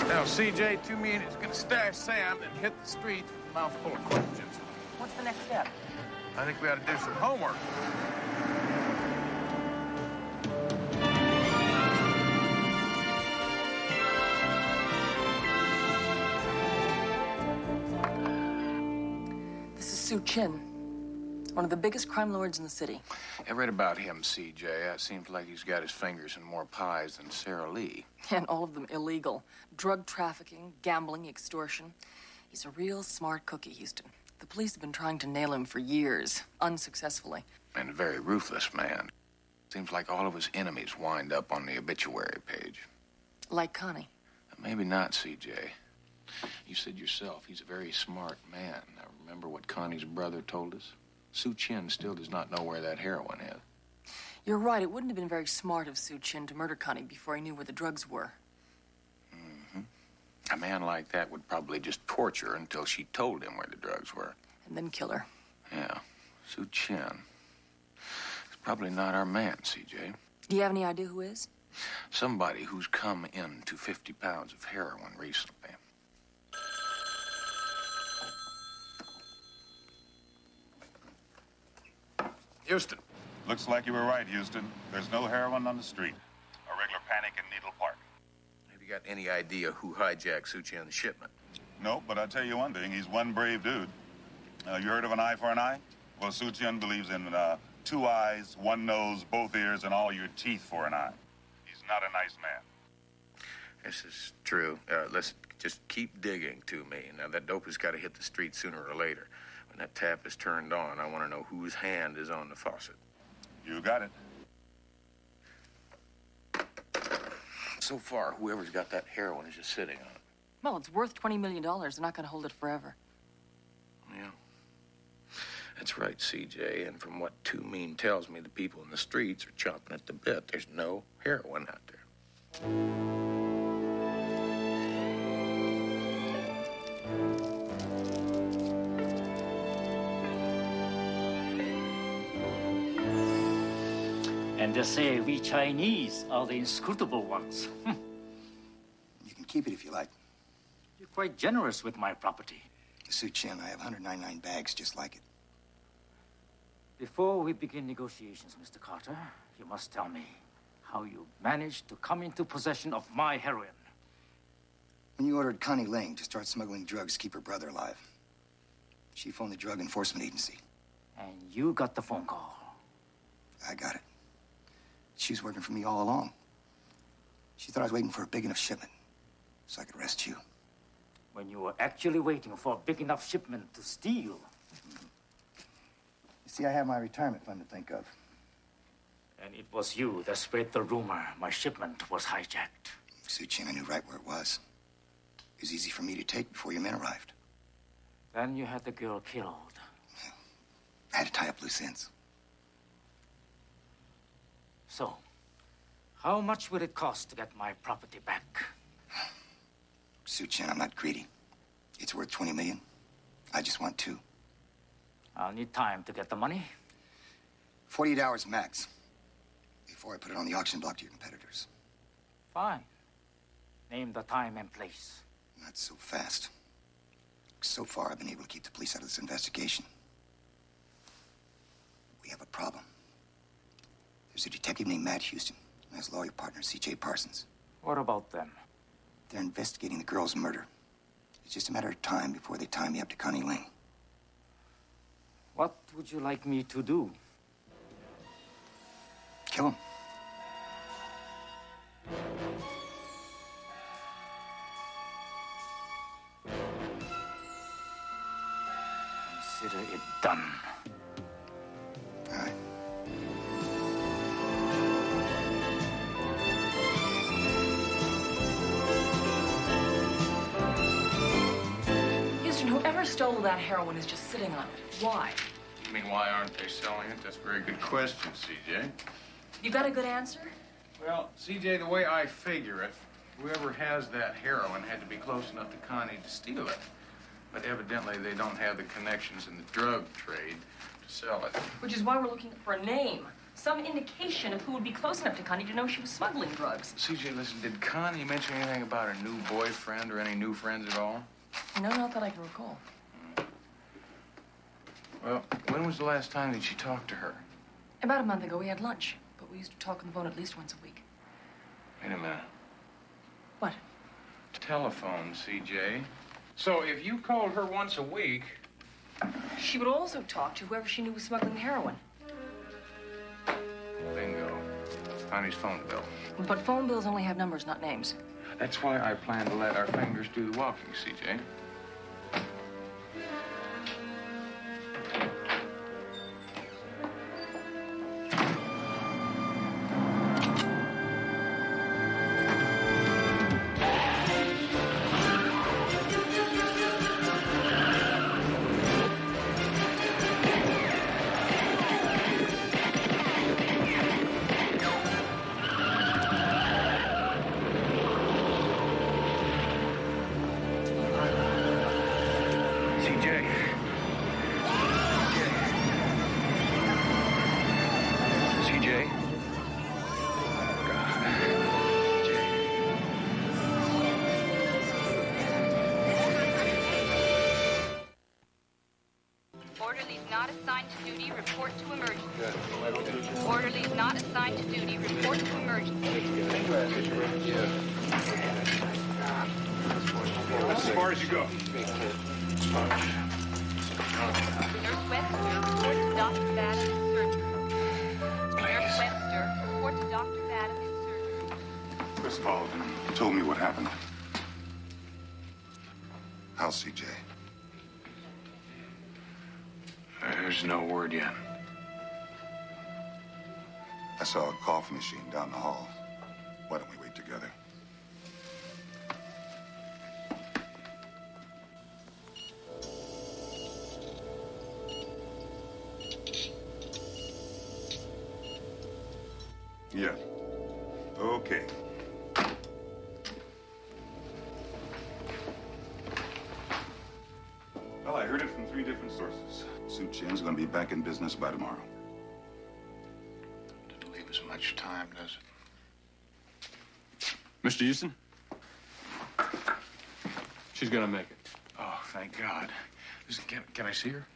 Now, CJ, Too Mean is going to stash Sam and hit the streets with a mouthful of questions. What's the next step? I think we ought to do some homework. This is Sue Chin, one of the biggest crime lords in the city. I read about him, CJ. It seems like he's got his fingers in more pies than Sarah Lee. And all of them illegal. Drug trafficking, gambling, extortion. He's a real smart cookie, Houston. The police have been trying to nail him for years, unsuccessfully. And a very ruthless man. Seems like all of his enemies wind up on the obituary page. Like Connie. Maybe not, CJ. You said yourself he's a very smart man. Now, remember what Connie's brother told us? Sue Chin still does not know where that heroin is. You're right. It wouldn't have been very smart of Sue Chin to murder Connie before he knew where the drugs were. A man like that would probably just torture her until she told him where the drugs were. And then kill her. Yeah, Sue Chin. It's probably not our man, CJ. Do you have any idea who is? Somebody who's come into 50 pounds of heroin recently. Houston. Looks like you were right, Houston. There's no heroin on the street. A regular panic in Needle Park. Have you got any idea who hijacked Sue Chin's shipment? No, but I'll tell you one thing. He's one brave dude. You heard of an eye for an eye? Well, Sue Chin believes in 2 eyes, 1 nose, both ears, and all your teeth for an eye. He's not a nice man. This is true. Let's just keep digging, to me. Now, that dope has got to hit the street sooner or later. When that tap is turned on, I want to know whose hand is on the faucet. You got it. So far, whoever's got that heroin is just sitting on it. Well, it's worth $20 million. They're not going to hold it forever. Yeah. That's right, CJ. And from what Too Mean tells me, the people in the streets are chomping at the bit. There's no heroin out there. And they say we Chinese are the inscrutable ones. You can keep it if you like. You're quite generous with my property. Sue Chin, I have 199 bags just like it. Before we begin negotiations, Mr. Carter, you must tell me how you managed to come into possession of my heroin. When you ordered Connie Ling to start smuggling drugs to keep her brother alive, she phoned the Drug Enforcement Agency. And you got the phone call. I got it. She was working for me all along. She thought I was waiting for a big enough shipment so I could arrest you. When you were actually waiting for a big enough shipment to steal. You see, I have my retirement fund to think of. And it was you that spread the rumor my shipment was hijacked. Sue Chin, I knew right where it was. It was easy for me to take before your men arrived. Then you had the girl killed. I had to tie up loose ends. So, how much will it cost to get my property back? Sue Chin, I'm not greedy. It's worth $20 million. I just want 2. I'll need time to get the money. 48 hours max. Before I put it on the auction block to your competitors. Fine. Name the time and place. Not so fast. So far, I've been able to keep the police out of this investigation. We have a problem. There's a detective named Matt Houston and his lawyer partner, C.J. Parsons. What about them? They're investigating the girl's murder. It's just a matter of time before they tie me up to Connie Ling. What would you like me to do? Kill him. Consider it done. All right. Houston, whoever stole that heroin is just sitting on it. Why? You mean, why aren't they selling it? That's a very good question, CJ. You got a good answer? Well, CJ, the way I figure it, whoever has that heroin had to be close enough to Connie to steal it. But evidently, they don't have the connections in the drug trade to sell it. Which is why we're looking for a name. Some indication of who would be close enough to Connie to know she was smuggling drugs. CJ, listen, did Connie mention anything about her new boyfriend or any new friends at all? No, not that I can recall. Well, when was the last time that you talked to her? About a month ago, we had lunch. But we used to talk on the phone at least once a week. Wait a minute. What? Telephone, CJ. So if you called her once a week... She would also talk to whoever she knew was smuggling the heroin. Bingo. Connie's phone bill. But phone bills only have numbers, not names. That's why I plan to let our fingers do the walking, CJ. Orderlies not assigned to duty, report to emergency. Orderlies not assigned to duty, report to emergency. As far as you go. Nurse Webster, report to Dr. Badham's surgery. Nurse Webster, report to Dr. Badham's surgery. Chris called and told me what happened. How's CJ? There's no word yet. I saw a coffee machine down the hall. Why don't we wait together? Yeah. Okay. Well, I heard it from 3 different sources. Su Chen's gonna be back in business by tomorrow. Doesn't leave us much time, does it? Mr. Houston? She's gonna make it. Oh, thank God. Listen, can I see her?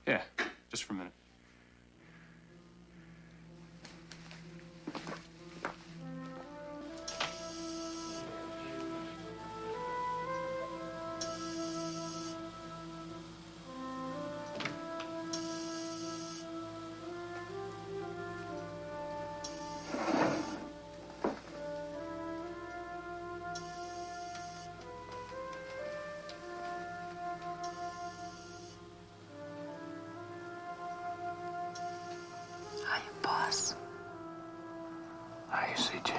Yeah, just for a minute. Hiya, boss. Hiya, CJ.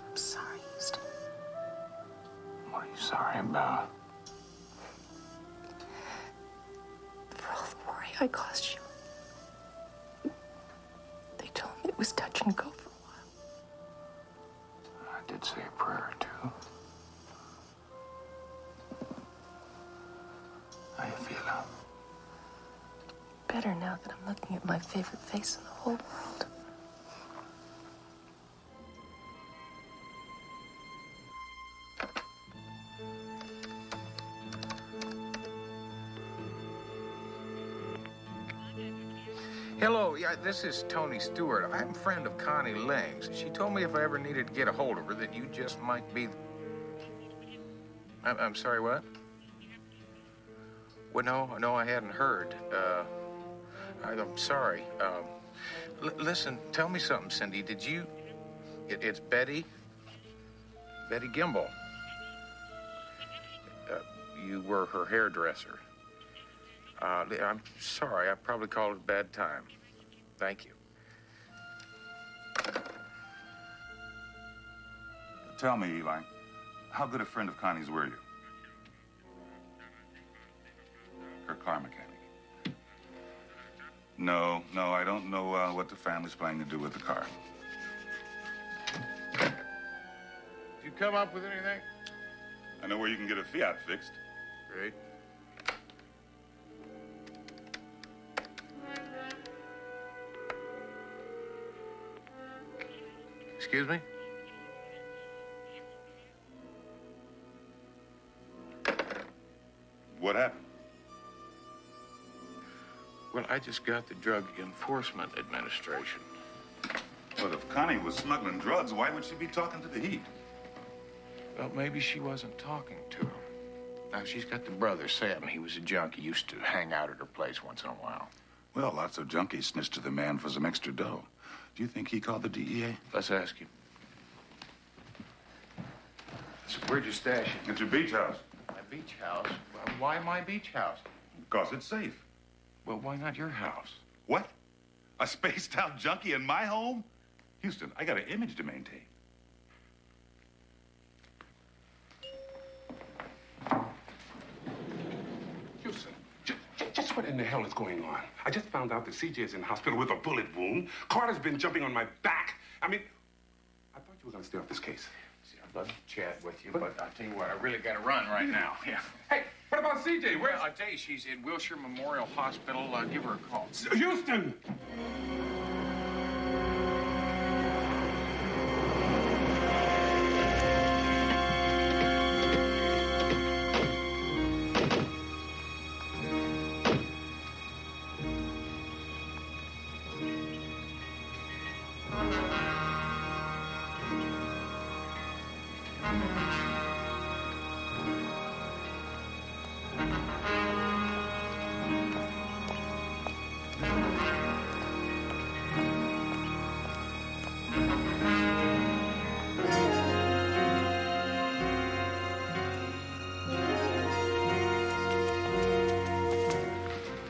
I'm sorry, Houston. What are you sorry about? For all the worry I caused you. They told me it was touch and go for a while. I did say a prayer or two. How you feeling? Better now that I'm looking at my favorite face in the whole world. Hello, yeah, this is Tony Stewart. I'm a friend of Connie Ling's. She told me if I ever needed to get a hold of her that you just might be... I'm sorry, what? Well, no, I hadn't heard. I'm sorry. Listen, tell me something, Cindy. Did you... It's Betty? Betty Gimble. You were her hairdresser. I'm sorry. I probably called it a bad time. Thank you. Tell me, Eli, how good a friend of Connie's were you? Her car mechanic. No, I don't know what the family's planning to do with the car. Did you come up with anything? I know where you can get a Fiat fixed. Great. Excuse me? What happened? Well, I just got the Drug Enforcement Administration. But if Connie was smuggling drugs, why would she be talking to the Heat? Well, maybe she wasn't talking to him. Now, she's got the brother, Sam. He was a junkie. Used to hang out at her place once in a while. Well, lots of junkies snitch to the man for some extra dough. Do you think he called the DEA? Let's ask him. So where'd you stash it? At your beach house. My beach house? Well, why my beach house? Because it's safe. Well, why not your house? What? A spaced-out junkie in my home? Houston, I got an image to maintain. Houston, just what in the hell is going on? I just found out that CJ is in hospital with a bullet wound. Carter's been jumping on my back. I mean, I thought you were going to stay off this case. See, I'd love to chat with you, but I'll tell you what, I really got to run right now. Yeah. Hey, what about CJ? Where? Well, I'll tell you, she's in Wilshire Memorial Hospital. Give her a call. Houston!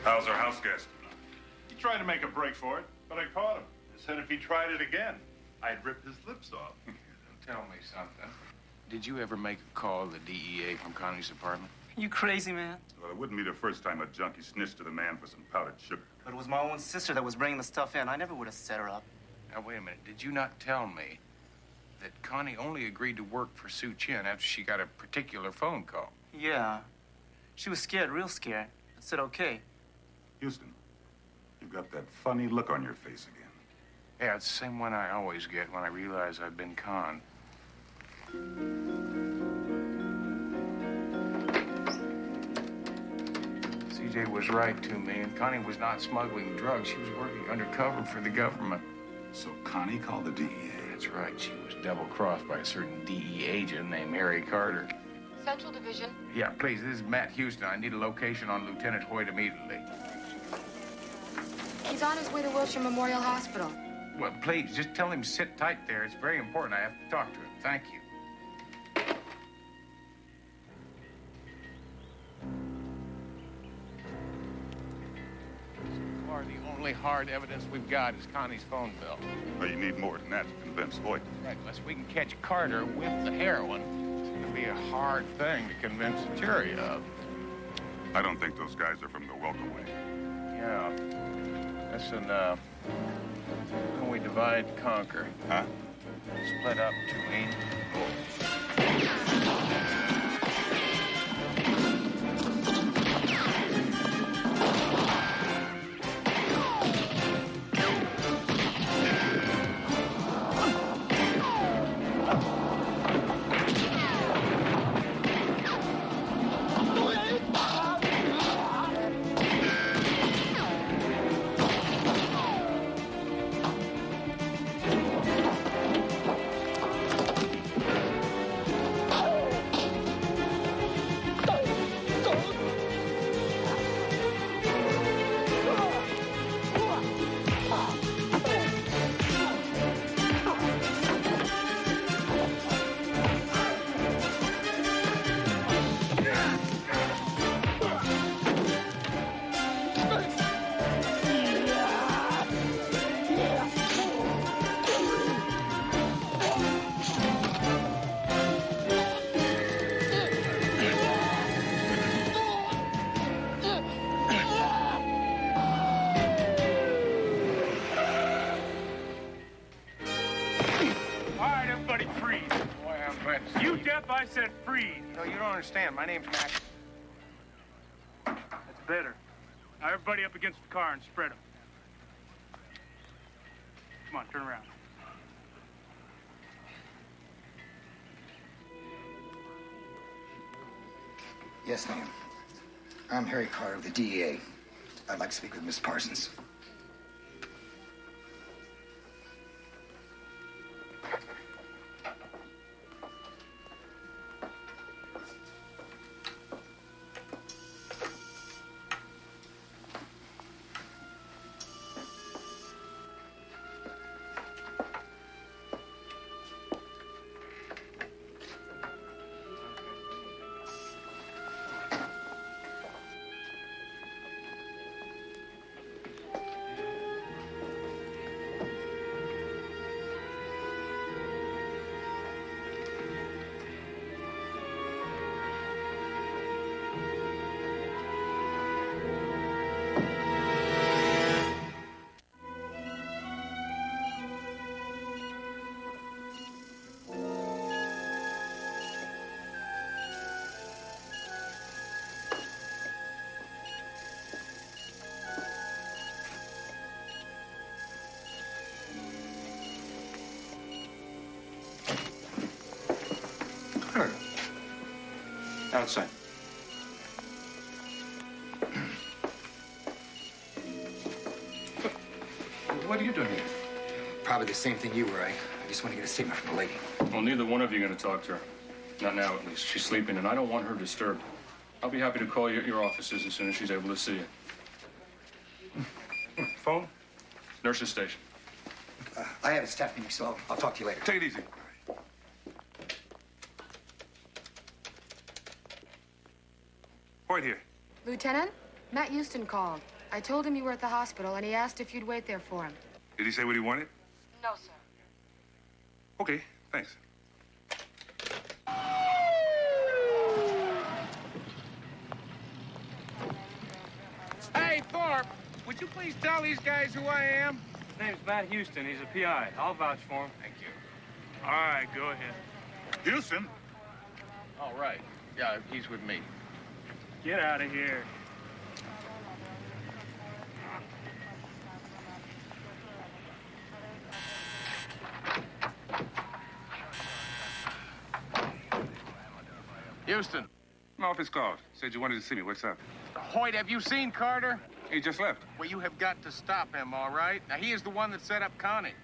How's our house guest? He tried to make a break for it, but I caught him. He said if he tried it again, I'd rip his lips off. Tell me something. Did you ever make a call to the DEA from Connie's apartment? You crazy, man? Well, it wouldn't be the first time a junkie snitched to the man for some powdered sugar. But it was my own sister that was bringing the stuff in. I never would have set her up. Now, wait a minute. Did you not tell me that Connie only agreed to work for Sue Chin after she got a particular phone call? Yeah. She was scared, real scared. I said, okay. Houston, you've got that funny look on your face again. Yeah, it's the same one I always get when I realize I've been conned. CJ was right to me, and Connie was not smuggling drugs. She was working undercover for the government. So Connie called the DEA? That's right. She was double-crossed by a certain DEA agent named Harry Carter. Central Division. Yeah, please, this is Matt Houston. I need a location on Lieutenant Hoyt immediately. He's on his way to Wilshire Memorial Hospital. Well, please, just tell him sit tight there. It's very important. I have to talk to him. Thank you. So far, the only hard evidence we've got is Connie's phone bill. Well, you need more than that to convince Hoyt. Right, unless we can catch Carter with the heroin, it's going to be a hard thing to convince the jury of. I don't think those guys are from the Welcome Way. Yeah. Listen, when we divide and conquer, huh? Split up between. said freeze. No, you don't understand. My name's Max. That's better. Now everybody up against the car and spread them. Come on, turn around. Yes, ma'am. I'm Harry Carter of the DEA. I'd like to speak with Miss Parsons. Outside. What are you doing here? Probably the same thing you were. I just want to get a statement from the lady. Well, neither one of you are going to talk to her. Not now, at least. She's sleeping, and I don't want her disturbed. I'll be happy to call you at your offices as soon as she's able to see you. Phone? Nurse's station. I have a staff meeting, so I'll talk to you later. Take it easy. Right here. Lieutenant, Matt Houston called. I told him you were at the hospital, and he asked if you'd wait there for him. Did he say what he wanted? No, sir. Okay, thanks. Hey, Thorpe, would you please tell these guys who I am? His name's Matt Houston. He's a PI. I'll vouch for him. Thank you. All right, go ahead. Houston? All right. Yeah, he's with me. Get out of here. Houston. My office called. Said you wanted to see me. What's up? Hoyt, have you seen Carter? He just left. Well, you have got to stop him, all right? Now, he is the one that set up Connie.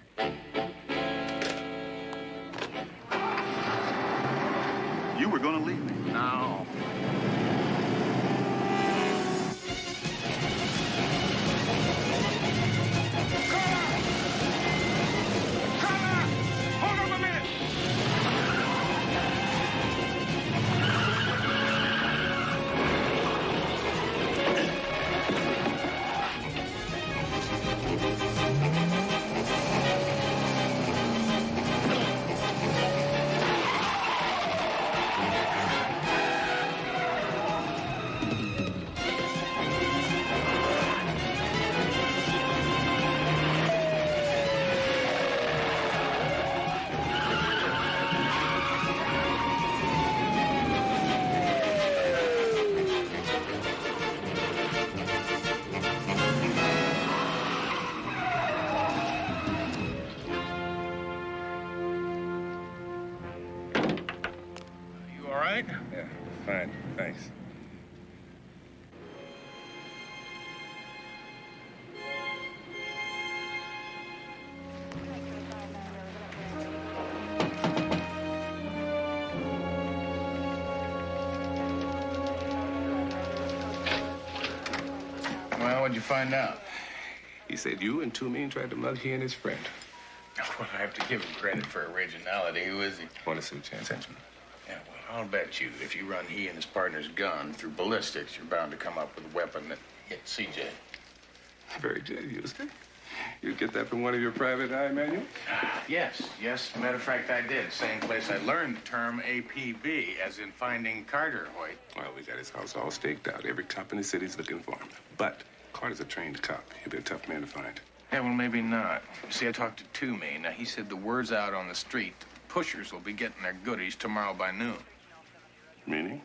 You were going to leave me. No. Yeah, fine. Thanks. Well, what'd you find out? He said you and Toomey tried to mug he and his friend. Well, I have to give him credit for originality. Who is he? Want to see chance engine? Yeah, well, I'll bet you if you run he and his partner's gun through ballistics, you're bound to come up with a weapon that hits CJ. Very good, Houston. You get that from one of your private eye manuals? Yes. Matter of fact, I did. Same place I learned the term APB, as in finding Carter, Hoyt. Well, we got his house all staked out. Every cop in the city's looking for him. But Carter's a trained cop. He'll be a tough man to find. Yeah, well, maybe not. You see, I talked to Toomey. Now, he said the word's out on the street. The pushers will be getting their goodies tomorrow by noon. Meaning?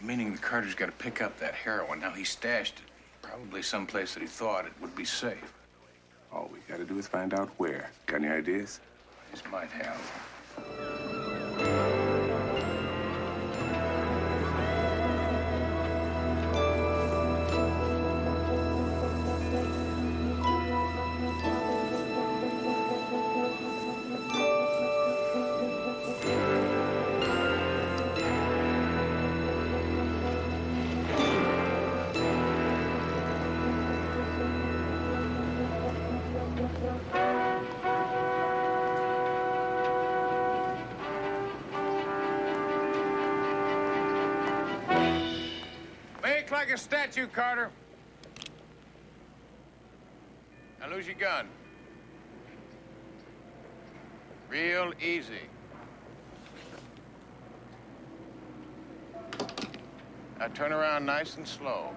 Meaning the Carter's got to pick up that heroin. Now, he stashed it. Probably someplace that he thought it would be safe. All we gotta do is find out where. Got any ideas? This might help. Make like a statue, Carter. Now lose your gun. Real easy. Now turn around nice and slow.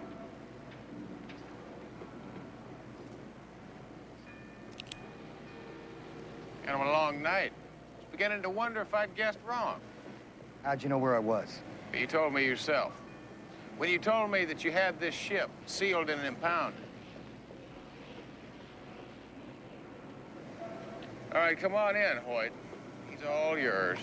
Kind of a long night. I was beginning to wonder if I'd guessed wrong. How'd you know where I was? You told me yourself. When you told me that you had this ship sealed and impounded. All right, come on in, Hoyt. He's all yours.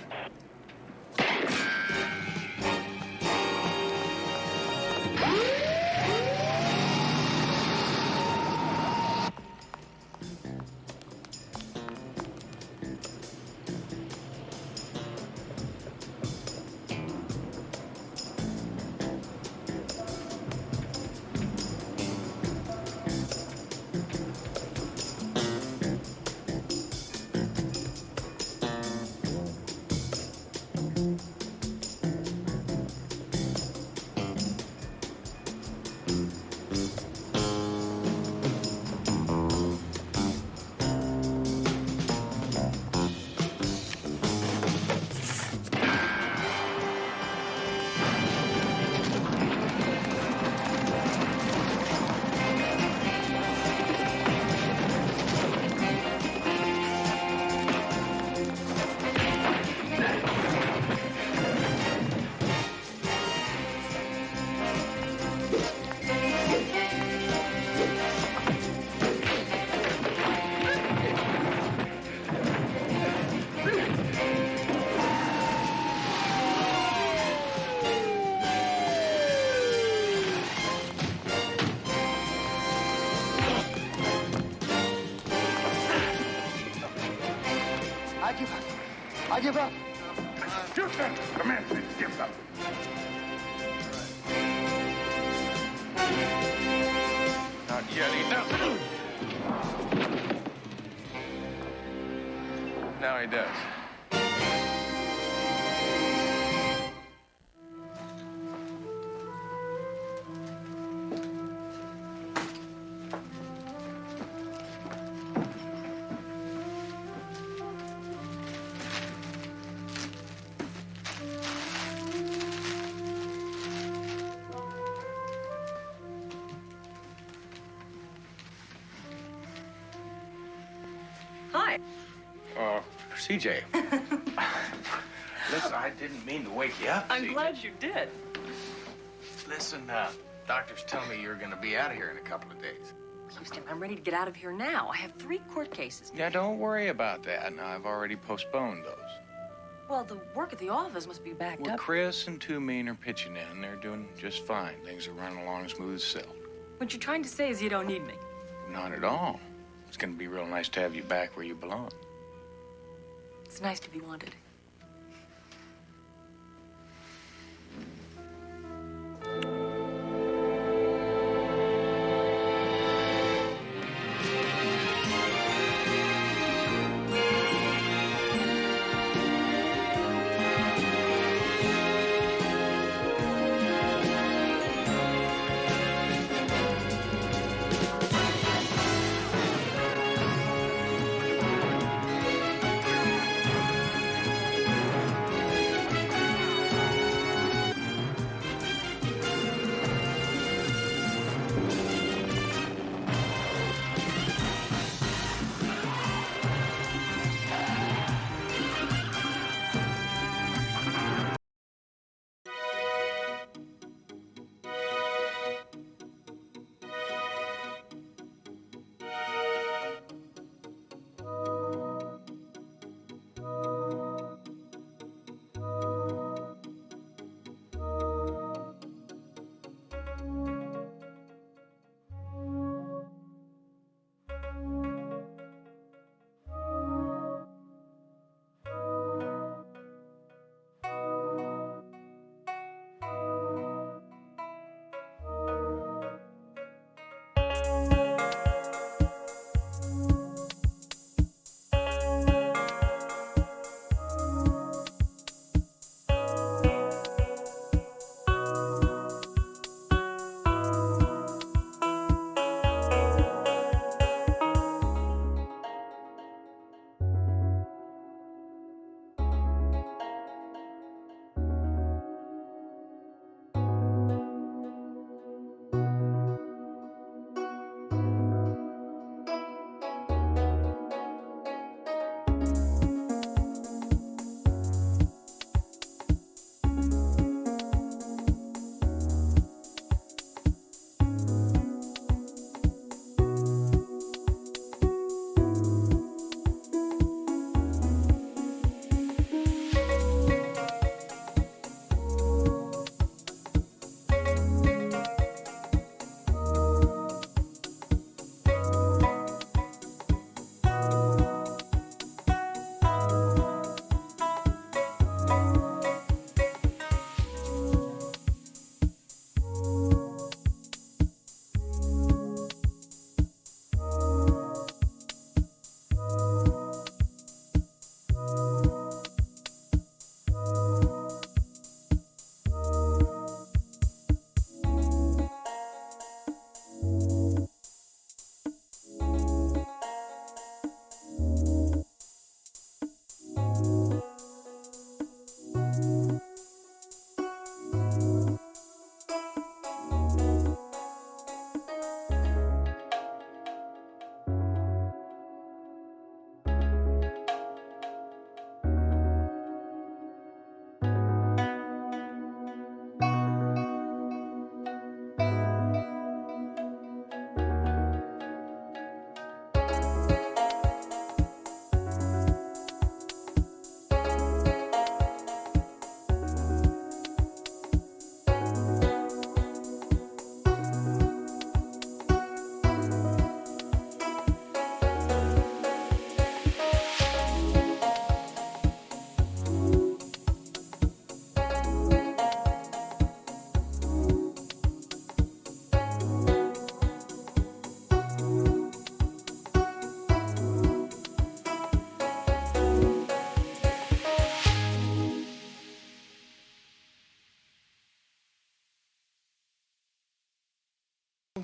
I give up. Houston, come in, please. Give up. Not yet, he doesn't. Now he does. Hi. CJ. Listen, I didn't mean to wake you up. I'm glad you did. Listen, doctors tell me you're gonna be out of here in a couple of days. Houston, I'm ready to get out of here now. I have 3 court cases. Yeah, don't worry about that. Now, I've already postponed those. Well, the work at the office must be backed Well, up. Chris and Two Mean are pitching in. They're doing just fine. Things are running along smooth as silk. What you're trying to say is you don't need me. Not at all. It's gonna be real nice to have you back where you belong. It's nice to be wanted.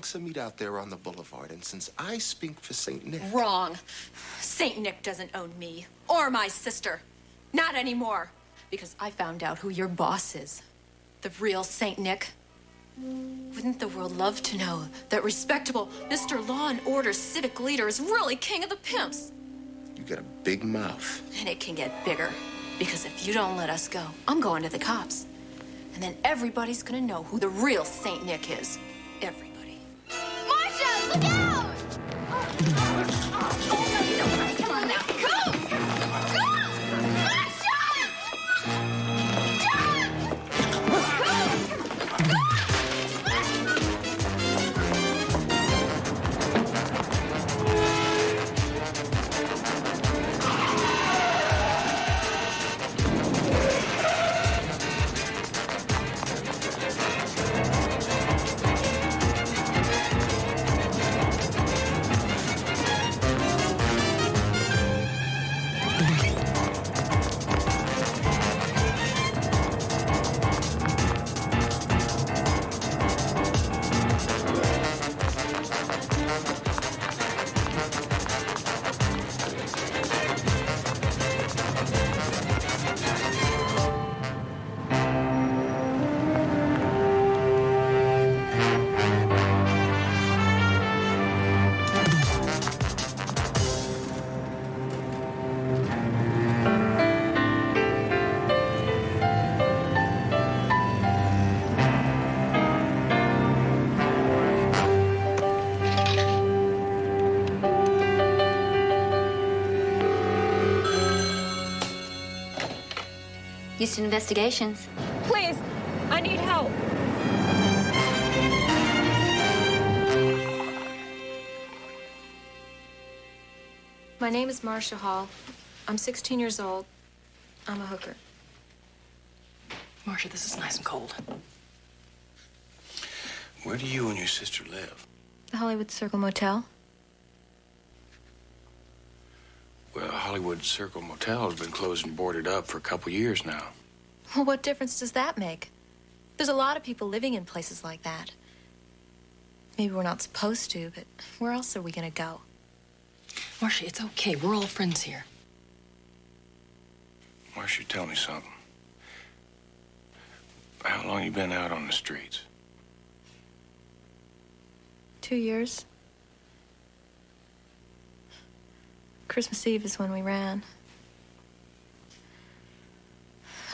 To meet out there on the boulevard, and since I speak for St. Nick... Wrong. St. Nick doesn't own me or my sister. Not anymore. Because I found out who your boss is. The real St. Nick. Wouldn't the world love to know that respectable Mr. Law and Order civic leader is really king of the pimps? You got a big mouth. And it can get bigger. Because if you don't let us go, I'm going to the cops. And then everybody's gonna know who the real St. Nick is. Everybody. Marcia, look out! Come on now. Go! Go! Marcia! Houston Investigations. Please, I need help. My name is Marcia Hall. I'm 16 years old. I'm a hooker. Marcia, this is nice and cold. Where do you and your sister live? The Hollywood Circle Motel. Well, Hollywood Circle Motel has been closed and boarded up for a couple years now. Well, what difference does that make? There's a lot of people living in places like that. Maybe we're not supposed to, but where else are we gonna go? Marcia, it's okay. We're all friends here. Marcia, tell me something. How long you been out on the streets? 2 years. Christmas Eve is when we ran.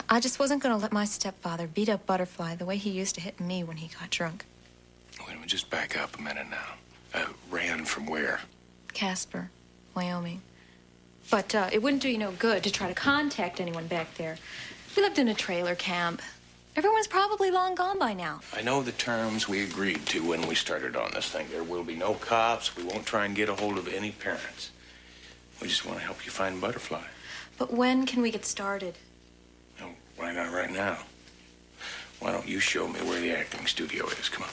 I just wasn't going to let my stepfather beat up Butterfly the way he used to hit me when he got drunk. Wait a minute, just back up a minute now. Ran from where? Casper, Wyoming. But it wouldn't do you no good to try to contact anyone back there. We lived in a trailer camp. Everyone's probably long gone by now. I know the terms we agreed to when we started on this thing. There will be no cops. We won't try and get a hold of any parents. We just want to help you find Butterfly. But when can we get started? No, why not right now? Why don't you show me where the acting studio is? Come on.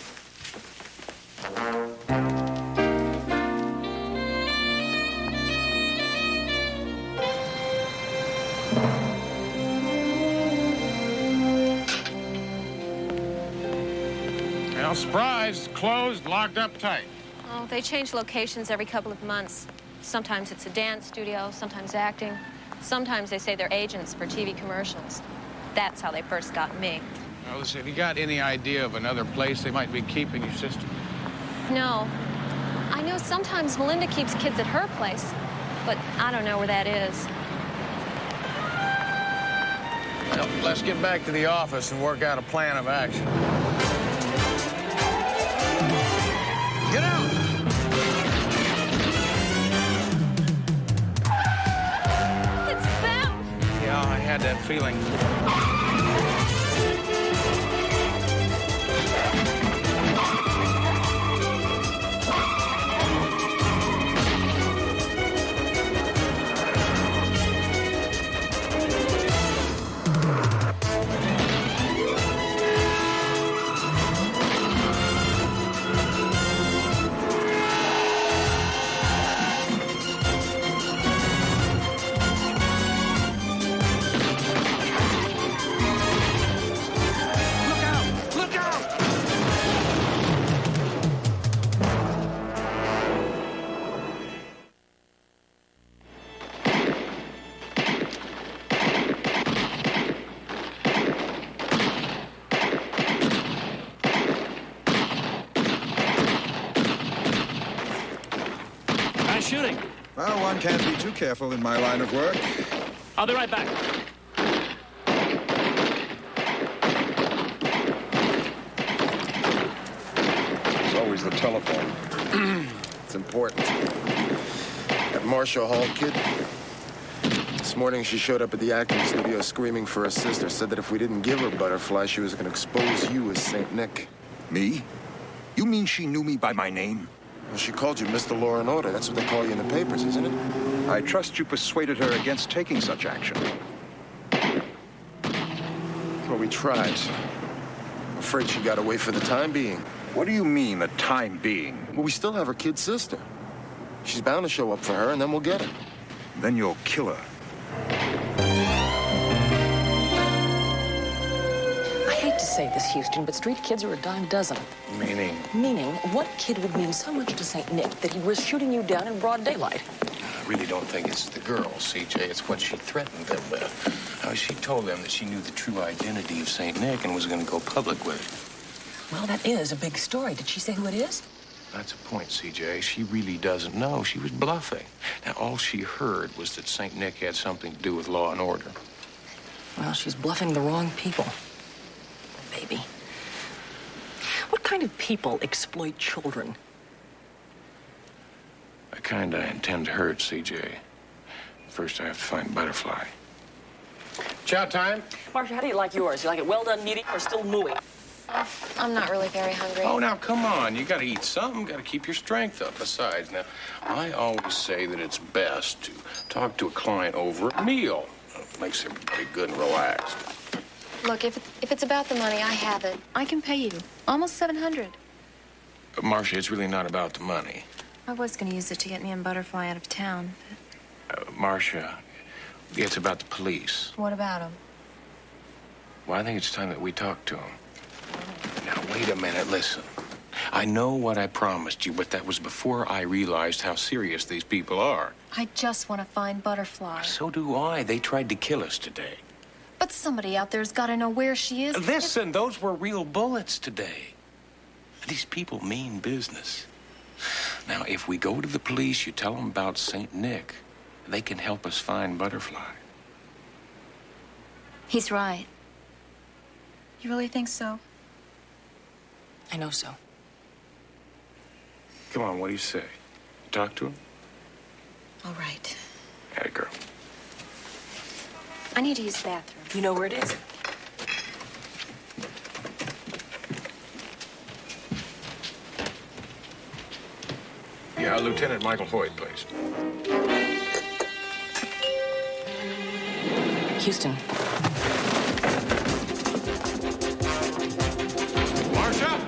Well, surprise, closed, locked up tight. Oh, they change locations every couple of months. Sometimes it's a dance studio, sometimes acting. Sometimes they say they're agents for TV commercials. That's how they first got me. Well, listen, have you got any idea of another place they might be keeping your sister? No. I know sometimes Melinda keeps kids at her place, but I don't know where that is. Well, let's get back to the office and work out a plan of action. Get out! It's them! Yeah, I had that feeling. Well, one can't be too careful in my line of work. I'll be right back. It's always the telephone. It's important. That Marshall Hall kid. This morning she showed up at the acting studio screaming for her sister. Said that if we didn't give her Butterfly, she was going to expose you as St. Nick. Me? You mean she knew me by my name? Well, she called you Mr. Law and Order. That's what they call you in the papers, isn't it? I trust you persuaded her against taking such action. Well, we tried. I'm afraid she got away for the time being. What do you mean, the time being? Well, we still have her kid sister. She's bound to show up for her, and then we'll get her. Then you'll kill her. I hate to say this, Houston, but street kids are a dime dozen. Meaning? Meaning, what kid would mean so much to St. Nick that he was shooting you down in broad daylight? I really don't think it's the girls, CJ. It's what she threatened them with. She told them that she knew the true identity of St. Nick and was going to go public with it. Well, that is a big story. Did she say who it is? That's a point, CJ. She really doesn't know. She was bluffing. Now, all she heard was that St. Nick had something to do with law and order. Well, she's bluffing the wrong people. Baby. What kind of people exploit children? The kind I intend to hurt, CJ. First, I have to find Butterfly. Chow time. Marcia, how do you like yours? You like it well done, meaty, or still mooey? I'm not really very hungry. Oh, now, come on. You got to eat something. Got to keep your strength up. Besides, now, I always say that it's best to talk to a client over a meal. It makes everybody good and relaxed. Look, if it's about the money, I have it. I can pay you. Almost $700. But, Marcia, it's really not about the money. I was going to use it to get me and Butterfly out of town, Marcia, it's about the police. but what about him? Well, I think it's time that we talk to them. Now, wait a minute. Listen. I know what I promised you, but that was before I realized how serious these people are. I just want to find Butterfly. So do I. They tried to kill us today. But somebody out there's got to know where she is. Listen, those were real bullets today. These people mean business. Now, if we go to the police, you tell them about St. Nick, they can help us find Butterfly. He's right. You really think so? I know so. Come on, what do you say? Talk to him? All right. Atta girl. I need to use the bathroom. You know where it is? Yeah, Lieutenant Michael Hoyt, please. Houston. Marcia!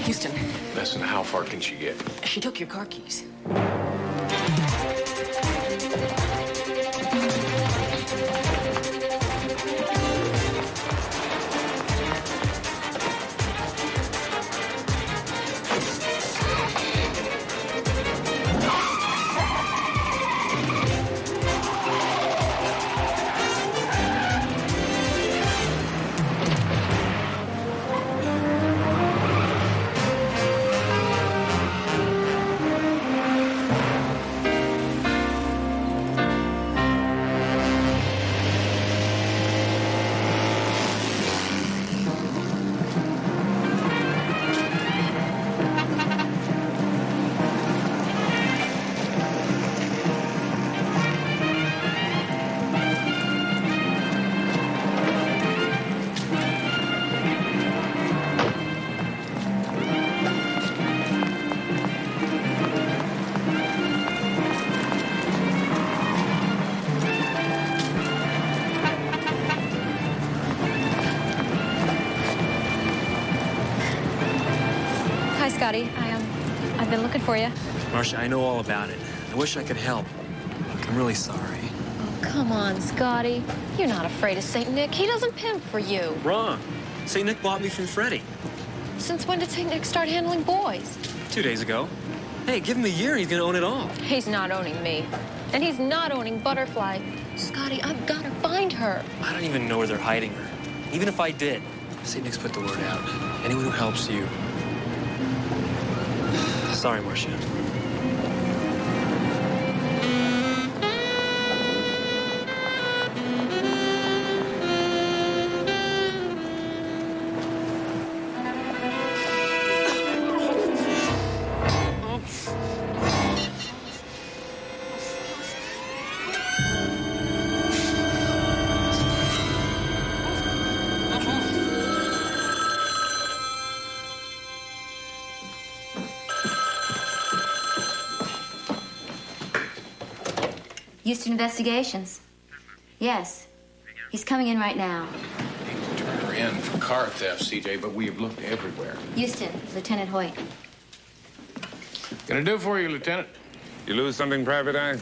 Houston. Listen, how far can she get? She took your car keys. Hi, Scotty. I've been looking for you. Marcia, I know all about it. I wish I could help. Look, I'm really sorry. Oh, come on, Scotty. You're not afraid of St. Nick. He doesn't pimp for you. Wrong. St. Nick bought me from Freddie. Since when did St. Nick start handling boys? 2 days ago. Hey, give him a year and he's gonna own it all. He's not owning me. And he's not owning Butterfly. Scotty, I've got to find her. I don't even know where they're hiding her. Even if I did, St. Nick's put the word out. Anyone who helps you Sorry, Marcia. Houston Investigations. Yes. He's coming in right now. Turn her in for car theft, CJ, but we have looked everywhere. Houston, Lieutenant Hoyt. Gonna do for you, Lieutenant. You lose something, Private Eye?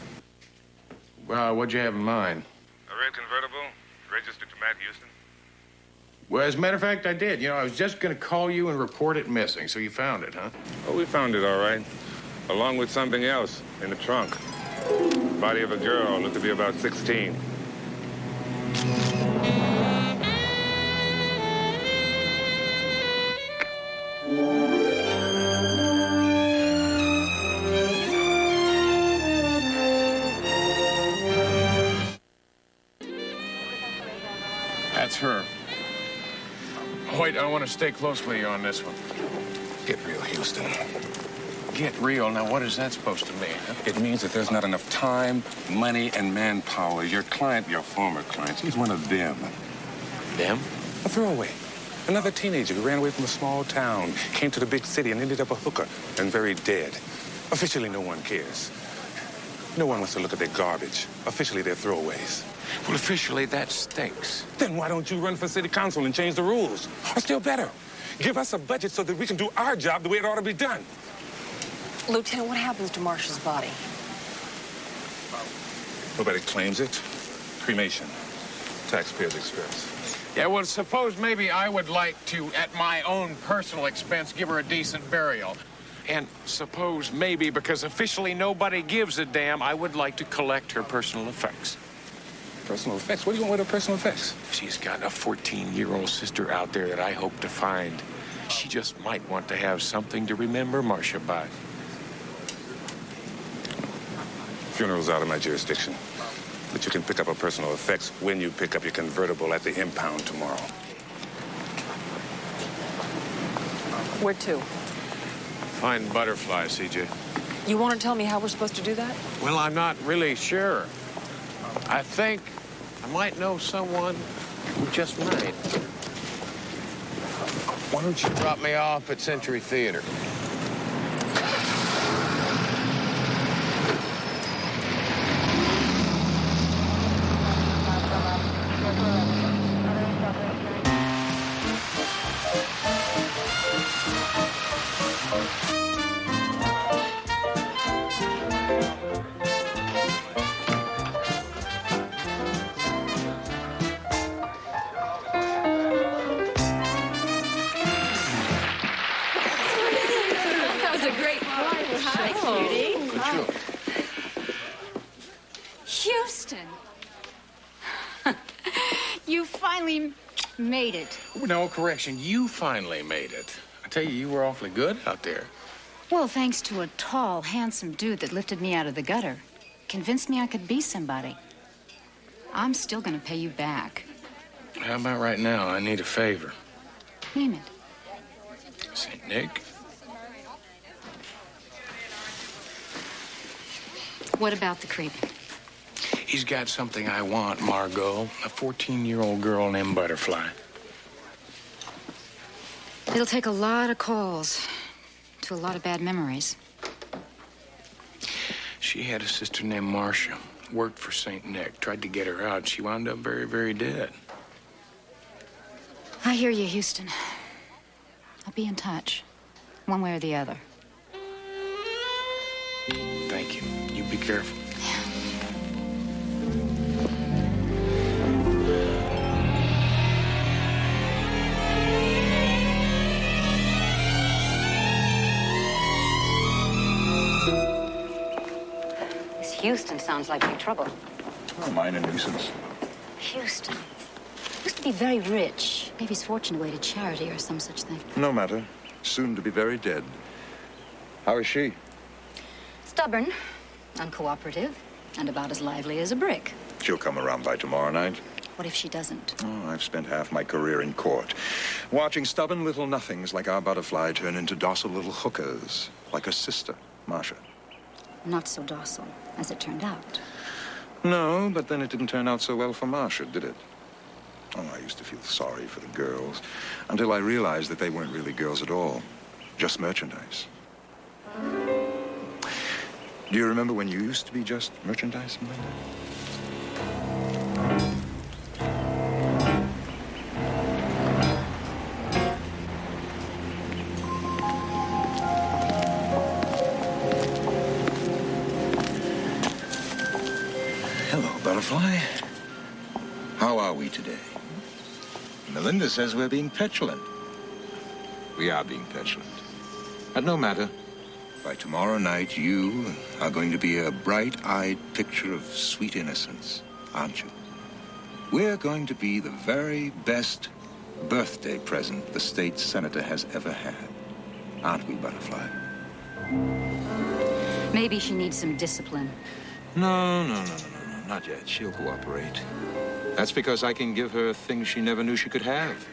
What'd you have in mind? A red convertible, registered to Matt Houston. Well, as a matter of fact, I did. You know, I was just gonna call you and report it missing, so you found it, huh? Oh, we found it all right. Along with something else in the trunk. Body of a girl, looked to be about 16. That's her. Hoyt, I want to stay close with you on this one. Get real, Houston. Get real? Now, what is that supposed to mean? Huh? It means that there's not enough time, money, and manpower. Your client, your former client, she's one of them. Them? A throwaway. Another teenager who ran away from a small town, came to the big city and ended up a hooker and very dead. Officially, no one cares. No one wants to look at their garbage. Officially, they're throwaways. Well, officially, that stinks. Then why don't you run for city council and change the rules? Or still better, give us a budget so that we can do our job the way it ought to be done. Lieutenant, what happens to Marcia's body? Nobody claims it. Cremation. Taxpayers' expense. Yeah, well, suppose maybe I would like to, at my own personal expense, give her a decent burial. And suppose maybe, because officially nobody gives a damn, I would like to collect her personal effects. Personal effects? What do you want with her personal effects? She's got a 14-year-old sister out there that I hope to find. She just might want to have something to remember Marcia by. Funeral's out of my jurisdiction. But you can pick up her personal effects when you pick up your convertible at the impound tomorrow. Where to? Find Butterfly, CJ. You want to tell me how we're supposed to do that? Well, I'm not really sure. I think I might know someone who just might. Why don't you drop me off at Century Theater? Houston! You finally made it. No, correction. You finally made it. I tell you, you were awfully good out there. Well, thanks to a tall, handsome dude that lifted me out of the gutter. Convinced me I could be somebody. I'm still gonna pay you back. How about right now? I need a favor. Name it. St. Nick? What about the creep? He's got something I want, Margot. A 14-year-old girl named Butterfly. It'll take a lot of calls to a lot of bad memories. She had a sister named Marcia. Worked for St. Nick. Tried to get her out. She wound up very, very dead. I hear you, Houston. I'll be in touch, one way or the other. Thank you. You be careful. This Houston sounds like big trouble. Oh, mine a nuisance. Houston used to be very rich. Gave his fortune away to charity or some such thing. No matter. Soon to be very dead. How is she? Stubborn, uncooperative, and about as lively as a brick. She'll come around by tomorrow night. What if she doesn't? Oh, I've spent half my career in court, watching stubborn little nothings like our butterfly turn into docile little hookers, like her sister, Marcia. Not so docile, as it turned out. No, but then it didn't turn out so well for Marcia, did it? Oh, I used to feel sorry for the girls, until I realized that they weren't really girls at all, just merchandise. Do you remember when you used to be just merchandise, Melinda? Hello, Butterfly. How are we today? Melinda says we're being petulant. We are being petulant. But no matter. By tomorrow night, you are going to be a bright-eyed picture of sweet innocence, aren't you? We're going to be the very best birthday present the state senator has ever had. Aren't we, Butterfly? Maybe she needs some discipline. No, not yet. She'll cooperate. That's because I can give her things she never knew she could have.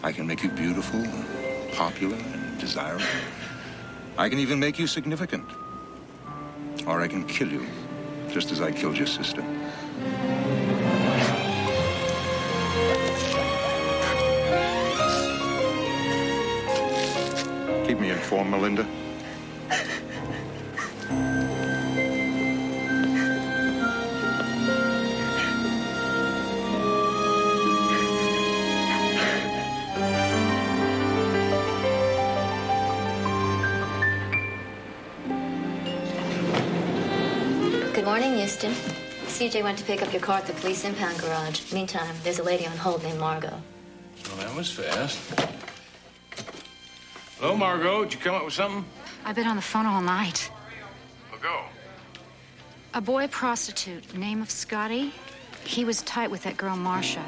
I can make you beautiful, and popular, and desirable. I can even make you significant. Or I can kill you, just as I killed your sister. Keep me informed, Melinda. Good morning, Houston. CJ went to pick up your car at the police impound garage. Meantime, there's a lady on hold named Margot. Well, that was fast. Hello, Margot. Did you come up with something? I've been on the phone all night. Well, go. A boy prostitute, name of Scotty. He was tight with that girl, Marcia.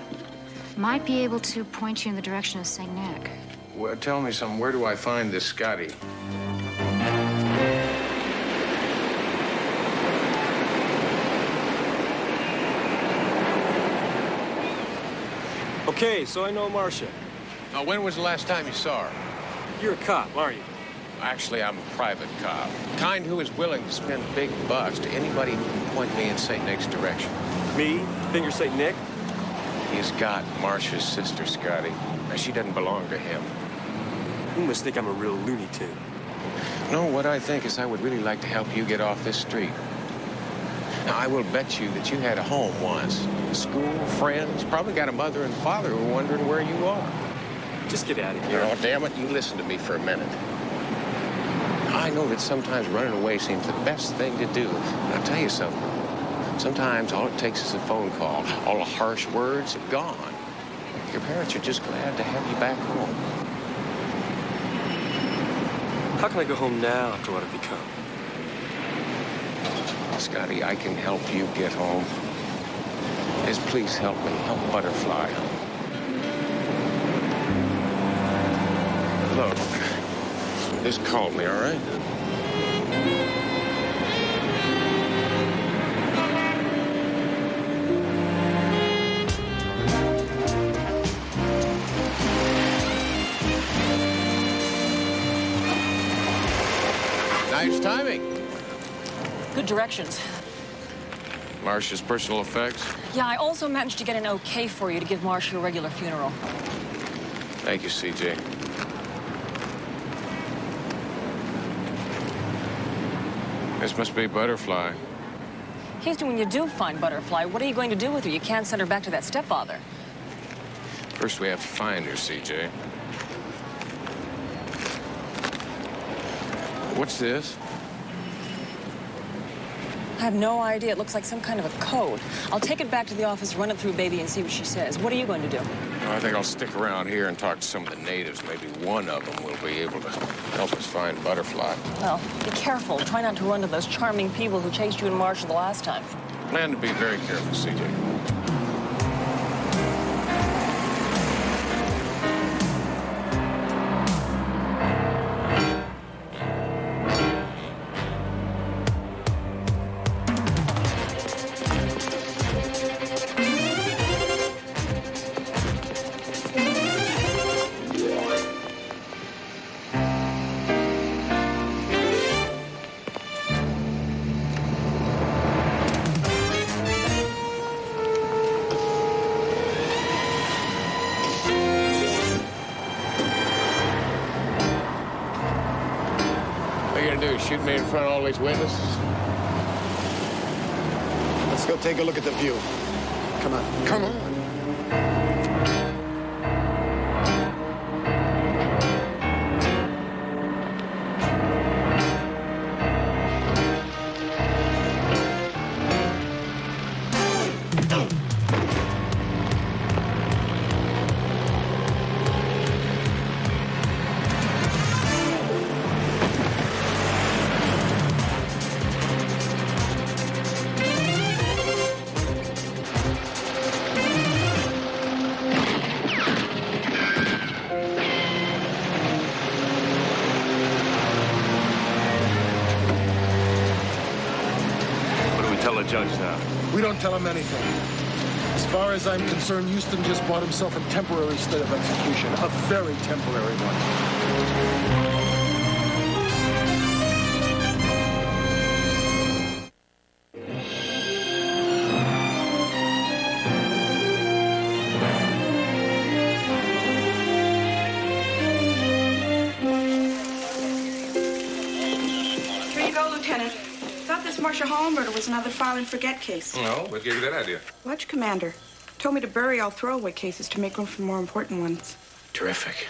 Might be able to point you in the direction of St. Nick. Well, tell me something. Where do I find this Scotty? Okay, so I know Marcia. Now, when was the last time you saw her? You're a cop, aren't you? Actually, I'm a private cop. Kind who is willing to spend big bucks to anybody who can point me in St. Nick's direction. Me? Think you're St. Nick? He's got Marcia's sister, Scotty. Now, she doesn't belong to him. You must think I'm a real Looney Tune. No, what I think is I would really like to help you get off this street. Now, I will bet you that you had a home once. School, friends, probably got a mother and father who are wondering where you are. Just get out of here. Oh, damn it, you listen to me for a minute. I know that sometimes running away seems the best thing to do. But I'll tell you something. Sometimes all it takes is a phone call. All the harsh words are gone. Your parents are just glad to have you back home. How can I go home now after what I've become? Scotty, I can help you get home. Just please help me. Help Butterfly. Look, just call me, all right? Nice timing. Good directions. Marcia's personal effects? Yeah, I also managed to get an okay for you to give Marcia a regular funeral. Thank you, CJ. This must be Butterfly. Houston, when you do find Butterfly, what are you going to do with her? You can't send her back to that stepfather. First, we have to find her, CJ. What's this? I have no idea. It looks like some kind of a code. I'll take it back to the office, run it through Baby, and see what she says. What are you going to do? I think I'll stick around here and talk to some of the natives. Maybe one of them will be able to help us find Butterfly. Well, be careful. Try not to run to those charming people who chased you and Marcia the last time. Plan to be very careful, CJ. do? Shoot me in front of all these witnesses? Let's go take a look at the view. Come on, come on. Judge now. We don't tell him anything. As far as I'm concerned, Houston just bought himself a temporary state of execution. A very temporary one. Here you go, Lieutenant. Thought this Marcia Hall murder was another file and forget case. No, what gave you that idea? Watch Commander told me to bury all throwaway cases to make room for more important ones. Terrific.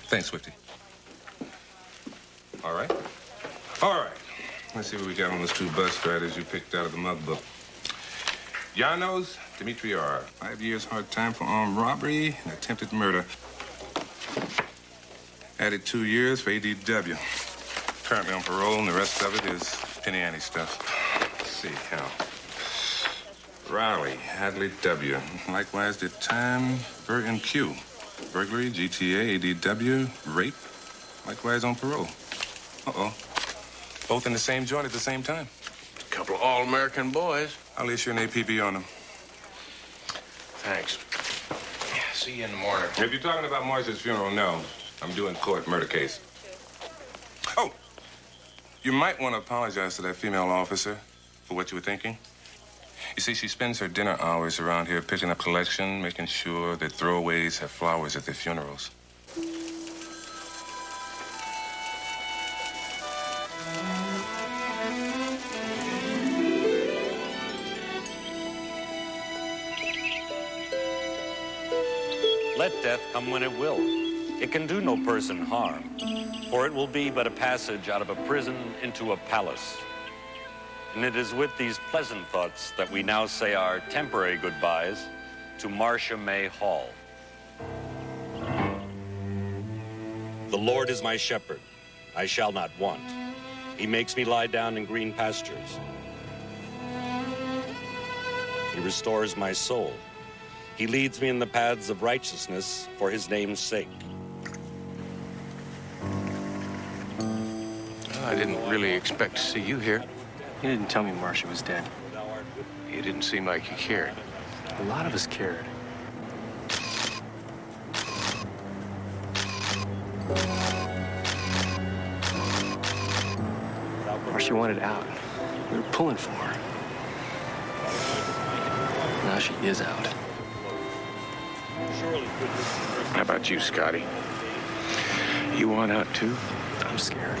Thanks, Swifty. All right. All right. Let's see what we got on those two bus riders you picked out of the mug book. Janos, Dimitri R. 5 years hard time for armed robbery and attempted murder. Added 2 years for ADW. Currently on parole, and the rest of it is penny ante stuff. Let's see, how. Raleigh, Hadley W. Likewise did time, Bergen Q. Burglary, GTA, ADW, rape. Likewise on parole. Uh-oh. Both in the same joint at the same time. A couple of all-American boys. I'll issue an APB on them. Thanks. Yeah, see you in the morning. If you're talking about Marcia's funeral, no. I'm doing court murder case. Oh! You might want to apologize to that female officer for what you were thinking. You see, she spends her dinner hours around here picking up collection, making sure that throwaways have flowers at their funerals. Let death come when it will. It can do no person harm, for it will be but a passage out of a prison into a palace. And it is with these pleasant thoughts that we now say our temporary goodbyes to Marcia May Hall. The Lord is my shepherd. I shall not want. He makes me lie down in green pastures. He restores my soul. He leads me in the paths of righteousness for his name's sake. Well, I didn't really expect to see you here. You didn't tell me Marcia was dead. You didn't seem like you cared. A lot of us cared. Marcia wanted out. We were pulling for her. Now she is out. How about you, Scotty? You want out, too? I'm scared.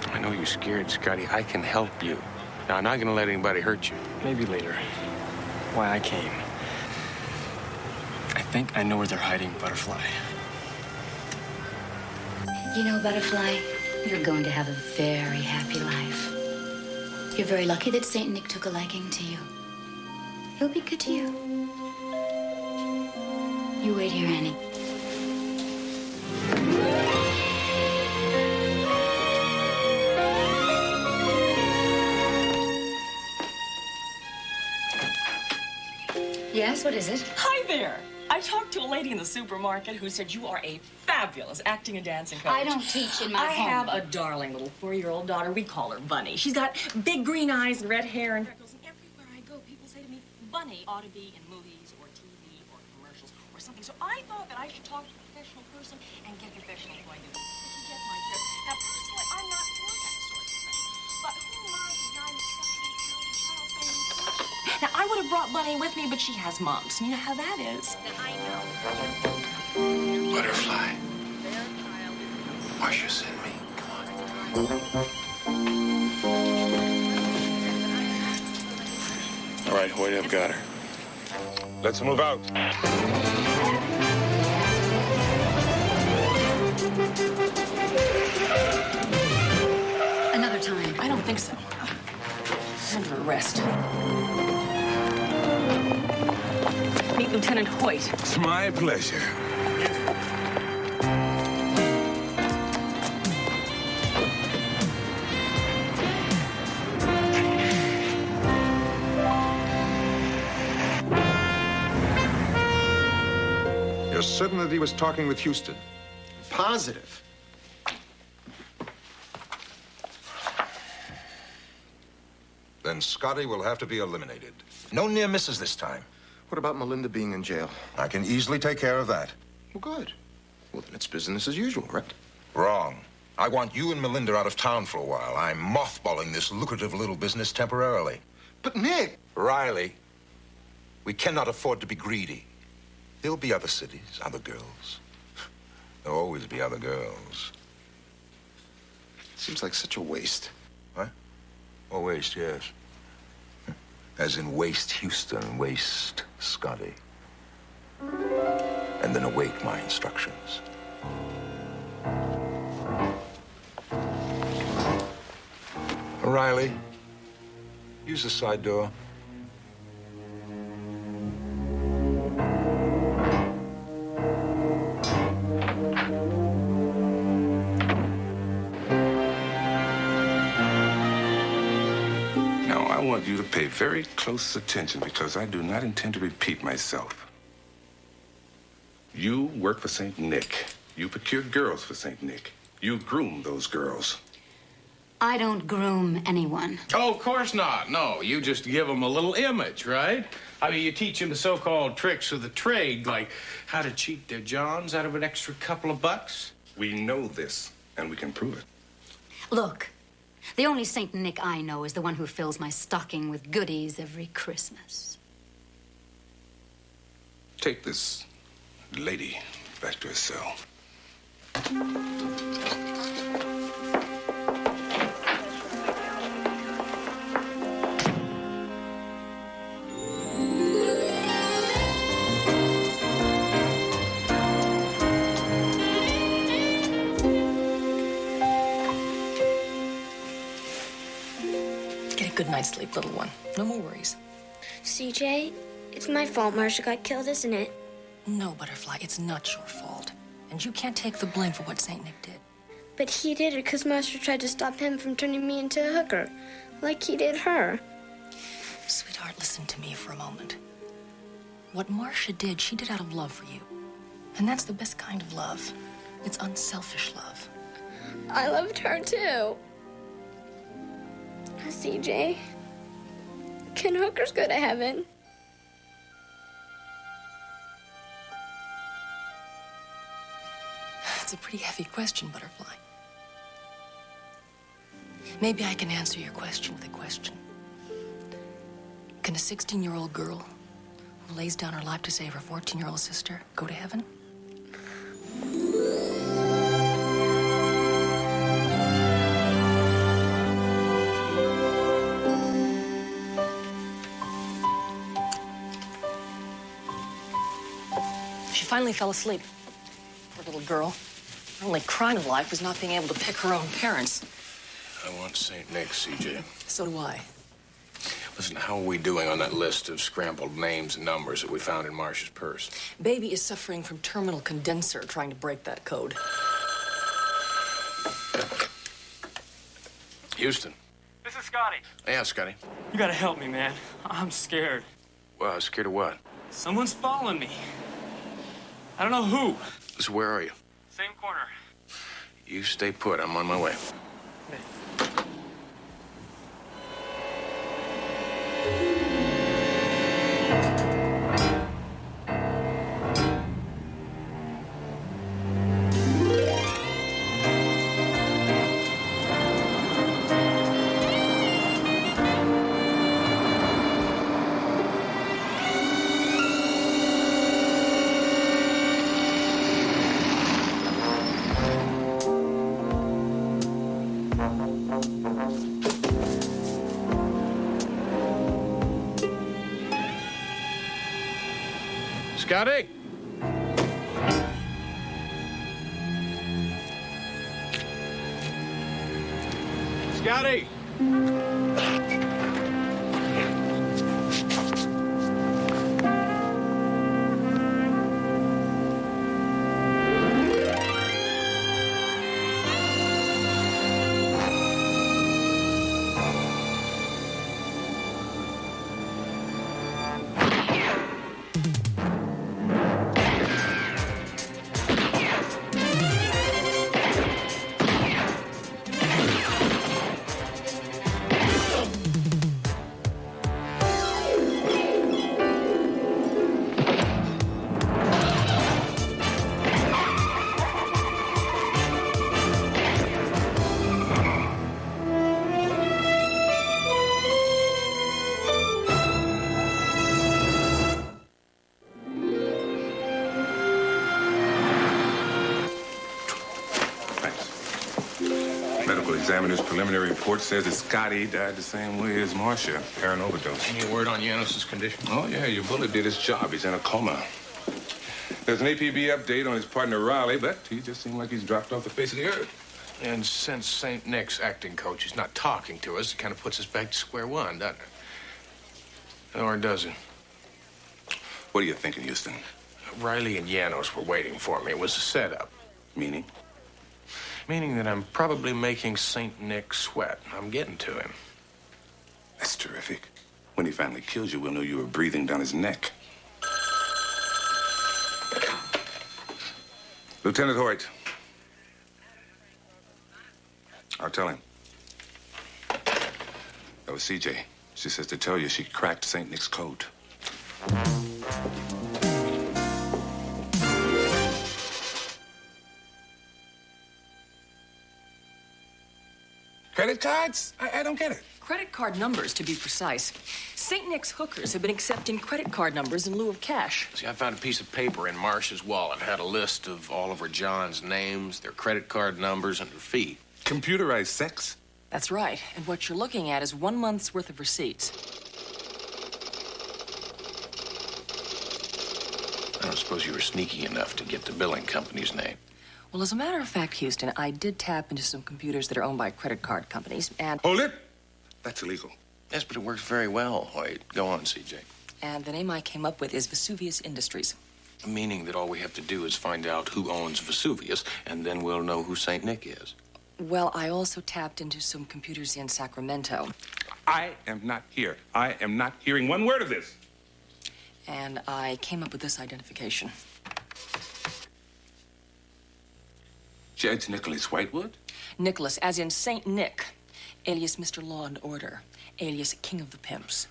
I know you're scared, Scotty. I can help you. Now, I'm not going to let anybody hurt you. Maybe later. Why I came. I think I know where they're hiding Butterfly. You know, Butterfly, you're going to have a very happy life. You're very lucky that St. Nick took a liking to you. He'll be good to you. You wait here, Annie. Yes, what is it? Hi there. I talked to a lady in the supermarket who said you are a fabulous acting and dancing coach. I don't teach in my home. I have a darling little 4-year-old daughter. We call her Bunny. She's got big green eyes and red hair and freckles. And everywhere I go, people say to me, Bunny ought to be in movies or TV or commercials or something. So I thought that I should talk to a professional person and get a professional point of view. If you get my drift. Now, personally, I'm not for that sort of thing. But who am I to deny the sexual appeal to child fame so much? Now, I would have brought Bunny with me, but she has mumps. You know how that is. I know. Butterfly. Marcia sent me. Come on. All right, Hoyt, I've got her. Let's move out. Another time. I don't think so. Under arrest. Meet Lieutenant Hoyt. It's my pleasure. You're certain that he was talking with Houston? Positive. Then Scotty will have to be eliminated. No near misses this time. What about Melinda being in jail? I can easily take care of that. Well, good. Well, then it's business as usual, right? Wrong. I want you and Melinda out of town for a while. I'm mothballing this lucrative little business temporarily. But, Nick... Riley, we cannot afford to be greedy. There'll be other cities, other girls. There'll always be other girls. Seems like such a waste. What? Oh, waste, yes. As in waste Houston, waste Scotty. And then await my instructions. Riley, use the side door. I want you to pay very close attention because I do not intend to repeat myself. You work for St. Nick. You procure girls for St. Nick. You groom those girls. I don't groom anyone. Oh, of course not. No, you just give them a little image, right? I mean, you teach them the so-called tricks of the trade, like how to cheat their johns out of an extra couple of bucks. We know this, and we can prove it. Look, the only St. Nick I know is the one who fills my stocking with goodies every Christmas. Take this lady back to her cell. Good night's sleep, little one. No more worries. CJ, it's my fault Marcia got killed, isn't it? No, Butterfly, it's not your fault. And you can't take the blame for what St. Nick did. But he did it because Marcia tried to stop him from turning me into a hooker, like he did her. Sweetheart, listen to me for a moment. What Marcia did, she did out of love for you. And that's the best kind of love. It's unselfish love. I loved her, too. CJ, can hookers go to heaven? It's a pretty heavy question, Butterfly. Maybe I can answer your question with a question. Can a 16-year-old girl who lays down her life to save her 14-year-old sister go to heaven? She finally fell asleep. Poor little girl. Her only crime in life was not being able to pick her own parents. I want St. Nick, CJ. So do I. Listen, how are we doing on that list of scrambled names and numbers that we found in Marcia's purse? Baby is suffering from terminal condenser, trying to break that code. Houston. This is Scotty. Yeah, Scotty. You gotta help me, man. I'm scared. Well, scared of what? Someone's following me. I don't know who. So where are you? Same corner. You stay put. I'm on my way. Scotty? Scotty! Medical examiner's preliminary report says that Scotty died the same way as Marcia, heroin overdose. Any word on Janos's condition? Oh, yeah, your bullet did his job. He's in a coma. There's an APB update on his partner, Riley, but he just seemed like he's dropped off the face of the earth. And since St. Nick's acting coach is not talking to us, it kind of puts us back to square one, doesn't it? Or does it? What are you thinking, Houston? Riley and Janos were waiting for me. It was a setup. Meaning? Meaning that I'm probably making St. Nick sweat. I'm getting to him. That's terrific. When he finally kills you, we'll know you were breathing down his neck. Lieutenant Hoyt. I'll tell him. That was CJ. She says to tell you she cracked St. Nick's code. Credit cards? I don't get it. Credit card numbers, to be precise. St. Nick's hookers have been accepting credit card numbers in lieu of cash. See, I found a piece of paper in Marcia's wallet. It had a list of Oliver John's names, their credit card numbers, and their fee. Computerized sex? That's right. And what you're looking at is 1 month's worth of receipts. I don't suppose you were sneaky enough to get the billing company's name. Well, as a matter of fact, Houston, I did tap into some computers that are owned by credit card companies, and... Hold it! That's illegal. Yes, but it works very well, Hoyt. Go on, CJ. And the name I came up with is Vesuvius Industries. Meaning that all we have to do is find out who owns Vesuvius, and then we'll know who St. Nick is. Well, I also tapped into some computers in Sacramento. I am not here. I am not hearing one word of this. And I came up with this identification. Judge Nicholas Whitewood? Nicholas, as in St. Nick, alias Mr. Law and Order, alias King of the Pimps.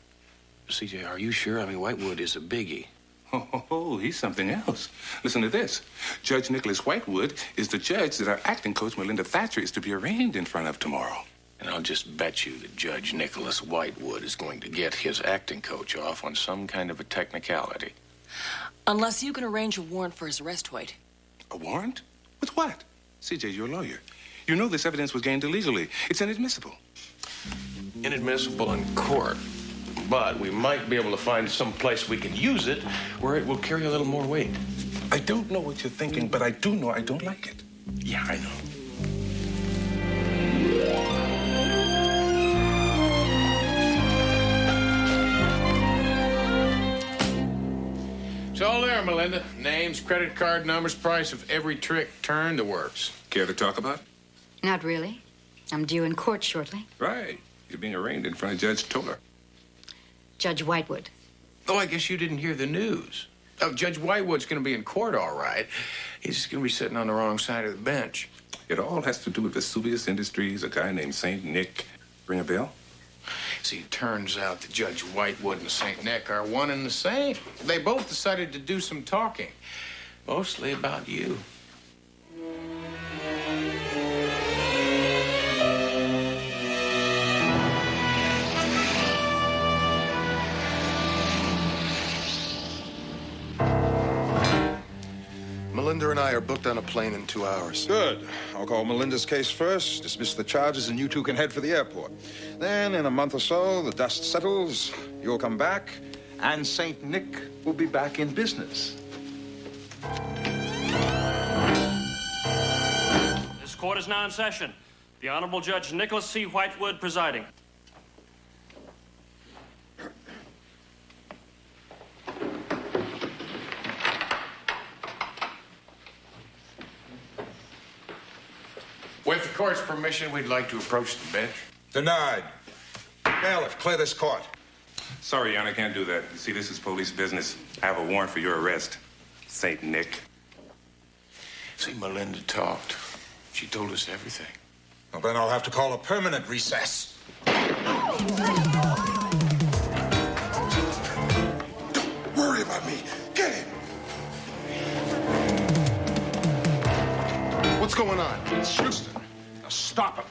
CJ, are you sure? I mean, Whitewood is a biggie. Oh, he's something else. Listen to this. Judge Nicholas Whitewood is the judge that our acting coach, Melinda Thatcher, is to be arraigned in front of tomorrow. And I'll just bet you that Judge Nicholas Whitewood is going to get his acting coach off on some kind of a technicality. Unless you can arrange a warrant for his arrest, Hoyt. A warrant? With what? CJ, you're a lawyer. You know this evidence was gained illegally. It's inadmissible. Inadmissible in court. But we might be able to find some place we can use it where it will carry a little more weight. I don't know what you're thinking, but I do know I don't like it. Yeah, I know. It's all there, Melinda. Names, credit card numbers, price of every trick turned, the works. Care to talk about it? Not really. I'm due in court shortly. Right. You're being arraigned in front of Judge Toller. Judge Whitewood. Oh, I guess you didn't hear the news. Oh, Judge Whitewood's going to be in court, all right. He's just going to be sitting on the wrong side of the bench. It all has to do with Vesuvius Industries, a guy named St. Nick. Ring a bell? See, it turns out that Judge Whitewood and St. Nick are one and the same. They both decided to do some talking, mostly about you. Melinda and I are booked on a plane in 2 hours. Good. I'll call Melinda's case first, dismiss the charges, and you two can head for the airport. Then, in a month or so, the dust settles, you'll come back, and St. Nick will be back in business. This court is now in session. The Honorable Judge Nicholas C. Whitewood presiding. With the court's permission, we'd like to approach the bench. Denied. Bailiff, clear this court. Sorry, Your Honor, I can't do that. You see, this is police business. I have a warrant for your arrest, St. Nick. See, Melinda talked. She told us everything. Well, then I'll have to call a permanent recess. Don't worry about me. Get him. What's going on? It's Houston. Now stop him.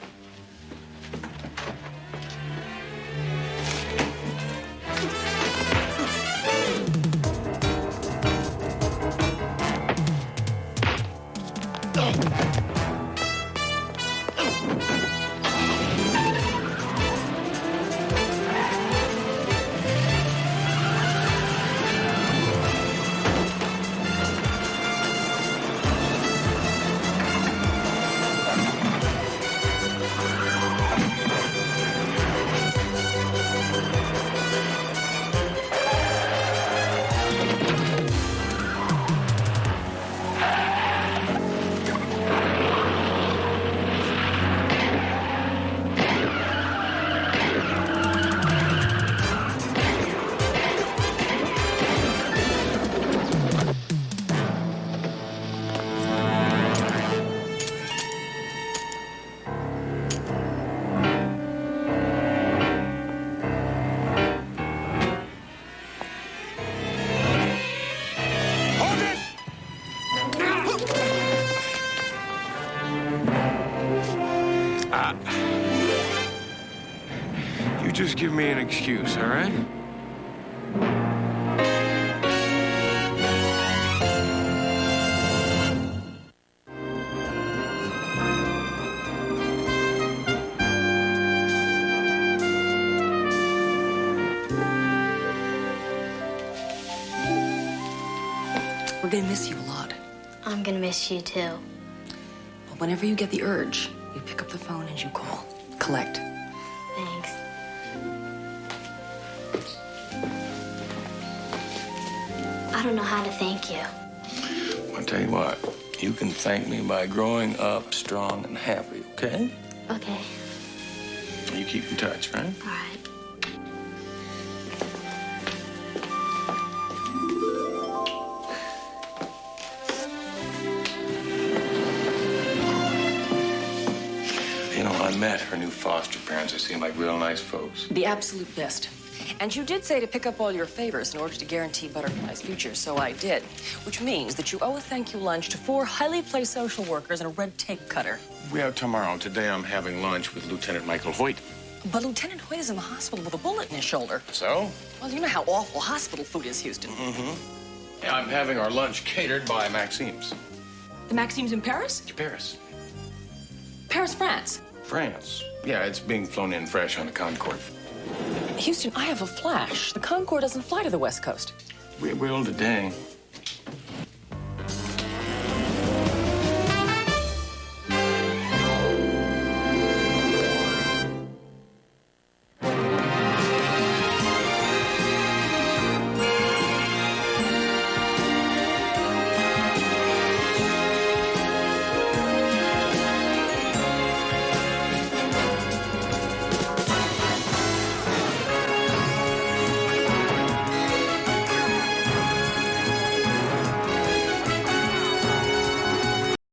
You just give me an excuse, all right? We're gonna miss you a lot. I'm gonna miss you too. But whenever you get the urge, you pick up the phone and you call. Collect. Thanks. I don't know how to thank you. I'll tell you what, you can thank me by growing up strong and happy, okay? Okay. You keep in touch, right? All right. You know, I met her new foster parents. They seem like real nice folks. The absolute best. And you did say to pick up all your favors in order to guarantee Butterfly's future, so I did. Which means that you owe a thank you lunch to 4 highly placed social workers and a red tape cutter. We have tomorrow. Today I'm having lunch with Lieutenant Michael Hoyt. But Lieutenant Hoyt is in the hospital with a bullet in his shoulder. So? Well, you know how awful hospital food is, Houston. Mm-hmm. Yeah, I'm having our lunch catered by Maxime's. The Maxime's in Paris? Paris. Paris, France. France. Yeah, it's being flown in fresh on the Concorde. Houston, I have a flash. The Concorde doesn't fly to the West Coast. We will today.